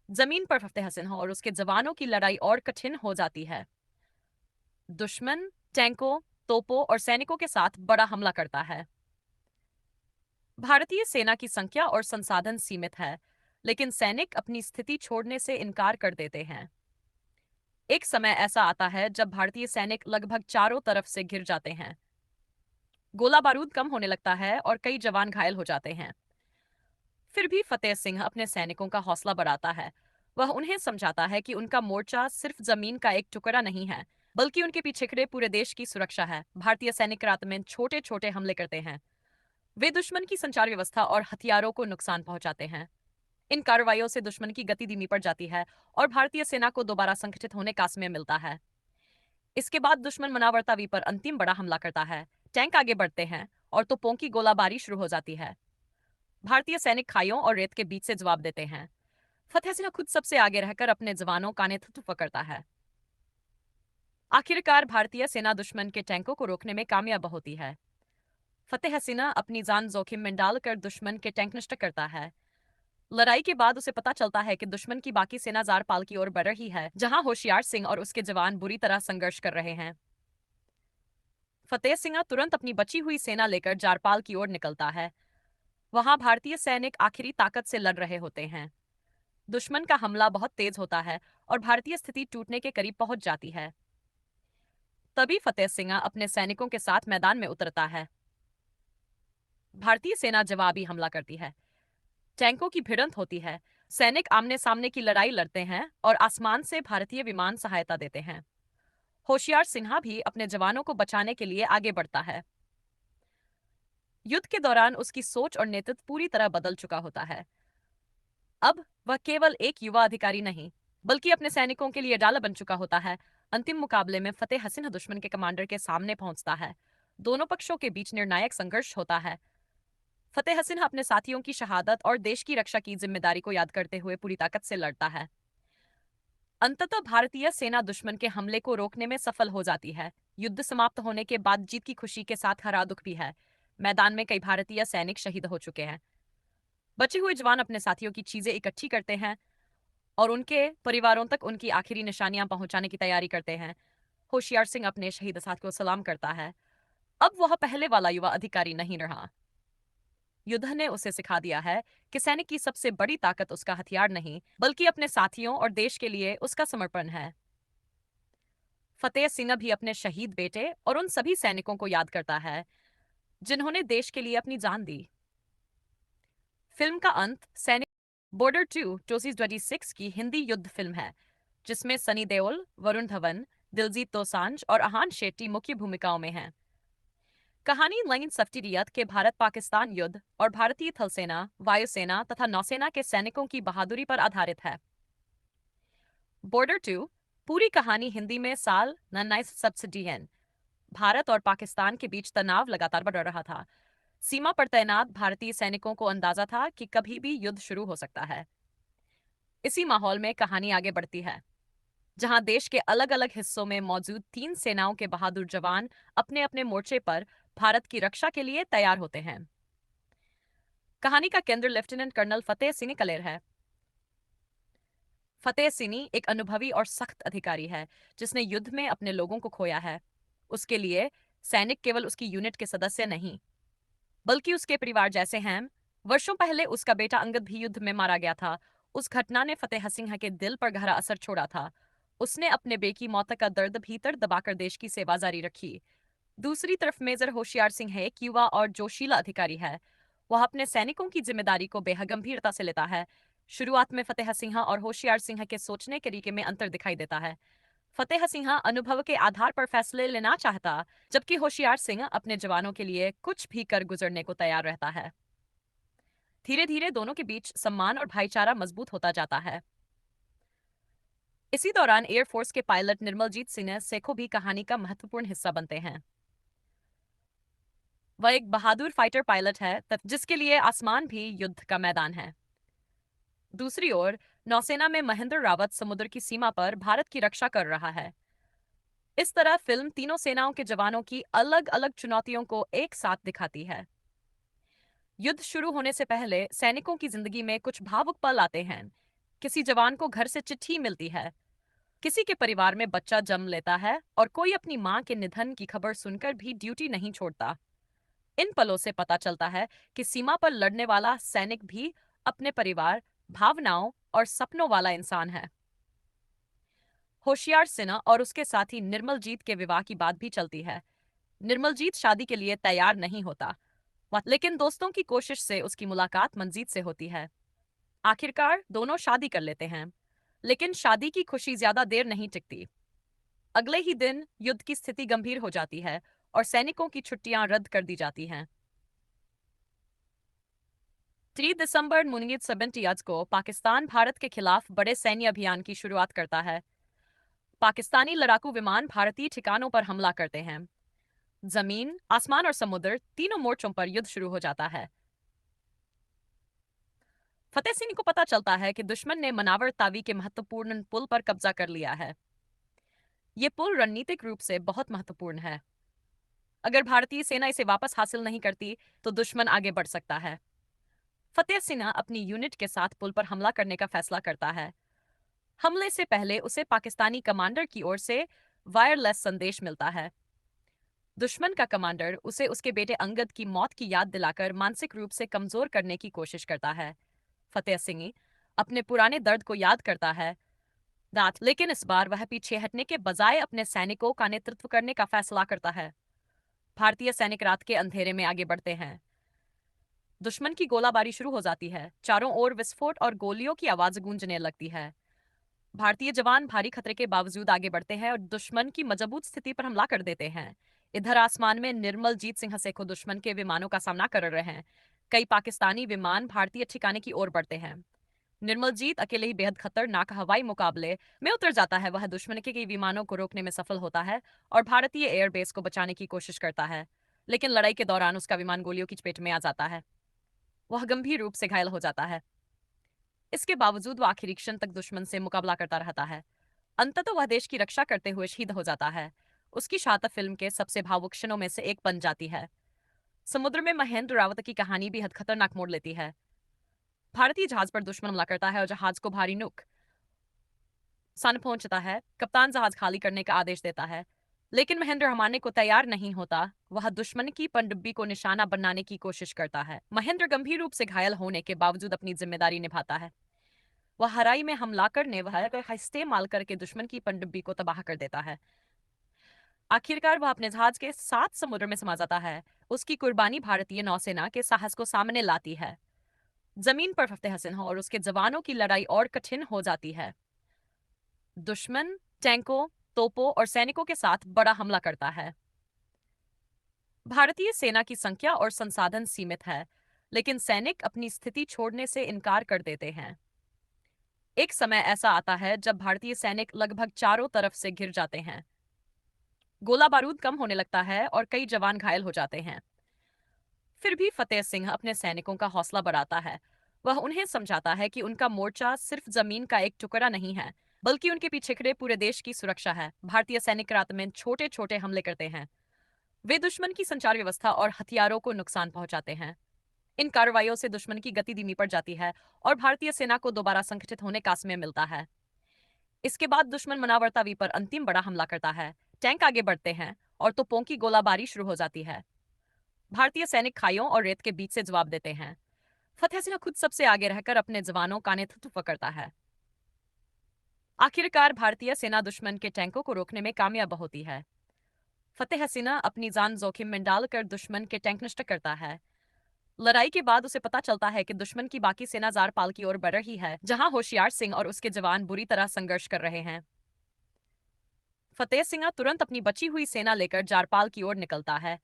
Speaker 1: जमीन पर फतेह सिंह और उसके जवानों की लड़ाई और कठिन हो जाती है। दुश्मन टैंकों, तोपों और सैनिकों के साथ बड़ा हमला करता है। भारतीय सेना की संख्या और संसाधन सीमित है, लेकिन सैनिक अपनी स्थिति छोड़ने से इनकार कर देते हैं। एक समय ऐसा आता है जब भारतीय सैनिक लगभग चारों तरफ से घिर जाते हैं। गोला बारूद कम होने लगता है और कई जवान घायल हो जाते हैं। फिर भी फतेह सिंह अपने सैनिकों का हौसला बढ़ाता है। वह उन्हें समझाता है कि उनका मोर्चा सिर्फ जमीन का एक टुकड़ा नहीं है, बल्कि उनके पीछे खड़े पूरे देश की सुरक्षा है। भारतीय सैनिक रात में छोटे छोटे हमले करते हैं। वे दुश्मन की संचार व्यवस्था और हथियारों को नुकसान पहुंचाते हैं। इन कार्रवाइयों से दुश्मन की गति धीमी पड़ जाती है और भारतीय सेना को दोबारा संगठित होने का समय मिलता है। इसके बाद दुश्मन मनावरतावी पर अंतिम बड़ा हमला करता है। टैंक आगे बढ़ते हैं और तोपों की गोलाबारी शुरू हो जाती है। भारतीय सैनिक खाइयों और रेत के बीच से जवाब देते हैं। फतेह सिंह खुद सबसे आगे रहकर अपने जवानों का नेतृत्व करता है। आखिरकार भारतीय सेना दुश्मन के टैंकों को रोकने में कामयाब होती है। फतेह सिंह अपनी जान जोखिम में डालकर दुश्मन के टैंक नष्ट करता है। लड़ाई के बाद उसे पता चलता है कि दुश्मन की बाकी सेना जारपाल की ओर बढ़ रही है, जहां होशियार सिंह और उसके जवान बुरी तरह संघर्ष कर रहे हैं। फतेह सिंह तुरंत अपनी बची हुई सेना लेकर जारपाल की ओर निकलता है। वहां भारतीय सैनिक आखिरी ताकत से लड़ रहे होते हैं। दुश्मन का हमला बहुत तेज होता है और भारतीय स्थिति टूटने के करीब पहुंच जाती है। तभी फतेह सिंह अपने सैनिकों के साथ मैदान में उतरता है। भारतीय सेना जवाबी हमला करती है। टैंकों की भिड़ंत होती है। सैनिक आमने सामने की लड़ाई लड़ते हैं और आसमान से भारतीय विमान सहायता देते हैं। होशियार सिन्हा भी अपने जवानों को बचाने के लिए आगे बढ़ता है। युद्ध के दौरान उसकी सोच और नेतृत्व पूरी तरह बदल चुका होता है। अब वह केवल एक युवा अधिकारी नहीं, बल्कि अपने सैनिकों के लिए डाला बन चुका होता है। अंतिम मुकाबले में फतेह सिंह दुश्मन के कमांडर के सामने पहुंचता है। दोनों पक्षों के बीच निर्णायक संघर्ष होता है। फतेह सिंह अपने साथियों की शहादत और देश की रक्षा की जिम्मेदारी को याद करते हुए पूरी ताकत से लड़ता है। अंततः भारतीय सेना दुश्मन के हमले को रोकने में सफल हो जाती है। युद्ध समाप्त होने के बाद जीत की खुशी के साथ हरा दुख भी है। मैदान में कई भारतीय सैनिक शहीद हो चुके हैं। बचे हुए जवान अपने साथियों की चीजें इकट्ठी करते हैं और उनके परिवारों तक उनकी आखिरी निशानियां पहुंचाने की तैयारी करते हैं। होशियार सिंह अपने शहीद साथ को सलाम करता है। अब वह पहले वाला युवा अधिकारी नहीं रहा। युद्ध ने उसे सिखा दिया है कि सैनिक की सबसे बड़ी ताकत उसका हथियार नहीं, बल्कि अपने साथियों और देश के लिए उसका समर्पण है। फतेह सिंह भी अपने शहीद बेटे और उन सभी सैनिकों को याद करता है जिन्होंने देश के लिए अपनी जान दी। फिल्म का अंत सैनिक बॉर्डर 2 2026 की हिंदी युद्ध फिल्म है, जिसमें सनी देओल, वरुण धवन, दिलजीत दोसांझ और अहान शेट्टी मुख्य भूमिकाओं में हैं। कहानी लाइन सफ्टिरियत के भारत पाकिस्तान युद्ध और भारतीय थलसेना, वायुसेना तथा नौसेना के सैनिकों की बहादुरी पर आधारित है। बॉर्डर 2 पूरी कहानी हिंदी में साल 1970 भारत और पाकिस्तान के बीच तनाव लगातार बढ़ रहा था। सीमा पर तैनात भारतीय सैनिकों को अंदाजा था कि कभी भी युद्ध शुरू हो सकता है। इसी माहौल में कहानी आगे बढ़ती है, जहां देश के अलग अलग हिस्सों में मौजूद तीन सेनाओं के बहादुर जवान अपने अपने मोर्चे पर भारत की रक्षा के लिए तैयार होते हैं। कहानी का केंद्र लेफ्टिनेंट कर्नल फतेह सिंह कलेर है। फतेह सिंह एक अनुभवी और सख्त अधिकारी है, जिसने युद्ध में अपने लोगों को खोया है। उसके लिए सैनिक केवल उसकी यूनिट के सदस्य नहीं, बल्कि उसके परिवार जैसे हैं। वर्षों पहले उसका बेटा अंगद भी युद्ध में मारा गया था। उस घटना ने फतेह सिंह के दिल पर गहरा असर छोड़ा था। उसने अपने बेटे की मौत का दर्द भीतर दबाकर देश की सेवा जारी रखी। दूसरी तरफ मेजर होशियार सिंह एक युवा और जोशीला अधिकारी है। वह अपने सैनिकों की जिम्मेदारी को बेहद गंभीरता से लेता है। शुरुआत में फतेह सिंह और होशियार सिंह के सोचने के तरीके में अंतर दिखाई देता है। फतेह सिंह अनुभव के आधार पर फैसले लेना चाहता, जबकि होशियार सिंह अपने जवानों के लिए कुछ भी कर गुजरने को तैयार रहता है। धीरे धीरे दोनों के बीच सम्मान और भाईचारा मजबूत होता जाता है। इसी दौरान एयरफोर्स के पायलट निर्मलजीत सिंह सेखो भी कहानी का महत्वपूर्ण हिस्सा बनते हैं। वह एक बहादुर फाइटर पायलट है, जिसके लिए आसमान भी युद्ध का मैदान है। दूसरी ओर नौसेना में महेंद्र रावत समुद्र की सीमा पर भारत की रक्षा कर रहा है। इस तरह फिल्म तीनों सेनाओं के जवानों की अलग अलग चुनौतियों को एक साथ दिखाती है। युद्ध शुरू होने से पहले सैनिकों की जिंदगी में कुछ भावुक पल आते हैं। किसी जवान को घर से चिट्ठी मिलती है, किसी के परिवार में बच्चा जन्म लेता है और कोई अपनी मां के निधन की खबर सुनकर भी ड्यूटी नहीं छोड़ता। इन पलों से पता चलता है कि सीमा पर लड़ने वाला सैनिक भी अपने परिवार, भावनाओं और सपनों वाला इंसान है। होशियार सिन्हा और उसके साथी निर्मलजीत के विवाह की बात भी चलती है। निर्मलजीत शादी के लिए तैयार नहीं होता, लेकिन दोस्तों की कोशिश से उसकी मुलाकात मंजीत से होती है। आखिरकार दोनों शादी कर लेते हैं, लेकिन शादी की खुशी ज्यादा देर नहीं टिकती। अगले ही दिन युद्ध की स्थिति गंभीर हो जाती है और सैनिकों की छुट्टियां रद्द कर दी जाती हैं। 3 दिसंबर 1970 को पाकिस्तान भारत के खिलाफ बड़े सैन्य अभियान की शुरुआत करता है। पाकिस्तानी लड़ाकू विमान भारतीय ठिकानों पर हमला करते हैं। जमीन, आसमान और समुद्र तीनों मोर्चों पर युद्ध शुरू हो जाता है। फतेह सिंह को पता चलता है कि दुश्मन ने मनावर तावी के महत्वपूर्ण पुल पर कब्जा कर लिया है। ये पुल रणनीतिक रूप से बहुत महत्वपूर्ण है। अगर भारतीय सेना इसे वापस हासिल नहीं करती, तो दुश्मन आगे बढ़ सकता है। फतेह सिंह अपनी यूनिट के साथ पुल पर हमला करने का फैसला करता है। हमले से पहले उसे पाकिस्तानी कमांडर की ओर से वायरलेस संदेश मिलता है। दुश्मन का कमांडर उसे उसके बेटे अंगद की मौत की याद दिलाकर मानसिक रूप से कमजोर करने की कोशिश करता है। फतेह सिंह अपने पुराने दर्द को याद करता है, लेकिन इस बार वह पीछे हटने के बजाय अपने सैनिकों का नेतृत्व करने का फैसला करता है। भारतीय सैनिक रात के अंधेरे में आगे बढ़ते हैं। दुश्मन की गोलाबारी शुरू हो जाती है। चारों ओर विस्फोट और गोलियों की आवाज गूंजने लगती है। भारतीय जवान भारी खतरे के बावजूद आगे बढ़ते हैं और दुश्मन की मजबूत स्थिति पर हमला कर देते हैं। इधर आसमान में निर्मलजीत सिंह सेखो दुश्मन के विमानों का सामना कर रहे हैं। कई पाकिस्तानी विमान भारतीय ठिकाने की ओर बढ़ते हैं। निर्मलजीत अकेले ही बेहद खतरनाक हवाई मुकाबले में उतर जाता है। वह दुश्मन के कई विमानों को रोकने में सफल होता है और भारतीय एयरबेस को बचाने की कोशिश करता है, लेकिन लड़ाई के दौरान उसका विमान गोलियों की चपेट में आ जाता है। वह गंभीर रूप से घायल हो जाता है। इसके बावजूद वह आखिरी क्षण तक दुश्मन से मुकाबला करता रहता है। अंततः वह देश की रक्षा करते हुए शहीद हो जाता है। उसकी शहादत फिल्म के सबसे भावुक क्षणों में से एक बन जाती है। समुद्र में महेंद्र रावत की कहानी भी हद खतरनाक मोड़ लेती है। भारतीय जहाज पर दुश्मन हमला करता है और जहाज को भारी नुकसान पहुंचता है। कप्तान जहाज खाली करने का आदेश देता है, लेकिन महेंद्र हमारने को तैयार नहीं होता। वह दुश्मन की पनडुब्बी को निशाना बनाने की कोशिश करता है। महेंद्र गंभीर रूप से घायल होने के बावजूद अपनी जिम्मेदारी निभाता है। वह हराई में हमला करने वह इस्तेमाल करके दुश्मन की पनडुब्बी को तबाह कर देता है। आखिरकार वह अपने जहाज के साथ समुद्र में समा जाता है। उसकी कुर्बानी भारतीय नौसेना के साहस को सामने लाती है। जमीन पर फतेह सिंह और उसके जवानों की लड़ाई और कठिन हो जाती है। दुश्मन टैंकों, तोपों और सैनिकों के साथ बड़ा हमला करता है। भारतीय सेना की संख्या और संसाधन सीमित है, लेकिन सैनिक अपनी स्थिति छोड़ने से इनकार कर देते हैं। एक समय ऐसा आता है जब भारतीय सैनिक लगभग चारों तरफ से घिर जाते हैं। गोला बारूद कम होने लगता है और कई जवान घायल हो जाते हैं। फिर भी फतेह सिंह अपने सैनिकों का हौसला बढ़ाता है। वह उन्हें समझाता है कि उनका मोर्चा सिर्फ जमीन का एक टुकड़ा नहीं है, बल्कि उनके पीछे खड़े पूरे देश की सुरक्षा है। भारतीय सैनिक रात में छोटे छोटे हमले करते हैं। वे दुश्मन की संचार व्यवस्था और हथियारों को नुकसान पहुंचाते हैं। इन कार्रवाइयों से दुश्मन की गति धीमी पड़ जाती है और भारतीय सेना को दोबारा संगठित होने का समय मिलता है। इसके बाद दुश्मन मनावरतावी पर अंतिम बड़ा हमला करता है। टैंक आगे बढ़ते हैं और तोपों की गोलाबारी शुरू हो जाती है। भारतीय सैनिक खाइयों और रेत के बीच से जवाब देते हैं। फतेह सिंह खुद सबसे आगे रहकर अपने जवानों का नेतृत्व करता है। आखिरकार भारतीय सेना दुश्मन के टैंकों को रोकने में कामयाब होती है। फतेह सिंह अपनी जान जोखिम में डालकर दुश्मन के टैंक नष्ट करता है। लड़ाई के बाद उसे पता चलता है कि दुश्मन की बाकी सेना जारपाल की ओर बढ़ रही है, जहां होशियार सिंह और उसके जवान बुरी तरह संघर्ष कर रहे हैं। फतेह सिंह तुरंत अपनी बची हुई सेना लेकर जारपाल की ओर निकलता है।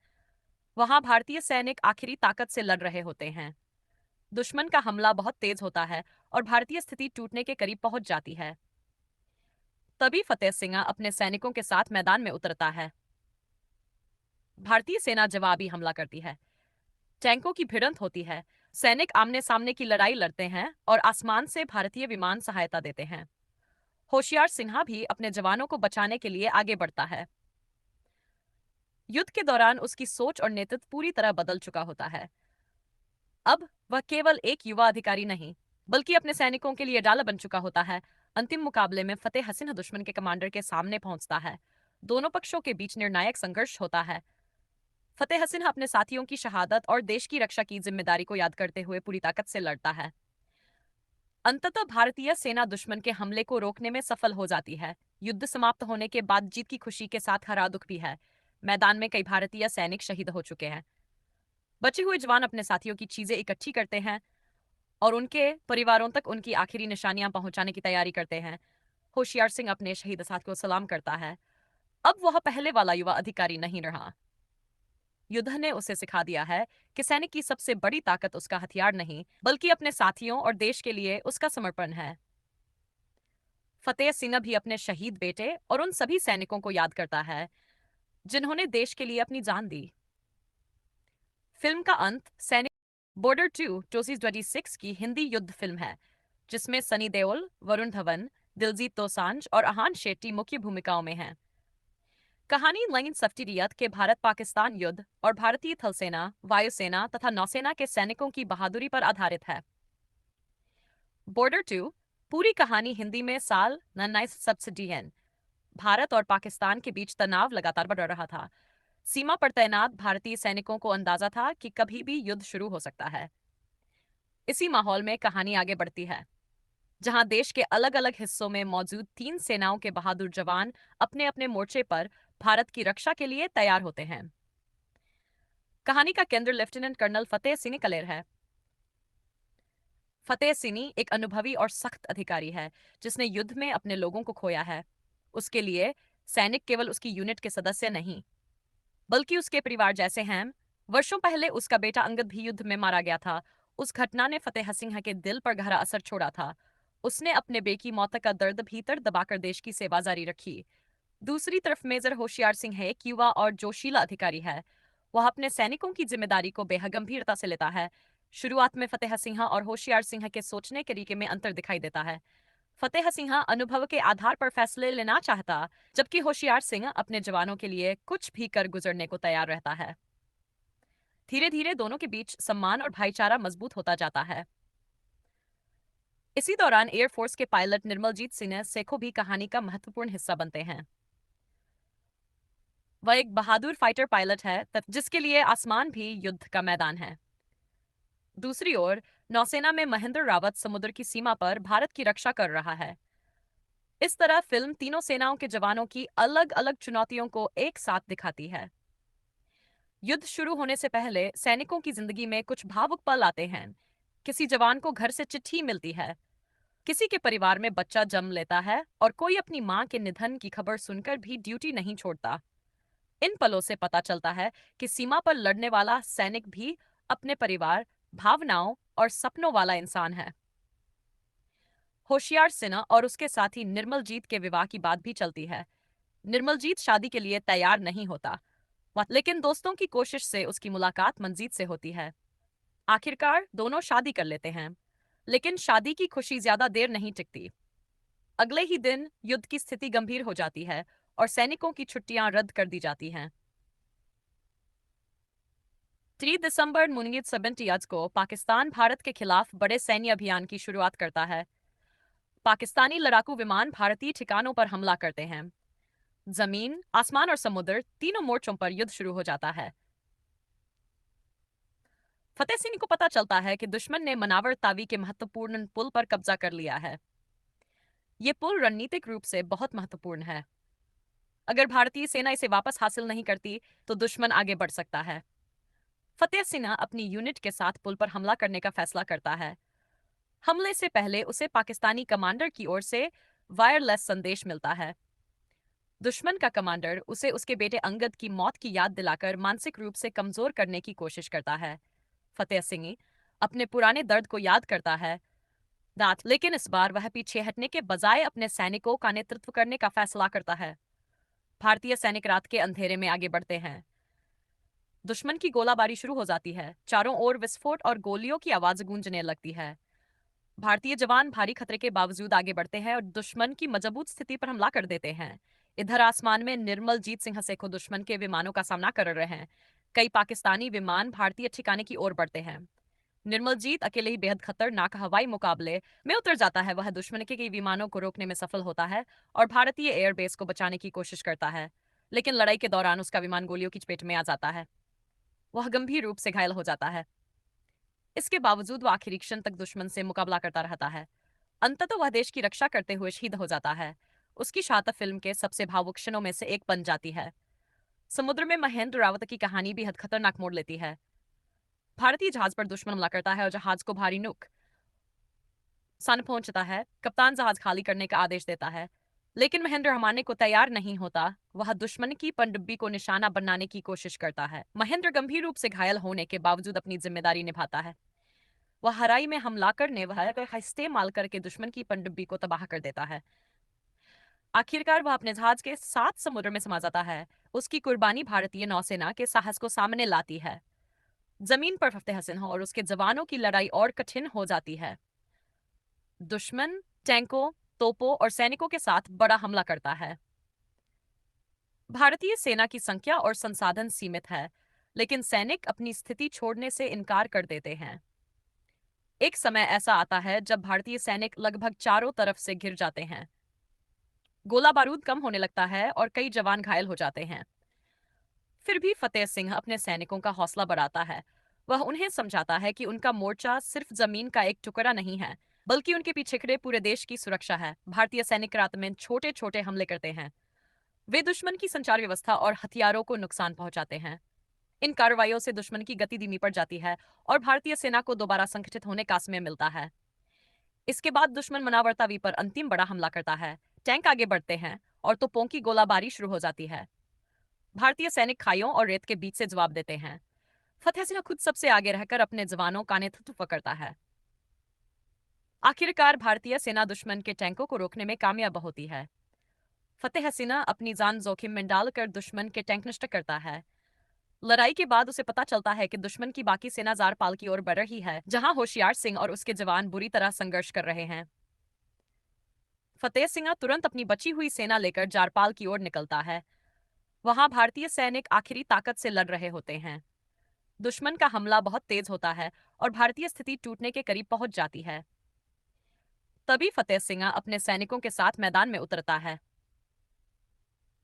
Speaker 1: वहां भारतीय सैनिक आखिरी ताकत से लड़ रहे होते हैं। दुश्मन का हमला बहुत तेज होता है और भारतीय स्थिति टूटने के करीब पहुंच जाती है। तभी फतेह सिंह अपने सैनिकों के साथ मैदान में उतरता है। भारतीय सेना जवाबी हमला करती है। टैंकों की भिड़ंत होती है। सैनिक आमने सामने की लड़ाई लड़ते हैं और आसमान से भारतीय विमान सहायता देते हैं। होशियार सिन्हा भी अपने जवानों को बचाने के लिए आगे बढ़ता है। युद्ध के दौरान उसकी सोच और नेतृत्व पूरी तरह बदल चुका होता है। अब वह केवल एक युवा अधिकारी नहीं, बल्कि अपने सैनिकों के लिए डाला बन चुका होता है। अंतिम मुकाबले में फतेह सिंह दुश्मन के कमांडर के सामने पहुंचता है। दोनों पक्षों के बीच निर्णायक संघर्ष होता है। फतेह सिंह अपने साथियों की शहादत और देश की रक्षा की जिम्मेदारी को याद करते हुए पूरी ताकत से लड़ता है। अंततः भारतीय सेना दुश्मन के हमले को रोकने में सफल हो जाती है। युद्ध समाप्त होने के बाद जीत की खुशी के साथ हरा दुख भी है। मैदान में कई भारतीय सैनिक शहीद हो चुके हैं। बचे हुए जवान अपने साथियों की चीजें इकट्ठी करते हैं और उनके परिवारों तक उनकी आखिरी निशानियां पहुंचाने की तैयारी करते हैं। होशियार सिंह अपने शहीद साथी को सलाम करता है। अब वह पहले वाला युवा अधिकारी नहीं रहा। युद्ध ने उसे सिखा दिया है कि सैनिक की सबसे बड़ी ताकत उसका हथियार नहीं, बल्कि अपने साथियों और देश के लिए उसका समर्पण है। फतेह सिंह भी अपने शहीद बेटे और उन सभी सैनिकों को याद करता है जिन्होंने देश के लिए अपनी जान दी। फिल्म का अंत सैनिक बॉर्डर 2 2026 की हिंदी युद्ध फिल्म है, जिसमें सनी देओल, वरुण धवन, दिलजीत दोसांझ और अहान शेट्टी मुख्य भूमिकाओं में हैं। कहानी लाइन सफ्टिरियत के भारत पाकिस्तान युद्ध और भारतीय थल सेना, वायुसेना तथा नौसेना के सैनिकों की बहादुरी पर आधारित है। बॉर्डर 2 पूरी कहानी हिंदी में साल 1970 भारत और पाकिस्तान के बीच तनाव लगातार बढ़ रहा था। सीमा पर तैनात भारतीय सैनिकों को अंदाजा था कि कभी भी युद्ध शुरू हो सकता है। इसी माहौल में कहानी आगे बढ़ती है, जहां देश के अलग अलग हिस्सों में मौजूद तीन सेनाओं के बहादुर जवान अपने अपने मोर्चे पर भारत की रक्षा के लिए तैयार होते हैं। कहानी का केंद्र लेफ्टिनेंट कर्नल फतेह सिंह कलेर है। फतेह सिंह एक अनुभवी और सख्त अधिकारी है, जिसने युद्ध में अपने लोगों को खोया है। उसके लिए सैनिक केवल उसकी यूनिट के सदस्य नहीं, बल्कि उसके परिवार जैसे हैं। वर्षों पहले उसका बेटा अंगद भी युद्ध में मारा गया था। उस घटना ने फतेह सिंह के दिल पर गहरा असर छोड़ा था। उसने अपने बेटे की मौत का दर्द भीतर दबाकर देश की सेवा जारी रखी। दूसरी तरफ मेजर होशियार सिंह एक युवा और जोशीला अधिकारी है। वह अपने सैनिकों की जिम्मेदारी को बेहद गंभीरता से लेता है। शुरुआत में फतेह सिंह और होशियार सिंह के सोचने के तरीके में अंतर दिखाई देता है। फतेह सिंह अनुभव के आधार पर फैसले लेना चाहता, जबकि होशियार सिंह अपने जवानों के लिए कुछ भी कर गुजरने को तैयार रहता है। धीरे धीरे दोनों के बीच सम्मान और भाईचारा मजबूत होता जाता है। इसी दौरान एयरफोर्स के पायलट निर्मलजीत सिंह सेखो भी कहानी का महत्वपूर्ण हिस्सा बनते हैं। वह एक बहादुर फाइटर पायलट है, जिसके लिए आसमान भी युद्ध का मैदान है। दूसरी ओर नौसेना में महेंद्र रावत समुद्र की सीमा पर भारत की रक्षा कर रहा है। इस तरह फिल्म तीनों सेनाओं के जवानों की अलग अलग चुनौतियों को एक साथ दिखाती है। युद्ध शुरू होने से पहले सैनिकों की जिंदगी में कुछ भावुक पल आते हैं। किसी जवान को घर से चिट्ठी मिलती है, किसी के परिवार में बच्चा जन्म लेता है और कोई अपनी मां के निधन की खबर सुनकर भी ड्यूटी नहीं छोड़ता। इन पलों से पता चलता है कि सीमा पर लड़ने वाला सैनिक भी अपने परिवार, भावनाओं और सपनों वाला इंसान है। होशियार सिन्हा और उसके साथी निर्मलजीत के विवाह की बात भी चलती है। निर्मलजीत शादी के लिए तैयार नहीं होता, लेकिन दोस्तों की कोशिश से उसकी मुलाकात मंजीत से होती है। आखिरकार दोनों शादी कर लेते हैं, लेकिन शादी की खुशी ज्यादा देर नहीं टिकती। अगले ही दिन युद्ध की स्थिति गंभीर हो जाती है और सैनिकों की छुट्टियां रद्द कर दी जाती हैं। 3 दिसंबर 1970 को पाकिस्तान भारत के खिलाफ बड़े सैन्य अभियान की शुरुआत करता है। पाकिस्तानी लड़ाकू विमान भारतीय ठिकानों पर हमला करते हैं। जमीन, आसमान और समुद्र तीनों मोर्चों पर युद्ध शुरू हो जाता है। फतेह सिंह को पता चलता है कि दुश्मन ने मनावर तावी के महत्वपूर्ण पुल पर कब्जा कर लिया है। ये पुल रणनीतिक रूप से बहुत महत्वपूर्ण है। अगर भारतीय सेना इसे वापस हासिल नहीं करती तो दुश्मन आगे बढ़ सकता है। फतेह सिंह अपनी यूनिट के साथ पुल पर हमला करने का फैसला करता है। हमले से पहले उसे पाकिस्तानी कमांडर की ओर से वायरलेस संदेश मिलता है। दुश्मन का कमांडर उसे उसके बेटे अंगद की मौत की याद दिलाकर मानसिक रूप से कमजोर करने की कोशिश करता है। फतेह सिंह अपने पुराने दर्द को याद करता है, लेकिन इस बार वह पीछे हटने के बजाय अपने सैनिकों का नेतृत्व करने का फैसला करता है। भारतीय सैनिक रात के अंधेरे में आगे बढ़ते हैं। दुश्मन की गोलाबारी शुरू हो जाती है। चारों ओर विस्फोट और गोलियों की आवाज गूंजने लगती है। भारतीय जवान भारी खतरे के बावजूद आगे बढ़ते हैं और दुश्मन की मजबूत स्थिति पर हमला कर देते हैं। इधर आसमान में निर्मलजीत सिंह सेखो दुश्मन के विमानों का सामना कर रहे हैं। कई पाकिस्तानी विमान भारतीय ठिकाने की ओर बढ़ते हैं। निर्मलजीत अकेले ही बेहद खतरनाक हवाई मुकाबले में उतर जाता है। वह दुश्मन के कई विमानों को रोकने में सफल होता है और भारतीय एयरबेस को बचाने की कोशिश करता है, लेकिन लड़ाई के दौरान उसका विमान गोलियों की चपेट में आ जाता है। वह गंभीर रूप से घायल हो जाता है। इसके बावजूद वह आखिरी क्षण तक दुश्मन से मुकाबला करता रहता है। अंततः वह देश की रक्षा करते हुए शहीद हो जाता है। उसकी शहादत फिल्म के सबसे भावुक क्षणों में से एक बन जाती है। समुद्र में महेंद्र रावत की कहानी बेहद खतरनाक मोड़ लेती है। भारतीय जहाज पर दुश्मन हमला करता है और जहाज को भारी नुकसान पहुंचता है। कप्तान जहाज खाली करने का आदेश देता है, लेकिन महेंद्र हमारने को तैयार नहीं होता। वह दुश्मन की पनडुब्बी को निशाना बनाने की कोशिश करता है। महेंद्र गंभीर रूप से घायल होने के बावजूद अपनी जिम्मेदारी निभाता है। वह हराई में हमला करने वह इस्तेमाल करके दुश्मन की पनडुब्बी को तबाह कर देता है। आखिरकार वह अपने जहाज के साथ समुद्र में समा जाता है। उसकी कुर्बानी भारतीय नौसेना के साहस को सामने लाती है। जमीन पर फतेह सिंह और उसके जवानों की लड़ाई और कठिन हो जाती है। दुश्मन टैंकों, तोपों और सैनिकों के साथ बड़ा हमला करता है। भारतीय सेना की संख्या और संसाधन सीमित है, लेकिन सैनिक अपनी स्थिति छोड़ने से इनकार कर देते हैं। एक समय ऐसा आता है जब भारतीय सैनिक लगभग चारों तरफ से घिर जाते हैं। गोला बारूद कम होने लगता है और कई जवान घायल हो जाते हैं। फिर भी फतेह सिंह अपने सैनिकों का हौसला बढ़ाता है। वह उन्हें समझाता है कि उनका मोर्चा सिर्फ जमीन का एक टुकड़ा नहीं है, बल्कि उनके पीछे खड़े पूरे देश की सुरक्षा है। भारतीय सैनिक रात में छोटे छोटे हमले करते हैं। वे दुश्मन की संचार व्यवस्था और हथियारों को नुकसान पहुंचाते हैं। इन कार्रवाइयों से दुश्मन की गति धीमी पड़ जाती है और भारतीय सेना को दोबारा संगठित होने का समय मिलता है। इसके बाद दुश्मन मनावरतावी पर अंतिम बड़ा हमला करता है। टैंक आगे बढ़ते हैं और तोपों की गोलाबारी शुरू हो जाती है। भारतीय सैनिक खाइयों और रेत के बीच से जवाब देते हैं। फतेह सिंह खुद सबसे आगे रहकर अपने जवानों का नेतृत्व करता है। आखिरकार भारतीय सेना दुश्मन के टैंकों को रोकने में कामयाब होती है। फतेह सिंह अपनी जान जोखिम में डालकर दुश्मन के टैंक नष्ट करता है। लड़ाई के बाद उसे पता चलता है कि दुश्मन की बाकी सेना जारपाल की ओर बढ़ रही है, जहां होशियार सिंह और उसके जवान बुरी तरह संघर्ष कर रहे हैं। फतेह सिंह तुरंत अपनी बची हुई सेना लेकर जारपाल की ओर निकलता है। वहां भारतीय सैनिक आखिरी ताकत से लड़ रहे होते हैं। दुश्मन का हमला बहुत तेज होता है और भारतीय स्थिति टूटने के करीब पहुंच जाती है। तभी फतेह सिंह अपने सैनिकों के साथ मैदान में उतरता है।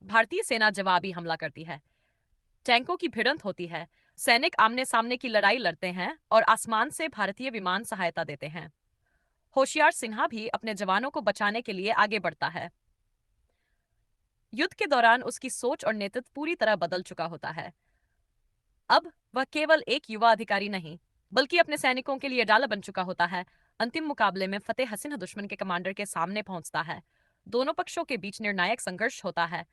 Speaker 1: भारतीय सेना जवाबी हमला करती है। टैंकों की भिड़ंत होती है। सैनिक आमने सामने की लड़ाई लड़ते हैं और आसमान से भारतीय विमान सहायता देते हैं। होशियार सिन्हा भी अपने जवानों को बचाने के लिए आगे बढ़ता है। युद्ध के दौरान उसकी सोच और नेतृत्व पूरी तरह बदल चुका होता है। अब वह केवल एक युवा अधिकारी नहीं, बल्कि अपने सैनिकों के लिए डाला बन चुका होता है। अंतिम मुकाबले में फतेह सिंह दुश्मन के कमांडर के सामने पहुंचता है। दोनों पक्षों के बीच निर्णायक संघर्ष होता है।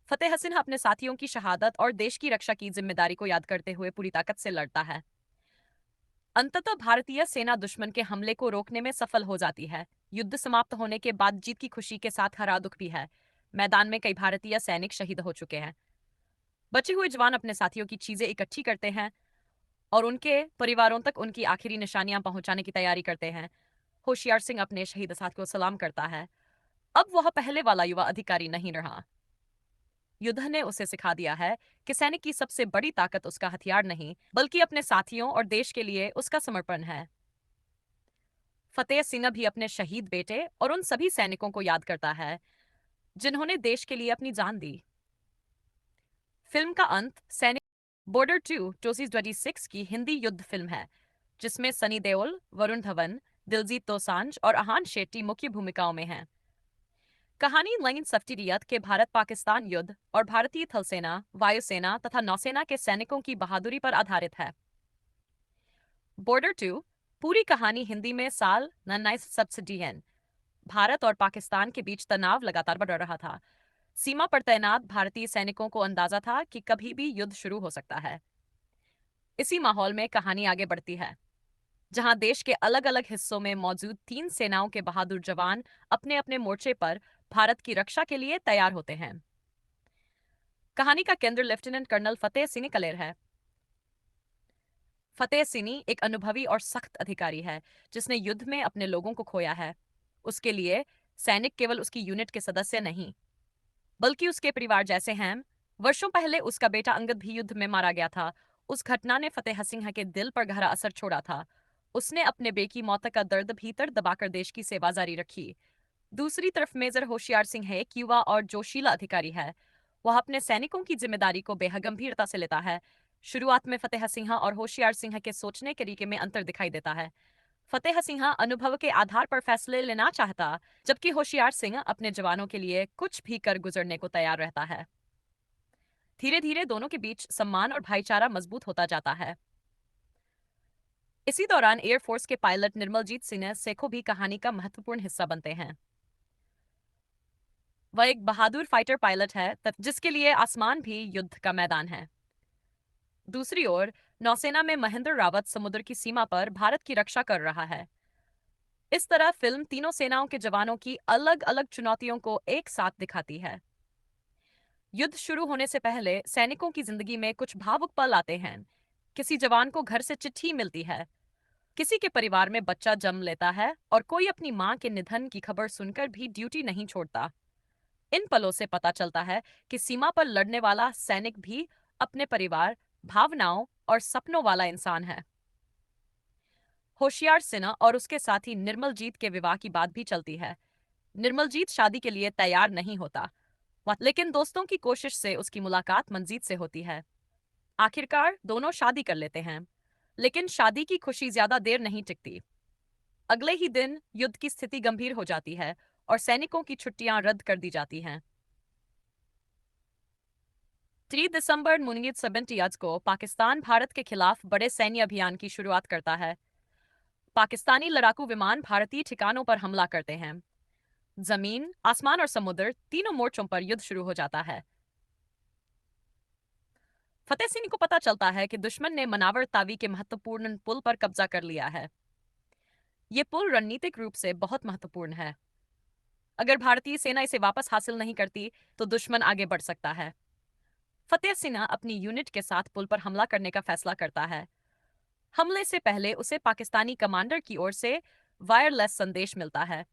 Speaker 1: फतेह हसन अपने साथियों की शहादत और देश की रक्षा की जिम्मेदारी को याद करते हुए पूरी ताकत से लड़ता है। अंततः भारतीय सेना दुश्मन के हमले को रोकने में सफल हो जाती है। युद्ध समाप्त होने के बाद जीत की खुशी के साथ हरा दुख भी है। मैदान में कई भारतीय सैनिक शहीद हो चुके हैं। बचे हुए जवान अपने साथियों की चीजें इकट्ठी करते हैं और उनके परिवारों तक उनकी आखिरी निशानियां पहुंचाने की तैयारी करते हैं। होशियार सिंह अपने शहीद साथ को सलाम करता है। अब वह पहले वाला युवा अधिकारी नहीं रहा। युद्ध ने उसे सिखा दिया है कि सैनिक की सबसे बड़ी ताकत उसका हथियार नहीं, बल्कि अपने साथियों और देश के लिए उसका समर्पण है। फतेह सिंह भी अपने शहीद बेटे और उन सभी सैनिकों को याद करता है जिन्होंने देश के लिए अपनी जान दी। फिल्म का अंत सैनिक बॉर्डर 2 2026 की हिंदी युद्ध फिल्म है, जिसमें सनी देओल, वरुण धवन, दिलजीत दोसांझ और अहान शेट्टी मुख्य भूमिकाओं में हैं। कहानी लाइन सफ्टिरियत के भारत पाकिस्तान युद्ध और भारतीय थल सेना, वायुसेना तथा नौसेना के सैनिकों की बहादुरी पर आधारित है। बॉर्डर 2 पूरी कहानी हिंदी में साल 1970 भारत और पाकिस्तान के बीच तनाव लगातार बढ़ रहा था। सीमा पर तैनात भारतीय सैनिकों को अंदाजा था कि कभी भी युद्ध शुरू हो सकता है। इसी माहौल में कहानी आगे बढ़ती है, जहां देश के अलग अलग हिस्सों में मौजूद तीन सेनाओं के बहादुर जवान अपने अपने मोर्चे पर भारत की रक्षा के लिए तैयार होते हैं। कहानी का केंद्र लेफ्टिनेंट कर्नल फतेह सिंह कलेर है। फतेह सिंह एक अनुभवी और सख्त अधिकारी है, जिसने युद्ध में अपने लोगों को खोया है। उसके लिए सैनिक केवल उसकी यूनिट के सदस्य नहीं, बल्कि उसके परिवार जैसे हैं। वर्षों पहले उसका बेटा अंगद भी युद्ध में मारा गया था। उस घटना ने फतेह सिंह के दिल पर गहरा असर छोड़ा था। उसने अपने बेटे की मौत का दर्द भीतर दबाकर देश की सेवा जारी रखी। दूसरी तरफ मेजर होशियार सिंह एक युवा और जोशीला अधिकारी है। वह अपने सैनिकों की जिम्मेदारी को बेहद गंभीरता से लेता है। शुरुआत में फतेह सिंह और होशियार सिंह के सोचने के तरीके में अंतर दिखाई देता है। फतेह सिंह अनुभव के आधार पर फैसले लेना चाहता, जबकि होशियार सिंह अपने जवानों के लिए कुछ भी कर गुजरने को तैयार रहता है। धीरे धीरे दोनों के बीच सम्मान और भाईचारा मजबूत होता जाता है। इसी दौरान एयरफोर्स के पायलट निर्मलजीत सिंह सेखो भी कहानी का महत्वपूर्ण हिस्सा बनते हैं। वह एक बहादुर फाइटर पायलट है, जिसके लिए आसमान भी युद्ध का मैदान है। दूसरी ओर नौसेना में महेंद्र रावत समुद्र की सीमा पर भारत की रक्षा कर रहा है। इस तरह फिल्म तीनों सेनाओं के जवानों की अलग अलग चुनौतियों को एक साथ दिखाती है। युद्ध शुरू होने से पहले सैनिकों की जिंदगी में कुछ भावुक पल आते हैं। किसी जवान को घर से चिट्ठी मिलती है, किसी के परिवार में बच्चा जन्म लेता है और कोई अपनी मां के निधन की खबर सुनकर भी ड्यूटी नहीं छोड़ता। इन पलों से पता चलता है कि सीमा पर लड़ने वाला सैनिक भी अपने परिवार, भावनाओं और सपनों वाला इंसान है। होशियार सिन्हा और उसके साथी निर्मलजीत के विवाह की बात भी चलती है। निर्मलजीत शादी के लिए तैयार नहीं होता, लेकिन दोस्तों की कोशिश से उसकी मुलाकात मंजीत से होती है। आखिरकार दोनों शादी कर लेते हैं, लेकिन शादी की खुशी ज्यादा देर नहीं टिकती। अगले ही दिन युद्ध की स्थिति गंभीर हो जाती है और सैनिकों की छुट्टियां रद्द कर दी जाती हैं। 3 दिसंबर 1970 को पाकिस्तान भारत के खिलाफ बड़े सैन्य अभियान की शुरुआत करता है। पाकिस्तानी लड़ाकू विमान भारतीय ठिकानों पर हमला करते हैं। जमीन, आसमान और समुद्र तीनों मोर्चों पर युद्ध शुरू हो जाता है। फतेह सिंह को पता चलता है कि दुश्मन ने मनावर तावी के महत्वपूर्ण पुल पर कब्जा कर लिया है। ये पुल रणनीतिक रूप से बहुत महत्वपूर्ण है। अगर भारतीय सेना इसे वापस हासिल नहीं करती, तो दुश्मन आगे बढ़ सकता है। फतेह सिंह अपनी यूनिट के साथ पुल पर हमला करने का फैसला करता है। हमले से पहले उसे पाकिस्तानी कमांडर की ओर से वायरलेस संदेश मिलता है।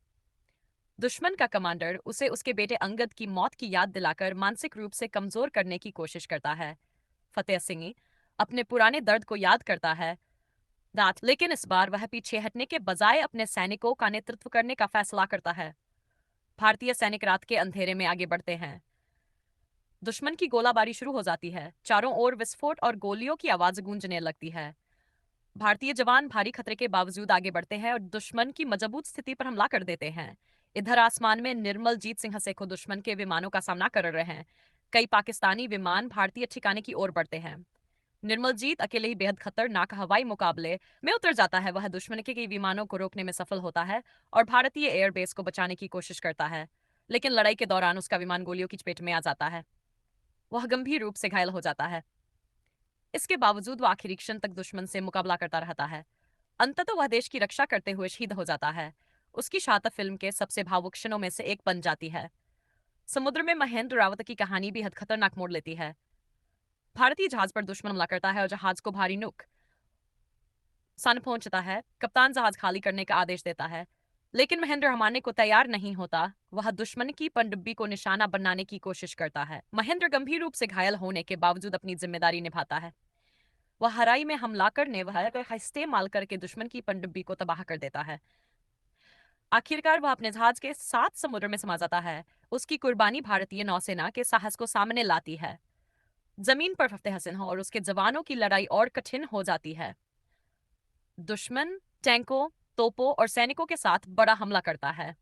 Speaker 1: दुश्मन का कमांडर उसे उसके बेटे अंगद की मौत की याद दिलाकर मानसिक रूप से कमजोर करने की कोशिश करता है। फतेह सिंह अपने पुराने दर्द को याद करता है, लेकिन इस बार वह पीछे हटने के बजाय अपने सैनिकों का नेतृत्व करने का फैसला करता है। भारतीय सैनिक रात के अंधेरे में आगे बढ़ते हैं। दुश्मन की गोलाबारी शुरू हो जाती है। चारों ओर विस्फोट और गोलियों की आवाज गूंजने लगती है। भारतीय जवान भारी खतरे के बावजूद आगे बढ़ते हैं और दुश्मन की मजबूत स्थिति पर हमला कर देते हैं। इधर आसमान में निर्मलजीत सिंह सेखो दुश्मन के विमानों का सामना कर रहे हैं। कई पाकिस्तानी विमान भारतीय ठिकाने की ओर बढ़ते हैं। निर्मलजीत अकेले ही बेहद खतरनाक हवाई मुकाबले में उतर जाता है। वह दुश्मन के कई विमानों को रोकने में सफल होता है और भारतीय एयरबेस को बचाने की कोशिश करता है, लेकिन लड़ाई के दौरान उसका विमान गोलियों की चपेट में आ जाता है। वह गंभीर रूप से घायल हो जाता है। इसके बावजूद वह आखिरी क्षण तक दुश्मन से मुकाबला करता रहता है। अंततः वह देश की रक्षा करते हुए शहीद हो जाता है। उसकी शहादत फिल्म के सबसे भावुक क्षणों में से एक बन जाती है। समुद्र में महेंद्र रावत की कहानी भी हद खतरनाक मोड़ लेती है। भारतीय जहाज पर दुश्मन हमला करता है और जहाज को भारी नुकसान पहुंचता है। कप्तान जहाज खाली करने का आदेश देता है, लेकिन महेंद्र मानने को तैयार नहीं होता। वह दुश्मन की पनडुब्बी को निशाना बनाने की कोशिश करता है। महेंद्र गंभीर रूप से घायल होने के बावजूद अपनी जिम्मेदारी निभाता है। वह हराई में हमला करने वाले का इस्तेमाल करके दुश्मन की पनडुब्बी को तबाह कर देता है। आखिरकार वह अपने जहाज के साथ समुद्र में समा जाता है। उसकी कुर्बानी भारतीय नौसेना के साहस को सामने लाती है। जमीन पर फतेह सिंह और उसके जवानों की लड़ाई और कठिन हो जाती है। दुश्मन टैंकों, तोपों और सैनिकों के साथ बड़ा हमला करता है।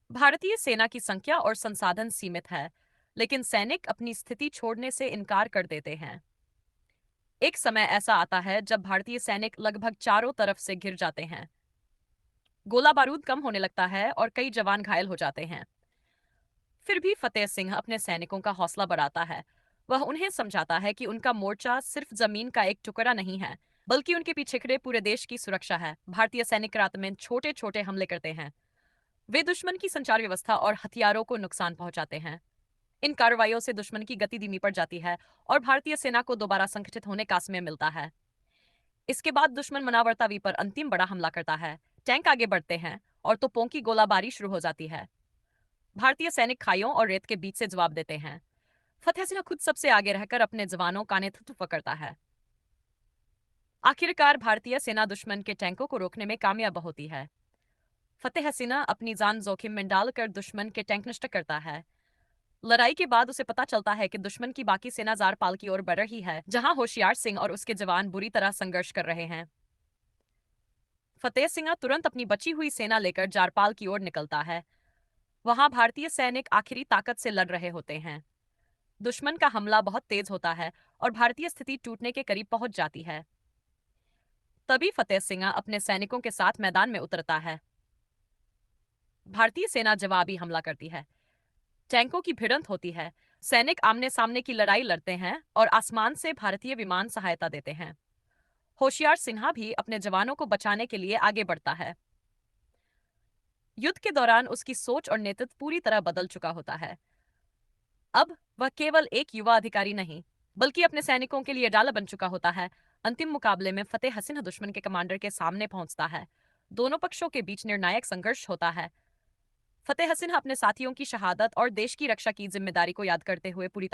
Speaker 1: भारतीय सेना की संख्या और संसाधन सीमित है, लेकिन सैनिक अपनी स्थिति छोड़ने से इनकार कर देते हैं। एक समय ऐसा आता है जब भारतीय सैनिक लगभग चारों तरफ से घिर जाते हैं। गोला बारूद कम होने लगता है और कई जवान घायल हो जाते हैं। फिर भी फतेह सिंह अपने सैनिकों का हौसला बढ़ाता है। वह उन्हें समझाता है कि उनका मोर्चा सिर्फ जमीन का एक टुकड़ा नहीं है, बल्कि उनके पीछे खड़े पूरे देश की सुरक्षा है। भारतीय सैनिक रात में छोटे छोटे हमले करते हैं। वे दुश्मन की संचार व्यवस्था और हथियारों को नुकसान पहुंचाते हैं। इन कार्रवाइयों से दुश्मन की गति धीमी पड़ जाती है और भारतीय सेना को दोबारा संगठित होने का समय मिलता है। इसके बाद दुश्मन मनावरतावी पर अंतिम बड़ा हमला करता है। टैंक आगे बढ़ते हैं और तोपों की गोलाबारी शुरू हो जाती है। भारतीय सैनिक खाइयों और रेत के बीच से जवाब देते हैं। फतेह सिंह खुद सबसे आगे रहकर अपने जवानों का नेतृत्व करता है। आखिरकार भारतीय सेना दुश्मन के टैंकों को रोकने में कामयाब होती है। फतेह सिंह अपनी जान जोखिम में डालकर दुश्मन के टैंक नष्ट करता है। लड़ाई के बाद उसे पता चलता है कि दुश्मन की बाकी सेना जारपाल की ओर बढ़ रही है, जहां होशियार सिंह और उसके जवान बुरी तरह संघर्ष कर रहे हैं। फतेह सिंह तुरंत अपनी बची हुई सेना लेकर जारपाल की ओर निकलता है। वहां भारतीय सैनिक आखिरी ताकत से लड़ रहे होते हैं। दुश्मन का हमला बहुत तेज होता है और भारतीय स्थिति टूटने के करीब पहुंच जाती है। तभी फतेह सिंह अपने सैनिकों के साथ मैदान में उतरता है। भारतीय सेना जवाबी हमला करती है। टैंकों की भिड़ंत होती है। सैनिक आमने सामने की लड़ाई लड़ते हैं और आसमान से भारतीय विमान सहायता देते हैं। होशियार सिन्हा भी अपने जवानों को बचाने के लिए आगे बढ़ता है। युद्ध के दौरान उसकी सोच और नेतृत्व पूरी तरह बदल चुका होता है। अब वह केवल एक युवा अधिकारी नहीं, बल्कि अपने सैनिकों के लिए डाला बन चुका होता है। अंतिम मुकाबले में फतेह सिंह दुश्मन के कमांडर के सामने पहुंचता है। दोनों पक्षों के बीच निर्णायक संघर्ष होता है। फतेह सिंह अपने साथियों की शहादत और देश की रक्षा की जिम्मेदारी को याद करते हुए पूरी